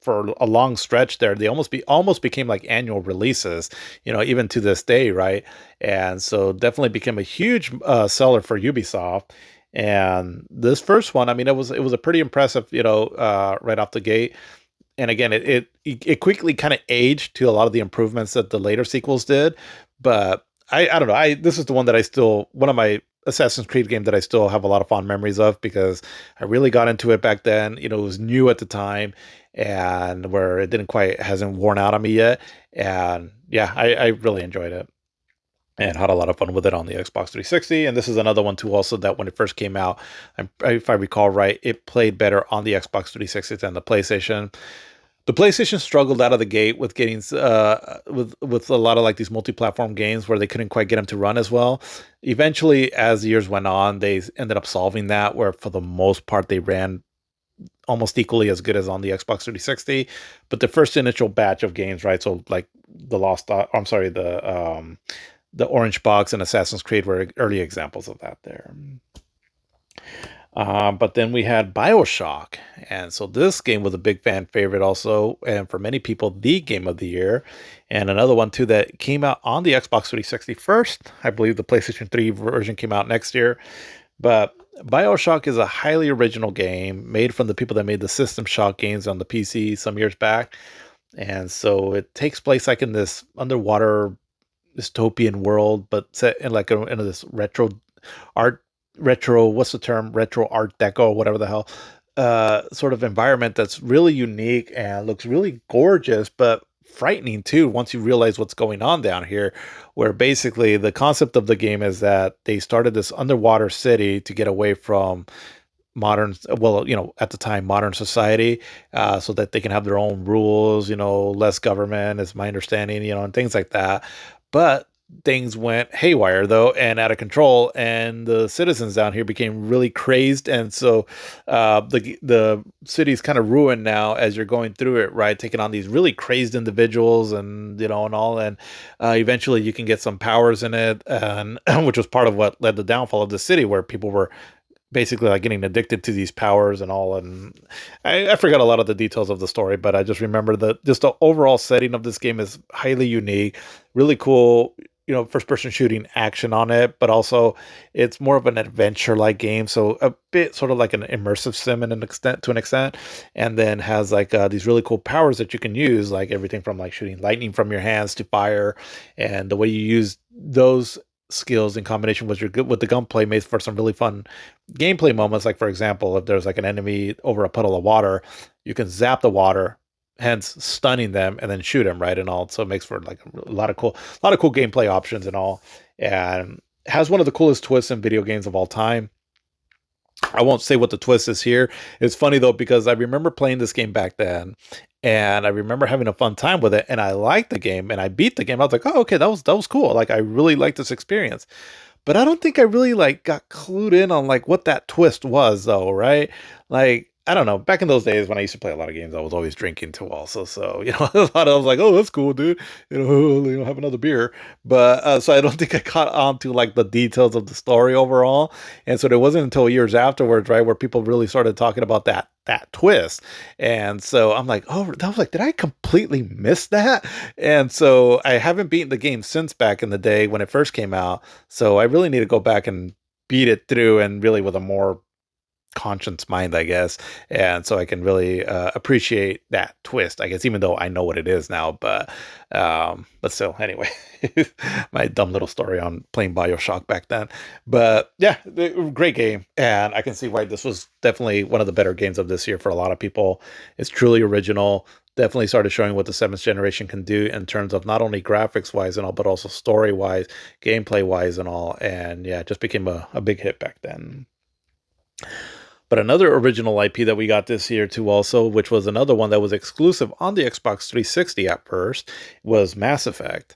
for a long stretch there, they almost became like annual releases, even to this day, right? And so definitely became a huge seller for Ubisoft. And this first one, I mean, it was a pretty impressive, right off the gate. And again, it quickly kind of aged to a lot of the improvements that the later sequels did. But I don't know. This is the one that one of my Assassin's Creed game that I still have a lot of fond memories of because I really got into it back then. It was new at the time, and where it didn't quite hasn't worn out on me yet. And yeah, I really enjoyed it and had a lot of fun with it on the Xbox 360. And this is another one too, also that when it first came out, if I recall right, it played better on the Xbox 360 than the PlayStation. The PlayStation struggled out of the gate with getting with a lot of like these multi-platform games where they couldn't quite get them to run as well. Eventually, as the years went on, they ended up solving that, where for the most part they ran almost equally as good as on the Xbox 360. But the first initial batch of games, right? So like I'm sorry, the Orange Box and Assassin's Creed were early examples of that there. But then we had Bioshock. And so this game was a big fan favorite also. And for many people, the game of the year. And another one too that came out on the Xbox 360 first. I believe the PlayStation 3 version came out next year. But Bioshock is a highly original game made from the people that made the System Shock games on the PC some years back. And so it takes place like in this underwater dystopian world, but set in like in this art what's the term, retro art deco, whatever the hell, sort of environment that's really unique and looks really gorgeous, but frightening too once you realize what's going on down here. Where basically the concept of the game is that they started this underwater city to get away from modern, well, at the time modern society, so that they can have their own rules, less government is my understanding, and things like that. But things went haywire though and out of control, and the citizens down here became really crazed. And so the city's kind of ruined now as you're going through it, right, taking on these really crazed individuals and and all. And eventually you can get some powers in it, and which was part of what led the downfall of the city, where people were basically like getting addicted to these powers and all. And I forgot a lot of the details of the story, but I just remember that just the overall setting of this game is highly unique, really cool, first person shooting action on it, but also it's more of an adventure like game. So a bit sort of like an immersive sim to an extent, and then has like these really cool powers that you can use, like everything from like shooting lightning from your hands to fire. And the way you use those skills in combination with the gunplay makes for some really fun gameplay moments. Like for example, if there's like an enemy over a puddle of water, you can zap the water, hence stunning them, and then shoot them, right, and all. So it makes for like a lot of cool gameplay options and all. And has one of the coolest twists in video games of all time. I won't say what the twist is here. It's funny though, because I remember playing this game back then, and I remember having a fun time with it, and I liked the game, and I beat the game. I was like, oh, okay, that was cool. Like I really liked this experience. But I don't think I really like got clued in on like what that twist was though, right? Like I don't know. Back in those days when I used to play a lot of games, I was always drinking too also. So, I was like, oh, that's cool, dude. Have another beer. But so I don't think I caught on to like the details of the story overall. And so it wasn't until years afterwards, right, where people really started talking about that twist. And so I'm like, oh, I was like, did I completely miss that? And so I haven't beaten the game since back in the day when it first came out. So I really need to go back and beat it through and really with a more conscious mind, I guess. And so I can really appreciate that twist, I guess, even though I know what it is now. But still, anyway, my dumb little story on playing Bioshock back then. But yeah, great game, and I can see why this was definitely one of the better games of this year for a lot of people. It's truly original. Definitely started showing what the seventh generation can do in terms of not only graphics wise and all, but also story wise, gameplay wise, and all. And yeah, it just became a big hit back then. But another original IP that we got this year too, also, which was another one that was exclusive on the Xbox 360 at first, was Mass Effect.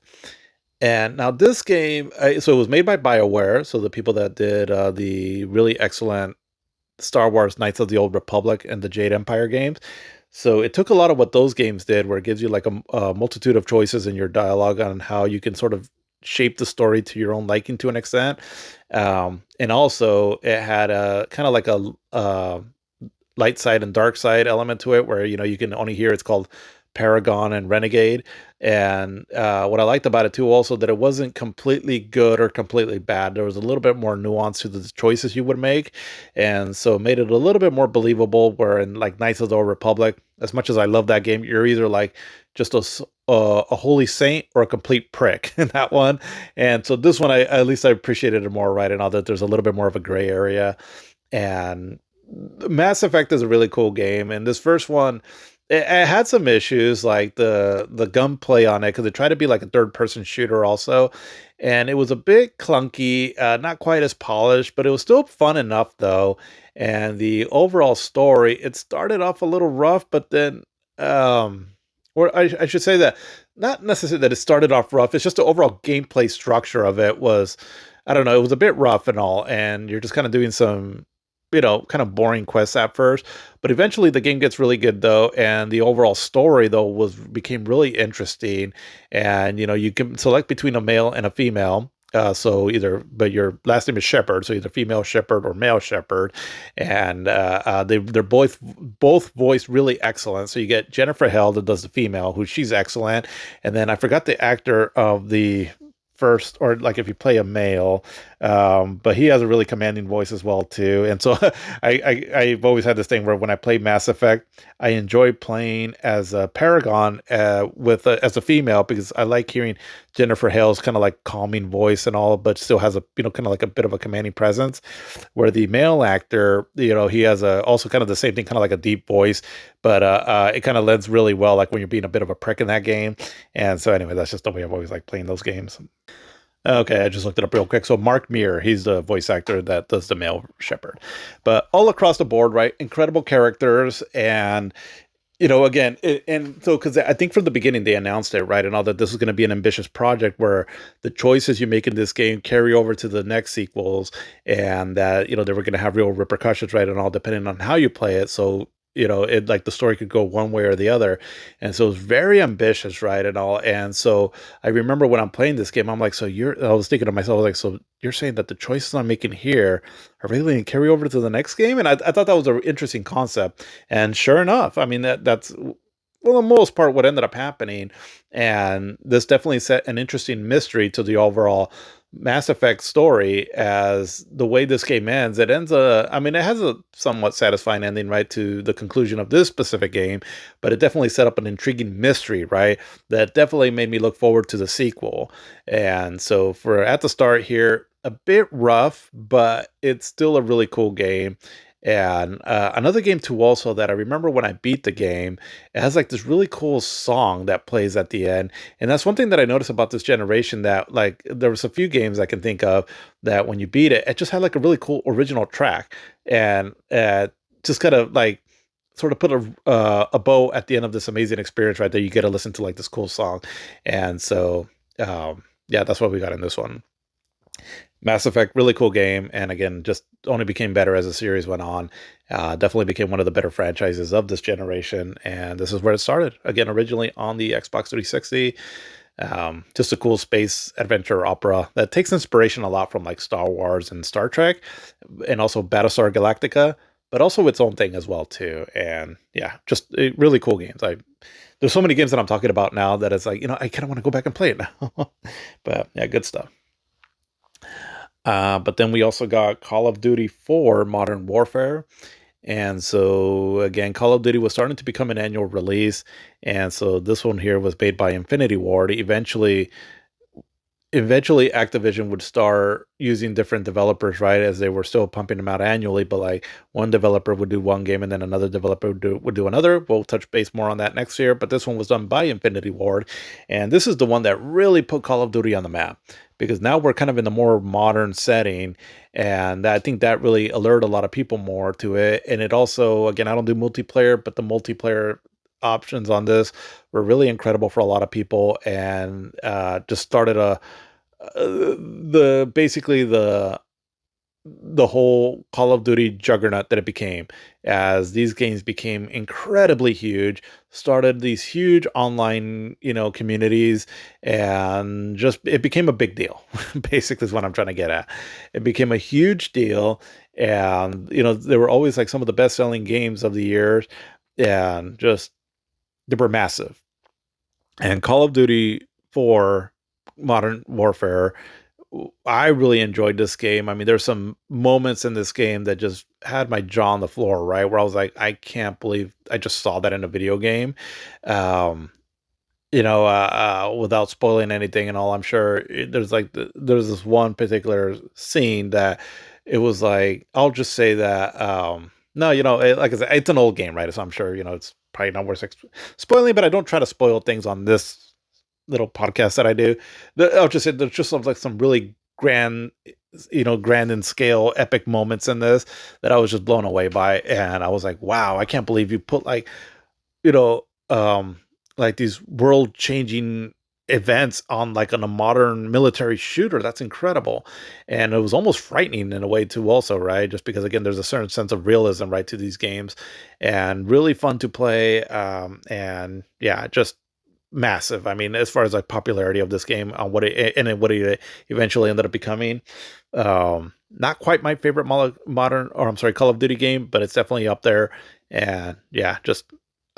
And now this game, so it was made by BioWare, so the people that did the really excellent Star Wars Knights of the Old Republic and the Jade Empire games. So it took a lot of what those games did, where it gives you like a multitude of choices in your dialogue on how you can sort of shape the story to your own liking to an extent. And also it had a kind of like a light side and dark side element to it, where you can only hear it's called Paragon and Renegade. And what I liked about it too, also, that it wasn't completely good or completely bad. There was a little bit more nuance to the choices you would make, and so it made it a little bit more believable. Where in like Knights of the Old Republic, as much as I love that game, you're either like just a holy saint or a complete prick in that one. And so this one, I at least I appreciated it more, right? And all that there's a little bit more of a gray area. And Mass Effect is a really cool game, and this first one, it had some issues like the gunplay on it, because it tried to be like a third person shooter also, and it was a bit clunky, not quite as polished, but it was still fun enough though. And the overall story, it started off a little rough, but then, um, or I should say that not necessarily that it started off rough. It's just the overall gameplay structure of it was, I don't know, it was a bit rough and all, and you're just kind of doing some kind of boring quests at first, but eventually the game gets really good though, and the overall story though became really interesting. And you can select between a male and a female. So either, but your last name is Shepherd, so either female Shepherd or male Shepherd, and they're both voiced really excellent. So you get Jennifer Hale that does the female, who she's excellent, and then I forgot the actor of the first, or like if you play a male, but he has a really commanding voice as well too. And so I've always had this thing where when I play Mass Effect, I enjoy playing as a Paragon as a female, because I like hearing Jennifer Hale's kind of like calming voice and all, but still has a kind of like a bit of a commanding presence. Where the male actor, he has a also kind of the same thing, kind of like a deep voice, but it kind of lends really well, like when you're being a bit of a prick in that game. And so anyway, that's just the way I've always liked playing those games. Okay, I just looked it up real quick. So Mark Muir, he's the voice actor that does the male Shepherd. But all across the board, right? Incredible characters. And again, and so, because I think from the beginning they announced it, right, and all that this is going to be an ambitious project where the choices you make in this game carry over to the next sequels, and that they were going to have real repercussions, right, and all depending on how you play it. So it like the story could go one way or the other, and so it's very ambitious, right, and all. And so I remember when I'm playing this game, I'm like, I was thinking to myself, I was like, so you're saying that the choices I'm making here are really going to carry over to the next game? And I thought that was an interesting concept. And sure enough, I mean, that's, for the most part, what ended up happening. And this definitely set an interesting mystery to the overall Mass Effect story. As the way this game ends, it ends I mean, it has a somewhat satisfying ending, right, to the conclusion of this specific game, but it definitely set up an intriguing mystery, right, that definitely made me look forward to the sequel. And so for at the start here, a bit rough, but it's still a really cool game. And another game too, also, that I remember when I beat the game, it has like this really cool song that plays at the end. And that's one thing that I noticed about this generation, that like there was a few games I can think of that when you beat it, it just had like a really cool original track. And just kind of like sort of put a bow at the end of this amazing experience, right? There you get to listen to like this cool song. And so, yeah, that's what we got in this one. Mass Effect, really cool game, and again, just only became better as the series went on. Definitely became one of the better franchises of this generation, and this is where it started. Again, originally on the Xbox 360, just a cool space adventure opera that takes inspiration a lot from like Star Wars and Star Trek, and also Battlestar Galactica, but also its own thing as well too. And yeah, just really cool games. There's so many games that I'm talking about now that it's like I kind of want to go back and play it now. But yeah, good stuff. But then we also got Call of Duty 4 Modern Warfare. And so again, Call of Duty was starting to become an annual release. And so this one here was made by Infinity Ward. Eventually Activision would start using different developers, right? As they were still pumping them out annually, but like one developer would do one game and then another developer would do another. We'll touch base more on that next year, but this one was done by Infinity Ward. And this is the one that really put Call of Duty on the map because now we're kind of in the more modern setting. And I think that really alerted a lot of people more to it. And it also, again, I don't do multiplayer, but the multiplayer options on this were really incredible for a lot of people and just started the basically the whole Call of Duty juggernaut that it became as these games became incredibly huge, started these huge online, communities, and just it became a big deal. Basically is what I'm trying to get at. It became a huge deal, and they were always like some of the best selling games of the year, and just they were massive. And Call of Duty 4 Modern Warfare, I really enjoyed this game. I mean, there's some moments in this game that just had my jaw on the floor, right? Where I was like, I can't believe I just saw that in a video game. Um, without spoiling anything and all, I'm sure there's this one particular scene that it was like, I'll just say that, no, like I said, it's an old game, right? So I'm sure, it's probably not worth spoiling, but I don't try to spoil things on this little podcast that I do. I'll just say there's just like some really grand, grand in scale, epic moments in this that I was just blown away by, and I was like, wow, I can't believe you put like you know, um, like these world changing events on a modern military shooter. That's incredible. And it was almost frightening in a way too, also, right? Just because again, there's a certain sense of realism, right, to these games and really fun to play. And yeah, just massive. I mean, as far as like popularity of this game on what it eventually ended up becoming. Not quite my favorite modern, or I'm sorry, Call of Duty game, but it's definitely up there. And yeah, just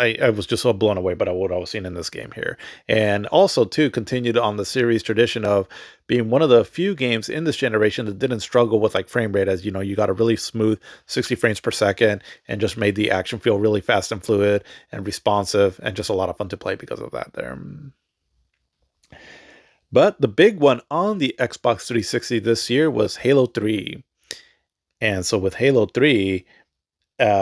I was just so blown away by what I was seeing in this game here. And also, too, continued on the series tradition of being one of the few games in this generation that didn't struggle with like frame rate, as you got a really smooth 60 frames per second and just made the action feel really fast and fluid and responsive and just a lot of fun to play because of that there. But the big one on the Xbox 360 this year was Halo 3. And so with Halo 3,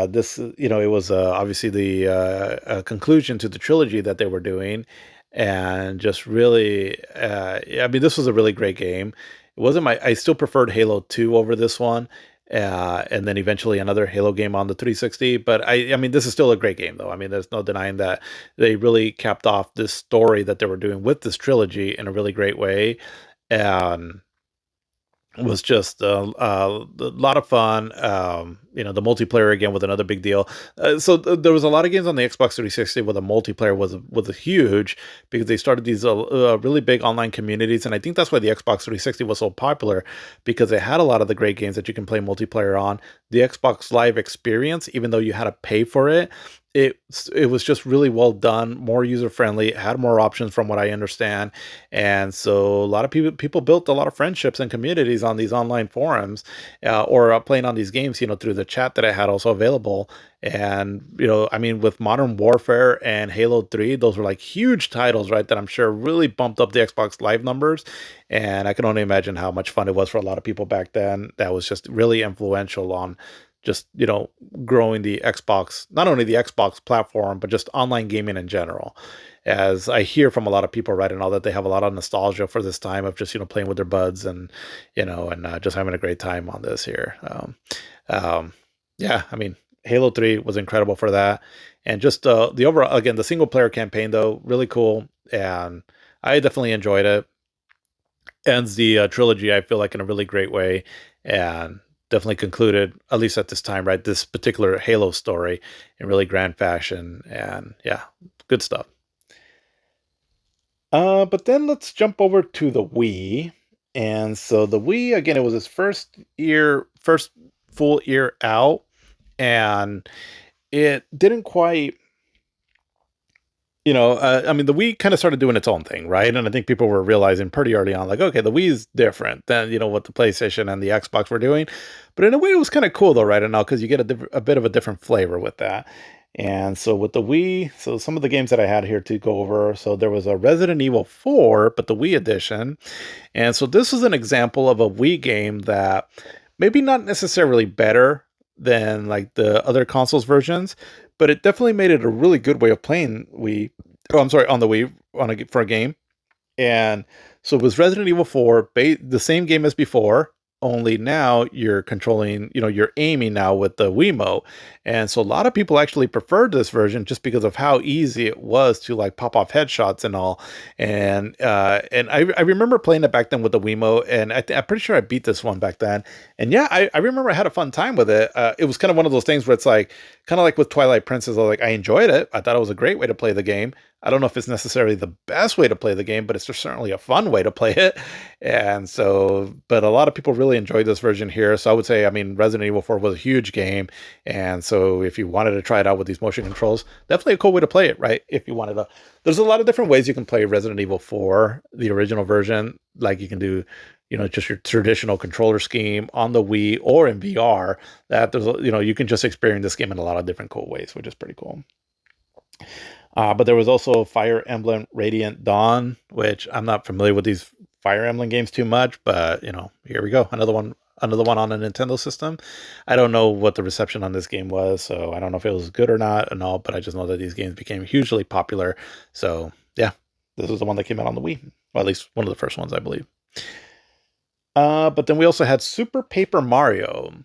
this it was obviously the conclusion to the trilogy that they were doing, and just really I mean, this was a really great game. It wasn't my I still preferred Halo 2 over this one, and then eventually another Halo game on the 360, but I mean, this is still a great game though. I mean, there's no denying that they really capped off this story that they were doing with this trilogy in a really great way. And was just a lot of fun. The multiplayer again was another big deal. There was a lot of games on the Xbox 360 where the multiplayer was huge because they started these really big online communities, and I think that's why the Xbox 360 was so popular because it had a lot of the great games that you can play multiplayer on. The Xbox Live experience, even though you had to pay for it, it was just really well done, more user friendly, it had more options from what I understand, and so a lot of people built a lot of friendships and communities on these online forums, or playing on these games, through the chat that I had also available. And I mean, with Modern Warfare and Halo 3, those were like huge titles, right? That I'm sure really bumped up the Xbox Live numbers, and I can only imagine how much fun it was for a lot of people back then. That was just really influential on just growing the Xbox, not only the Xbox platform, but just online gaming in general. As I hear from a lot of people right and all that they have a lot of nostalgia for this time of just playing with their buds and just having a great time on this here. Um, yeah, I mean, Halo 3 was incredible for that, and just the overall, again, the single player campaign though, really cool, and I definitely enjoyed it. Ends the trilogy, I feel like, in a really great way, and definitely concluded, at least at this time, right, this particular Halo story in really grand fashion, and yeah, good stuff. But then let's jump over to the Wii. And so the Wii, again, it was its first full year out, and it didn't quite, I mean, the Wii kind of started doing its own thing, right? And I think people were realizing pretty early on, like, okay, the Wii is different than what the PlayStation and the Xbox were doing. But in a way, it was kind of cool though, right? And now because you get a bit of a different flavor with that. And so with the Wii, so some of the games that I had here to go over. So there was a Resident Evil 4, but the Wii edition. And so this is an example of a Wii game that maybe not necessarily better than like the other consoles versions, but it definitely made it a really good way of playing Wii. Oh, I'm sorry, on the Wii for a game. And so it was Resident Evil 4, the same game as before, only now you're controlling, you're aiming now with the Wiimote. And so a lot of people actually preferred this version just because of how easy it was to like pop off headshots and all. And I remember playing it back then with the Wiimote, and I'm pretty sure I beat this one back then. And yeah, I remember I had a fun time with it. It was kind of one of those things where it's like, kind of like with Twilight Princess, I enjoyed it. I thought it was a great way to play the game. I don't know if it's necessarily the best way to play the game, but it's just certainly a fun way to play it. And so, but a lot of people really enjoyed this version here. So I would say, I mean, Resident Evil 4 was a huge game. And so if you wanted to try it out with these motion controls, definitely a cool way to play it, right? If you wanted to, there's a lot of different ways you can play Resident Evil 4, the original version. Like you can do, just your traditional controller scheme on the Wii or in VR. That there's, you can just experience this game in a lot of different cool ways, which is pretty cool. But there was also Fire Emblem Radiant Dawn, which I'm not familiar with these Fire Emblem games too much, but here we go. Another one on a Nintendo system. I don't know what the reception on this game was, so I don't know if it was good or not and all, but I just know that these games became hugely popular. So yeah, this was the one that came out on the Wii. Well, at least one of the first ones, I believe. But then we also had Super Paper Mario.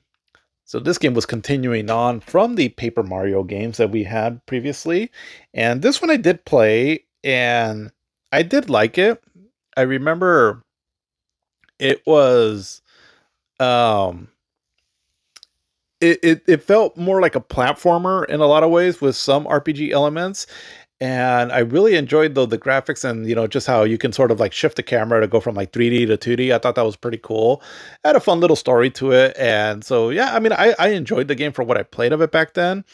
So this game was continuing on from the Paper Mario games that we had previously. And this one I did play and I did like it. I remember it was um it felt more like a platformer in a lot of ways with some RPG elements. And I really enjoyed the graphics and just how you can sort of like shift the camera to go from like 3D to 2D. I thought that was pretty cool. It had a fun little story to it. And so yeah, I mean I enjoyed the game for what I played of it back then.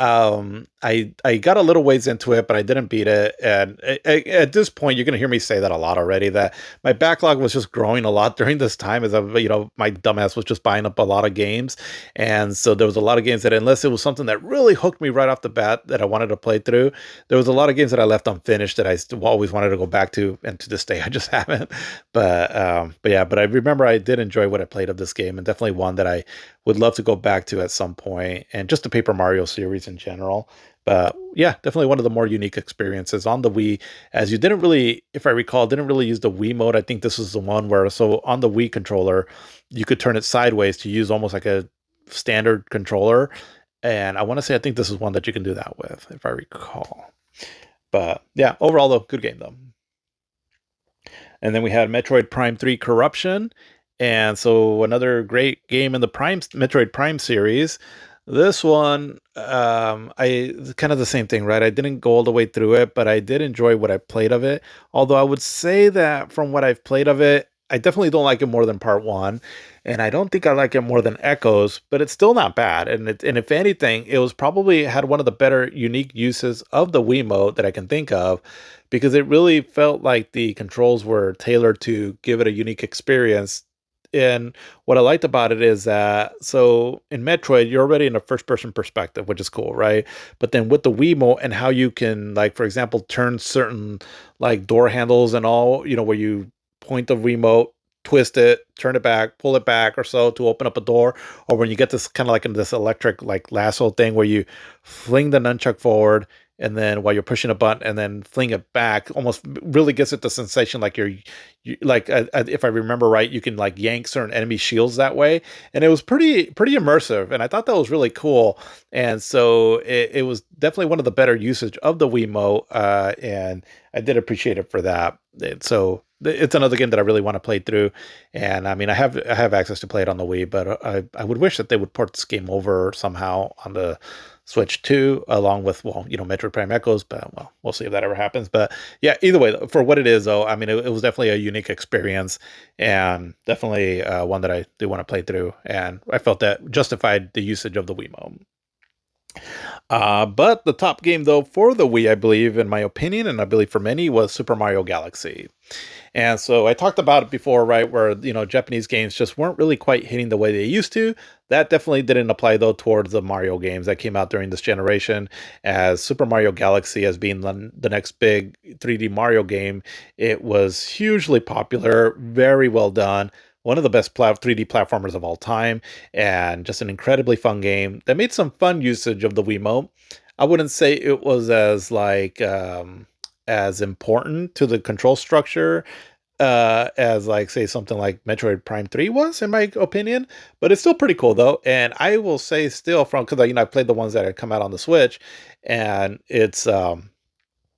I got a little ways into it, but I didn't beat it. And at this point, you're gonna hear me say that a lot already. That my backlog was just growing a lot during this time, as my dumbass was just buying up a lot of games, and so there was a lot of games that, unless it was something that really hooked me right off the bat that I wanted to play through, there was a lot of games that I left unfinished that I still always wanted to go back to, and to this day I just haven't. But yeah, but I remember I did enjoy what I played of this game, and definitely one that I would love to go back to at some point, and just the Paper Mario series in general. But yeah, definitely one of the more unique experiences on the Wii, as you didn't really, if I recall, didn't really use the Wii mode. I think this is the one where, so on the Wii controller, you could turn it sideways to use almost like a standard controller. And I want to say, I think this is one that you can do that with, if I recall. But yeah, overall though, good game though. And then we had Metroid Prime 3 Corruption. And so another great game in the Metroid Prime series. This one, I kind of the same thing, right? I didn't go all the way through it, but I did enjoy what I played of it. Although I would say that from what I've played of it, I definitely don't like it more than Part One, and I don't think I like it more than Echoes. But it's still not bad, and if anything, it was probably had one of the better unique uses of the Wiimote that I can think of, because it really felt like the controls were tailored to give it a unique experience. And what I liked about it is that, so in Metroid, you're already in a first person perspective, which is cool, right? But then with the Wiimote and how you can, like, for example, turn certain like door handles and all, where you point the remote, twist it, turn it back, pull it back or so to open up a door, or when you get this kind of like in this electric like lasso thing where you fling the nunchuck forward and then while you're pushing a button and then fling it back, almost really gives it the sensation like like if I remember right, you can like yank certain enemy shields that way, and it was pretty immersive, and I thought that was really cool. And so it was definitely one of the better usage of the Wiimote, and I did appreciate it for that. So it's another game that I really want to play through, and I mean I have access to play it on the Wii, but I would wish that they would port this game over somehow on the Switch 2, along with, well, Metroid Prime Echoes, but well, we'll see if that ever happens. But yeah, either way, for what it is, though, I mean, it was definitely a unique experience, and definitely one that I do want to play through, and I felt that justified the usage of the Wiimote. But the top game, though, for the Wii, I believe, in my opinion, and I believe for many, was Super Mario Galaxy. And so I talked about it before, right? Where, Japanese games just weren't really quite hitting the way they used to. That definitely didn't apply, though, towards the Mario games that came out during this generation, as Super Mario Galaxy as being the next big 3D Mario game. It was hugely popular, very well done. One of the best 3D platformers of all time, and just an incredibly fun game that made some fun usage of the Wiimote. I wouldn't say it was as important to the control structure as like say something like Metroid Prime 3 was, in my opinion, but it's still pretty cool though. And I will say still, from because I played the ones that had come out on the Switch, and it's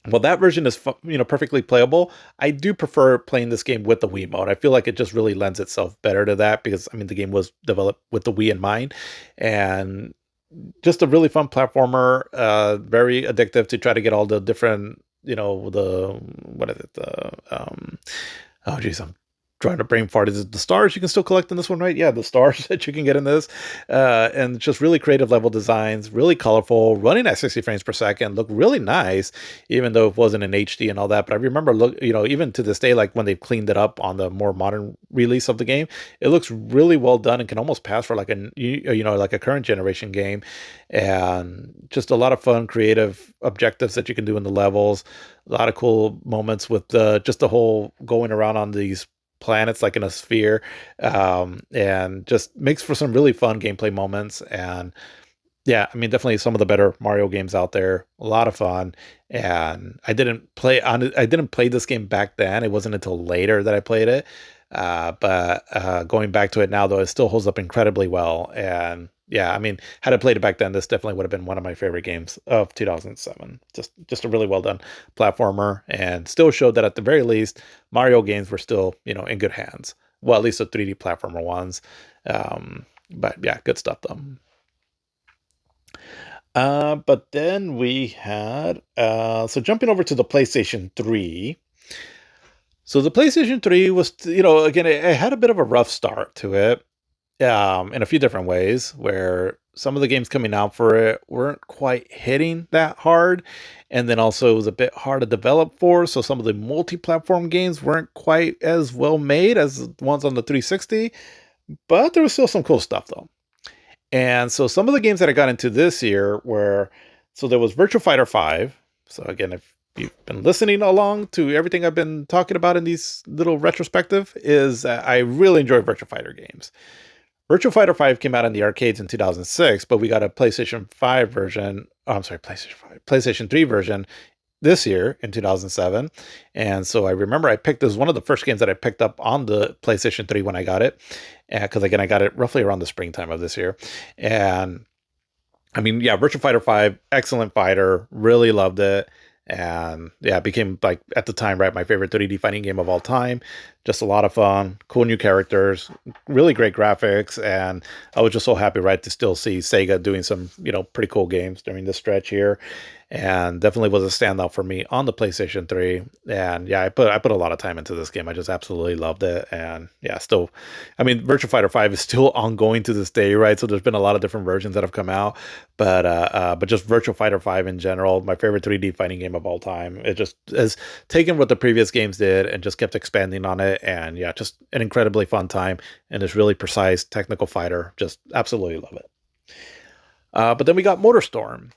well, that version is perfectly playable. I do prefer playing this game with the Wii mode. I feel like it just really lends itself better to that, because I mean the game was developed with the Wii in mind, and just a really fun platformer, very addictive to try to get all the different, the what is it, the oh geez, I'm trying to brain fart. Is it the stars you can still collect in this one, right? Yeah, the stars that you can get in this, and just really creative level designs, really colorful, running at 60 frames per second, look really nice, even though it wasn't in HD and all that. But I remember, even to this day, like when they've cleaned it up on the more modern release of the game, it looks really well done and can almost pass for like like a current generation game, and just a lot of fun, creative objectives that you can do in the levels. A lot of cool moments with just the whole going around on these planets like in a sphere, and just makes for some really fun gameplay moments. And yeah, I mean, definitely some of the better Mario games out there. A lot of fun. And I didn't play this game back then. It wasn't until later that I played it. But going back to it now, though, it still holds up incredibly well. And yeah, I mean, had I played it back then, this definitely would have been one of my favorite games of 2007. Just a really well done platformer, and still showed that at the very least, Mario games were still, in good hands. Well, at least the 3D platformer ones. But yeah, good stuff though. But then we had so jumping over to the PlayStation 3. So the PlayStation 3 was, again, it had a bit of a rough start to it, in a few different ways, where some of the games coming out for it weren't quite hitting that hard. And then also it was a bit hard to develop for. So some of the multi-platform games weren't quite as well made as the ones on the 360, but there was still some cool stuff though. And so some of the games that I got into this year were, so there was Virtua Fighter 5. So again, if you've been listening along to everything I've been talking about in these little retrospective, is I really enjoy Virtua Fighter games. Virtua Fighter 5 came out in the arcades in 2006, but we got a PlayStation 5 version. Oh, I'm sorry, PlayStation 3 version this year in 2007. And so I remember I picked this one of the first games that I picked up on the PlayStation 3 when I got it. Because again, I got it roughly around the springtime of this year. And I mean, yeah, Virtua Fighter 5, excellent fighter, really loved it. And yeah, it became, like, at the time, right, my favorite 3D fighting game of all time. Just a lot of fun, cool new characters, really great graphics. And I was just so happy, right, to still see Sega doing some, pretty cool games during this stretch here. And definitely was a standout for me on the PlayStation 3. And yeah, I put a lot of time into this game. I just absolutely loved it. And yeah, still, I mean, Virtua Fighter 5 is still ongoing to this day, right? So there's been a lot of different versions that have come out, but just Virtua Fighter 5 in general, my favorite 3D fighting game of all time. It just has taken what the previous games did and just kept expanding on it. And yeah, just an incredibly fun time, and this really precise technical fighter. Just absolutely love it. But then we got MotorStorm.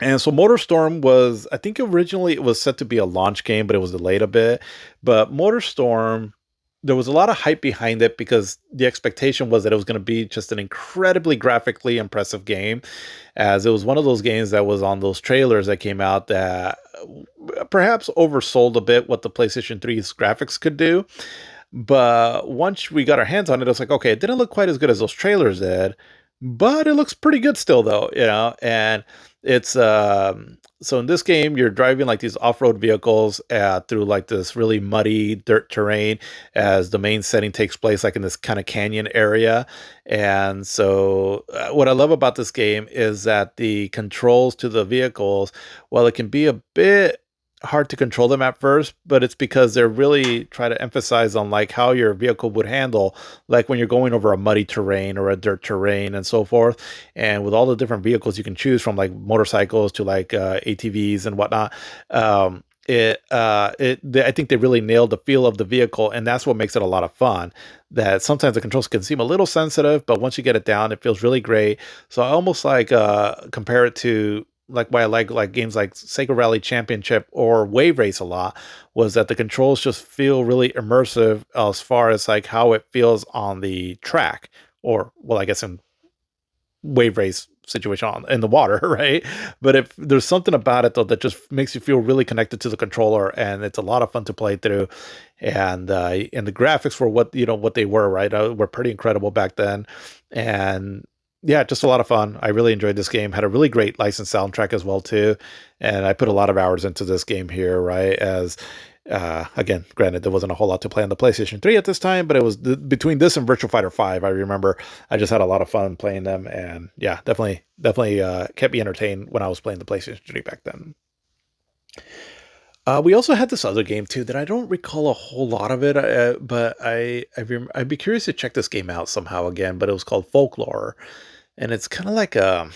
And so MotorStorm was, I think originally it was set to be a launch game, but it was delayed a bit. But MotorStorm, there was a lot of hype behind it because the expectation was that it was going to be just an incredibly graphically impressive game, as it was one of those games that was on those trailers that came out that perhaps oversold a bit what the PlayStation 3's graphics could do. But once we got our hands on it, it was like, okay, it didn't look quite as good as those trailers did, but it looks pretty good still, though, And it's so in this game, you're driving like these off-road vehicles through like this really muddy dirt terrain, as the main setting takes place like in this kind of canyon area. And so, what I love about this game is that the controls to the vehicles, while it can be a bit hard to control them at first, but it's because they're really trying to emphasize on like how your vehicle would handle, like when you're going over a muddy terrain or a dirt terrain and so forth. And with all the different vehicles you can choose from, like motorcycles to like ATVs and whatnot, I think they really nailed the feel of the vehicle, and that's what makes it a lot of fun. That sometimes the controls can seem a little sensitive, but once you get it down, it feels really great. So I almost like compare it to like why I like games like Sega Rally Championship or Wave Race a lot, was that the controls just feel really immersive as far as like how it feels on the track, or well, I guess in wave race situation in the water, right? But if there's something about it though that just makes you feel really connected to the controller, and it's a lot of fun to play through. And the graphics for what what they were, right, were pretty incredible back then. And yeah, just a lot of fun. I really enjoyed this game. Had a really great licensed soundtrack as well too, and I put a lot of hours into this game here, right? As again, granted, there wasn't a whole lot to play on the PlayStation 3 at this time, but it was between this and Virtua Fighter 5. I remember I just had a lot of fun playing them, and yeah, definitely kept me entertained when I was playing the PlayStation 3 back then. We also had this other game too that I don't recall a whole lot of it, but I'd be curious to check this game out somehow again. But it was called Folklore, and it's kind of like a,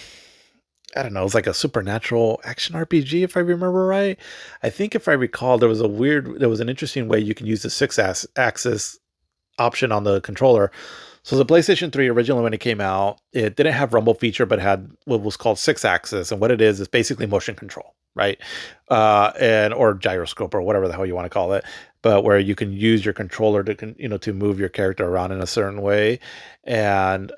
I don't know, it's like a supernatural action RPG if I remember right. I think if I recall, there was an interesting way you can use the axis option on the controller. So the PlayStation 3 originally when it came out, it didn't have rumble feature, but had what was called six axis. And what it is basically motion control, right? And or gyroscope or whatever the hell you want to call it. But where you can use your controller to to move your character around in a certain way. And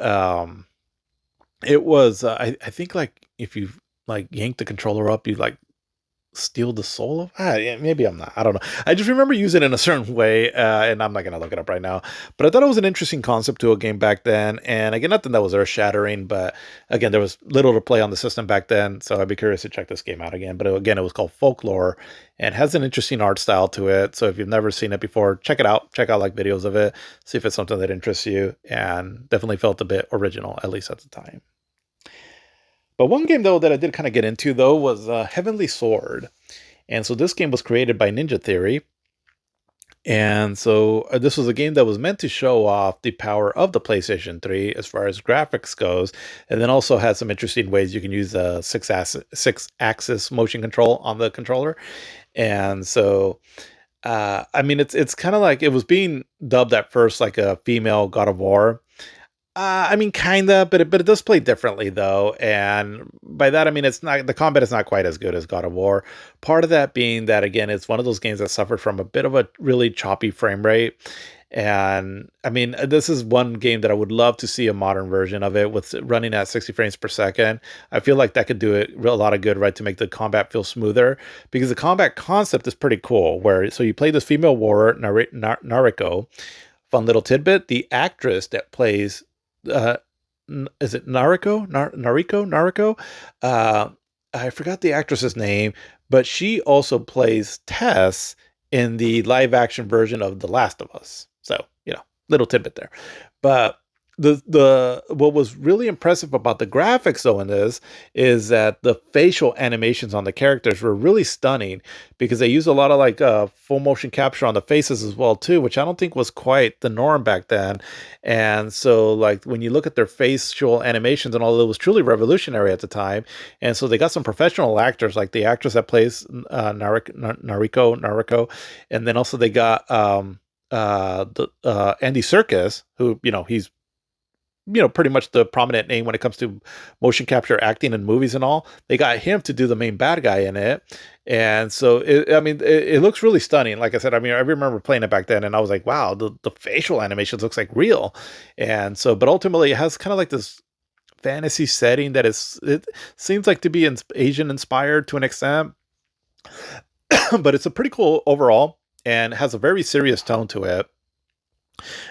it was I think like if you like yank the controller up, you like steal the soul of yeah, maybe I'm not, I don't know. I just remember using it in a certain way, and I'm not gonna look it up right now, but I thought it was an interesting concept to a game back then. And again, nothing that was earth shattering, but again, there was little to play on the system back then, so I'd be curious to check this game out again. But again, it was called Folklore and has an interesting art style to it, so if you've never seen it before, check out like videos of it, see if it's something that interests you. And definitely felt a bit original, at least at the time. But one game though that I did kind of get into though was Heavenly Sword. And so this game was created by Ninja Theory. And so this was a game that was meant to show off the power of the PlayStation 3 as far as graphics goes, and then also had some interesting ways you can use the six axis motion control on the controller. And so I mean it's kind of like it was being dubbed at first like a female God of War. I mean, kinda, but it does play differently though, and by that I mean it's not, the combat is not quite as good as God of War. Part of that being that again, it's one of those games that suffered from a bit of a really choppy frame rate, and I mean this is one game that I would love to see a modern version of it with running at 60 frames per second. I feel like that could do it a lot of good, right, to make the combat feel smoother, because the combat concept is pretty cool. Where so you play this female warrior Nariko. Fun little tidbit: the actress that plays uh, is it Nariko? Uh, I forgot the actress's name, but she also plays Tess in the live action version of The Last of Us. So, little tidbit there. But the what was really impressive about the graphics though in this is that the facial animations on the characters were really stunning, because they used a lot of like full motion capture on the faces as well too, which I don't think was quite the norm back then. And so like when you look at their facial animations and all, it was truly revolutionary at the time. And so they got some professional actors, like the actress that plays Nariko, and then also they got Andy Serkis, who he's pretty much the prominent name when it comes to motion capture acting in movies and all. They got him to do the main bad guy in it. And so, I mean, it looks really stunning. Like I said, I mean, I remember playing it back then and I was like, wow, the facial animations looks like real. And so, but ultimately it has kind of like this fantasy setting that it seems like to be Asian inspired to an extent, but it's a pretty cool overall and has a very serious tone to it.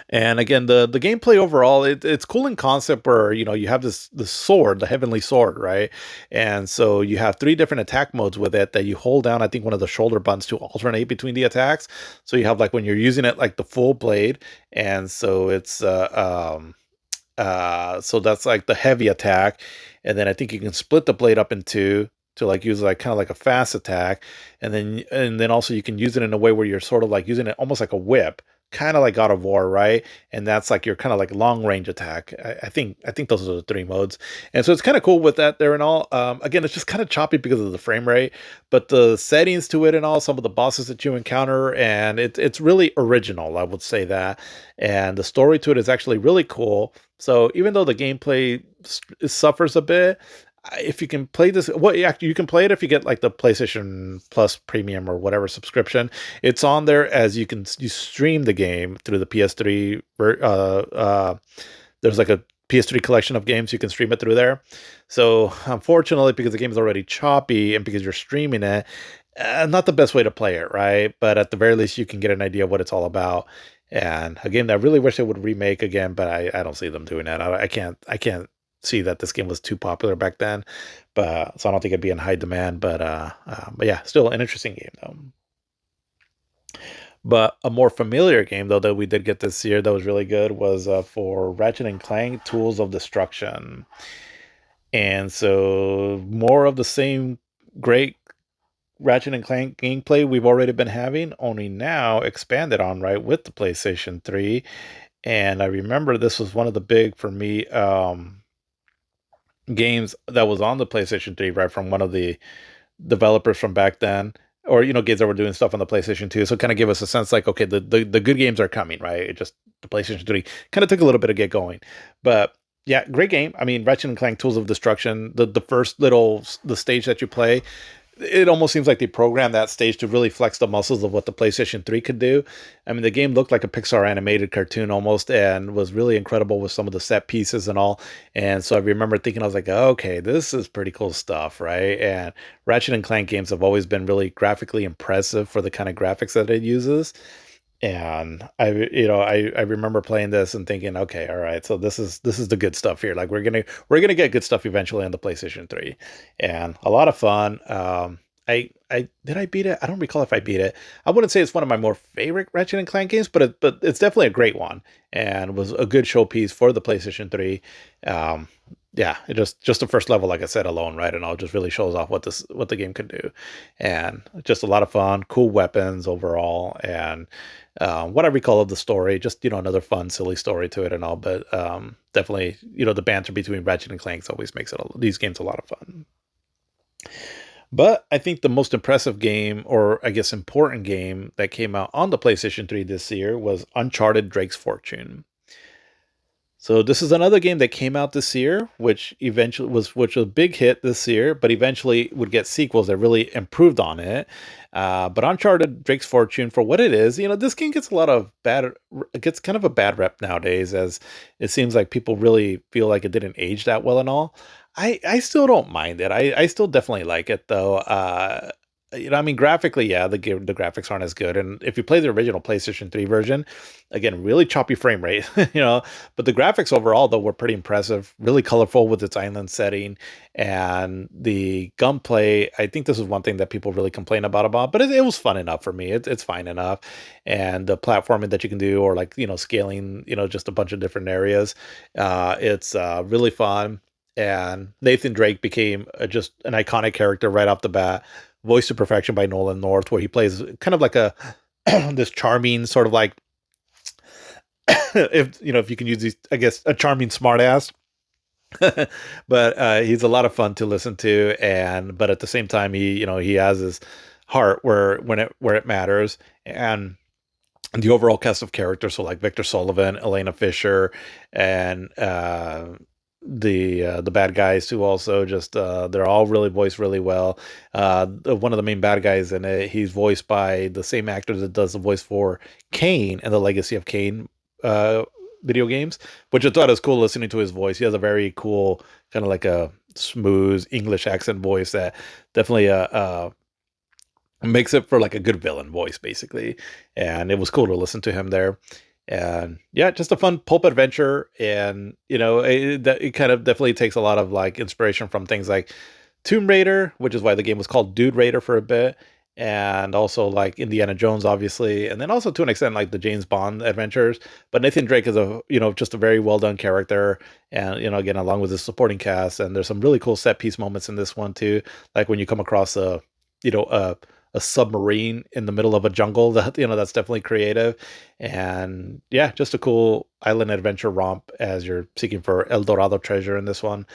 And again, the gameplay overall, it's cool in concept where you have the sword, the heavenly sword, right? And so you have three different attack modes with it that you hold down. I think one of the shoulder buttons to alternate between the attacks. So you have like when you're using it like the full blade, and so it's so that's like the heavy attack, and then I think you can split the blade up in two. to like use like kind of like a fast attack, and then also you can use it in a way where you're sort of like using it almost like a whip, kind of like God of War, right? And that's like your kind of like long range attack. I think those are the three modes, and so it's kind of cool with that there and all. Again, it's just kind of choppy because of the frame rate, but the settings to it and all, some of the bosses that you encounter, and it's really original, I would say that, and the story to it is actually really cool. So even though the gameplay suffers a bit, if you can play this, well, yeah, you can play it if you get like the PlayStation Plus Premium or whatever subscription. It's on there as you stream the game through the PS3. There's like a PS3 collection of games you can stream it through there. So unfortunately, because the game is already choppy and because you're streaming it, not the best way to play it, right? But at the very least, you can get an idea of what it's all about. And a game that I really wish they would remake again, but I don't see them doing that. I can't see that this game was too popular back then, but so I don't think it'd be in high demand. But yeah, still an interesting game though. But a more familiar game though that we did get this year that was really good was for Ratchet and Clank Tools of Destruction, and so more of the same great Ratchet and Clank gameplay we've already been having, only now expanded on, right, with the PlayStation 3. And I remember this was one of the big for me games that was on the PlayStation 3, right, from one of the developers from back then, or games that were doing stuff on the PlayStation 2. So kind of give us a sense like, okay, the good games are coming, right? It just the PlayStation 3 kind of took a little bit to get going. But yeah, great game. I mean, Ratchet and Clank Tools of Destruction, the first little the stage that you play, it almost seems like they programmed that stage to really flex the muscles of what the PlayStation 3 could do. I mean, the game looked like a Pixar animated cartoon almost and was really incredible with some of the set pieces and all. And so I remember thinking, I was like, okay, this is pretty cool stuff, right? And Ratchet and Clank games have always been really graphically impressive for the kind of graphics that it uses. And I remember playing this and thinking, okay, all right, so this is the good stuff here. Like we're gonna get good stuff eventually on the PlayStation 3, and a lot of fun. I did I beat it? I don't recall if I beat it. I wouldn't say it's one of my more favorite Ratchet and Clank games, but it's definitely a great one and was a good showpiece for the PlayStation 3. Um, yeah, it just the first level, like I said, alone, right, and all just really shows off what the game can do, and just a lot of fun, cool weapons overall, and what I recall of the story, just another fun, silly story to it and all. But definitely, the banter between Ratchet and Clank always makes these games a lot of fun. But I think the most impressive game, or I guess important game that came out on the PlayStation 3 this year was Uncharted Drake's Fortune. So this is another game that came out this year, which was a big hit this year, but eventually would get sequels that really improved on it. But Uncharted Drake's Fortune, for what it is, this game gets it gets kind of a bad rep nowadays, as it seems like people really feel like it didn't age that well and all. I still don't mind it. I still definitely like it though. I mean, graphically, yeah, the graphics aren't as good. And if you play the original PlayStation 3 version, again, really choppy frame rate, but the graphics overall, though, were pretty impressive, really colorful with its island setting. And the gunplay, I think this is one thing that people really complain about, but it was fun enough for me. It's fine enough. And the platforming that you can do, or like, scaling, just a bunch of different areas, it's really fun. And Nathan Drake became just an iconic character right off the bat, voiced to perfection by Nolan North, where he plays kind of like a this charming sort of like if you can use these, I guess, a charming smartass. But he's a lot of fun to listen to, and but at the same time, he has his heart where it matters, and the overall cast of characters, so like Victor Sullivan, Elena Fisher, and the bad guys too, also just they're all really voiced really well. One of the main bad guys in it, he's voiced by the same actor that does the voice for Kane and the Legacy of Kane uh video games, which I thought was cool listening to his voice. He has a very cool kind of like a smooth English accent voice that definitely makes it for like a good villain voice basically. And it was cool to listen to him there. And yeah, just a fun pulp adventure. And it kind of definitely takes a lot of like inspiration from things like Tomb Raider, which is why the game was called Dude Raider for a bit. and also like Indiana Jones, obviously, and then also to an extent like the James Bond adventures. But Nathan Drake is a just a very well done character, and again along with the supporting cast, and there's some really cool set piece moments in this one too, like when you come across a you know a submarine in the middle of a jungle that that's definitely creative, and yeah, just a cool island adventure romp as you're seeking for El Dorado treasure in this one.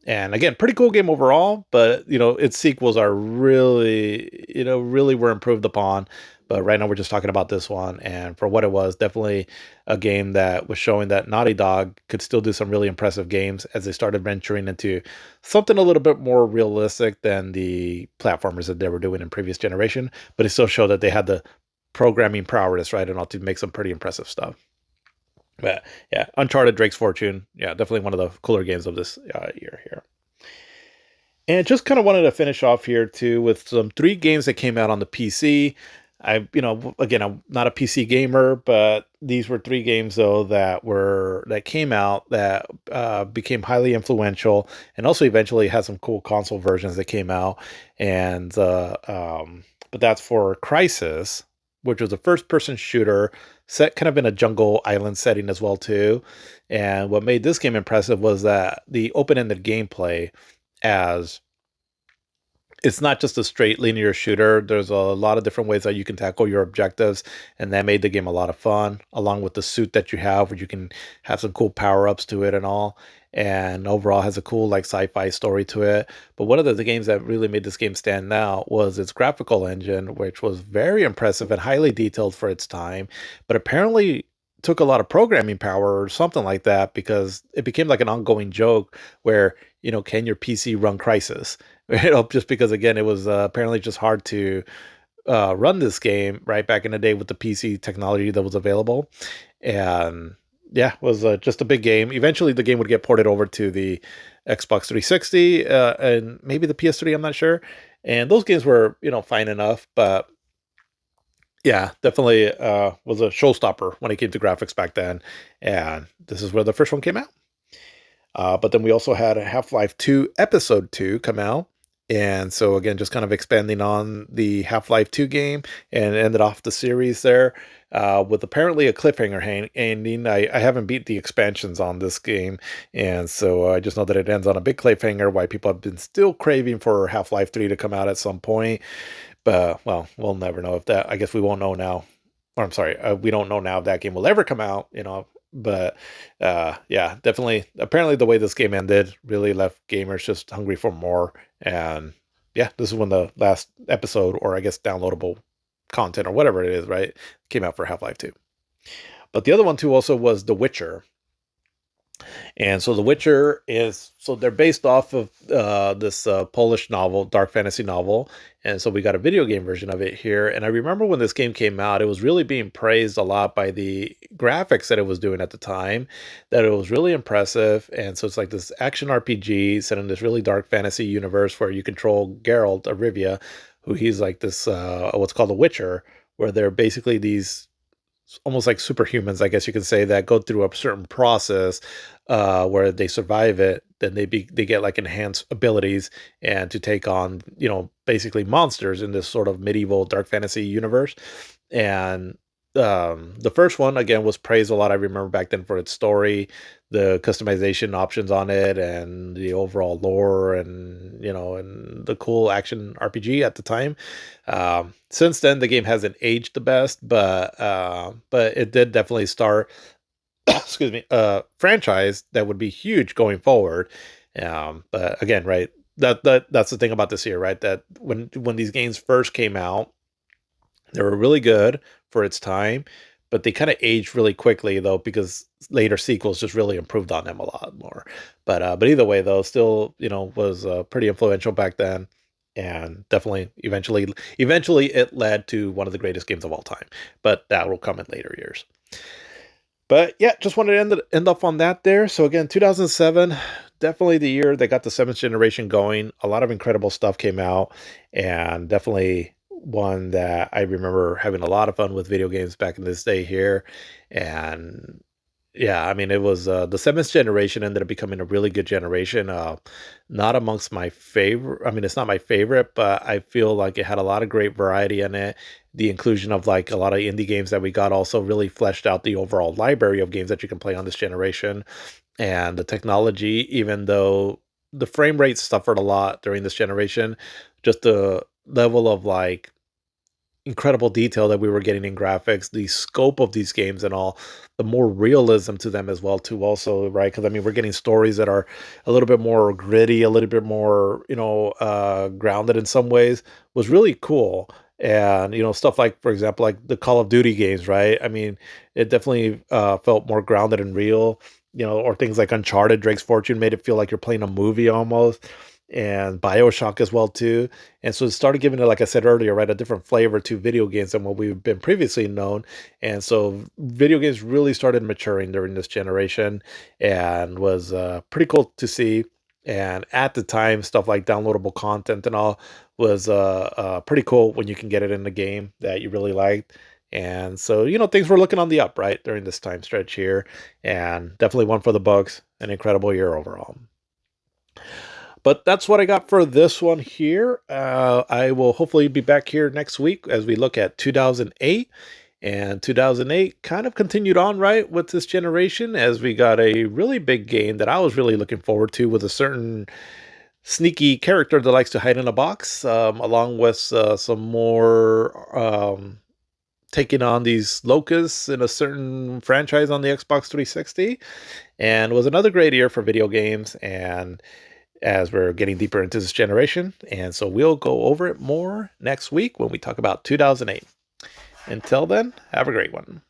And again, pretty cool game overall, but its sequels are really, really were improved upon. But right now we're just talking about this one, and for what it was, definitely a game that was showing that Naughty Dog could still do some really impressive games as they started venturing into something a little bit more realistic than the platformers that they were doing in previous generation. But it still showed that they had the programming prowess, right, and all to make some pretty impressive stuff. But yeah, Uncharted Drake's Fortune, yeah, definitely one of the cooler games of this year here. And just kind of wanted to finish off here too with some three games that came out on the PC. Again, I'm not a PC gamer, but these were three games though that came out that became highly influential, and also eventually had some cool console versions that came out. And but that's for Crisis, which was a first-person shooter set kind of in a jungle island setting as well too. And what made this game impressive was that the open-ended gameplay, as it's not just a straight linear shooter. There's a lot of different ways that you can tackle your objectives, and that made the game a lot of fun. Along with the suit that you have, where you can have some cool power ups to it and all. And overall, has a cool like sci-fi story to it. But one of the games that really made this game stand out was its graphical engine, which was very impressive and highly detailed for its time. But apparently took a lot of programming power or something like that, because it became like an ongoing joke where can your PC run Crisis? Just because again it was apparently just hard to run this game right back in the day with the PC technology that was available. And yeah, it was just a big game. Eventually the game would get ported over to the Xbox 360 and maybe the PS3, I'm not sure. And those games were fine enough, but yeah, definitely was a showstopper when it came to graphics back then. And this is where the first one came out. But then we also had a Half-Life 2 Episode 2 come out. And so again, just kind of expanding on the Half-Life 2 game, and ended off the series there with apparently a cliffhanger ending. I haven't beat the expansions on this game, and so I just know that it ends on a big cliffhanger, why people have been still craving for Half-Life 3 to come out at some point. But, well, we'll never know if that, I guess we won't know now. Or I'm sorry, we don't know now if that game will ever come out, but yeah, definitely. Apparently, the way this game ended really left gamers just hungry for more. And yeah, this is when the last episode, or I guess downloadable content or whatever it is, right, came out for Half-Life 2. But the other one too also was The Witcher. And so The Witcher is, so they're based off of this Polish novel, dark fantasy novel. And so we got a video game version of it here. And I remember when this game came out, it was really being praised a lot by the graphics that it was doing at the time, that it was really impressive. And so it's like this action RPG set in this really dark fantasy universe where you control Geralt of Rivia, who he's like this, what's called a Witcher, where they're basically these almost like superhumans, I guess you could say, that go through a certain process where they survive it, then they get like enhanced abilities, and to take on basically monsters in this sort of medieval dark fantasy universe. And the first one again was praised a lot. I remember back then for its story, the customization options on it, and the overall lore, and and the cool action RPG at the time. Since then, the game hasn't aged the best, but it did definitely start, excuse me, a franchise that would be huge going forward. But again, right, that's the thing about this here, right? That when these games first came out, they were really good for its time, but they kind of aged really quickly though, because later sequels just really improved on them a lot more. But either way though, still was pretty influential back then, and definitely eventually it led to one of the greatest games of all time. But that will come in later years. But yeah, just wanted to end up on that there. So again, 2007, definitely the year that got the seventh generation going. A lot of incredible stuff came out, and definitely one that I remember having a lot of fun with video games back in this day here. And Yeah, I mean, it was the seventh generation ended up becoming a really good generation. Not amongst my favorite. I mean, it's not my favorite, but I feel like it had a lot of great variety in it. The inclusion of like a lot of indie games that we got also really fleshed out the overall library of games that you can play on this generation. And the technology, even though the frame rate suffered a lot during this generation, just the level of like incredible detail that we were getting in graphics, the scope of these games and all, the more realism to them as well too also, right? Because I mean, we're getting stories that are a little bit more gritty, a little bit more, grounded in some ways, was really cool. And, stuff like, for example, like the Call of Duty games, right? I mean, it definitely felt more grounded and real, or things like Uncharted, Drake's Fortune made it feel like you're playing a movie almost, and BioShock as well too. And so it started giving it, like I said earlier, right, a different flavor to video games than what we've been previously known. And so video games really started maturing during this generation and was pretty cool to see. And at the time, stuff like downloadable content and all was pretty cool when you can get it in the game that you really liked. And so, things were looking on the up, right, during this time stretch here. And definitely one for the books. An incredible year overall. But that's what I got for this one here. I will hopefully be back here next week as we look at 2008. And 2008 kind of continued on right with this generation as we got a really big game that I was really looking forward to with a certain sneaky character that likes to hide in a box, along with some more taking on these locusts in a certain franchise on the Xbox 360. And it was another great year for video games. And as we're getting deeper into this generation. And so we'll go over it more next week when we talk about 2008. Until then, have a great one.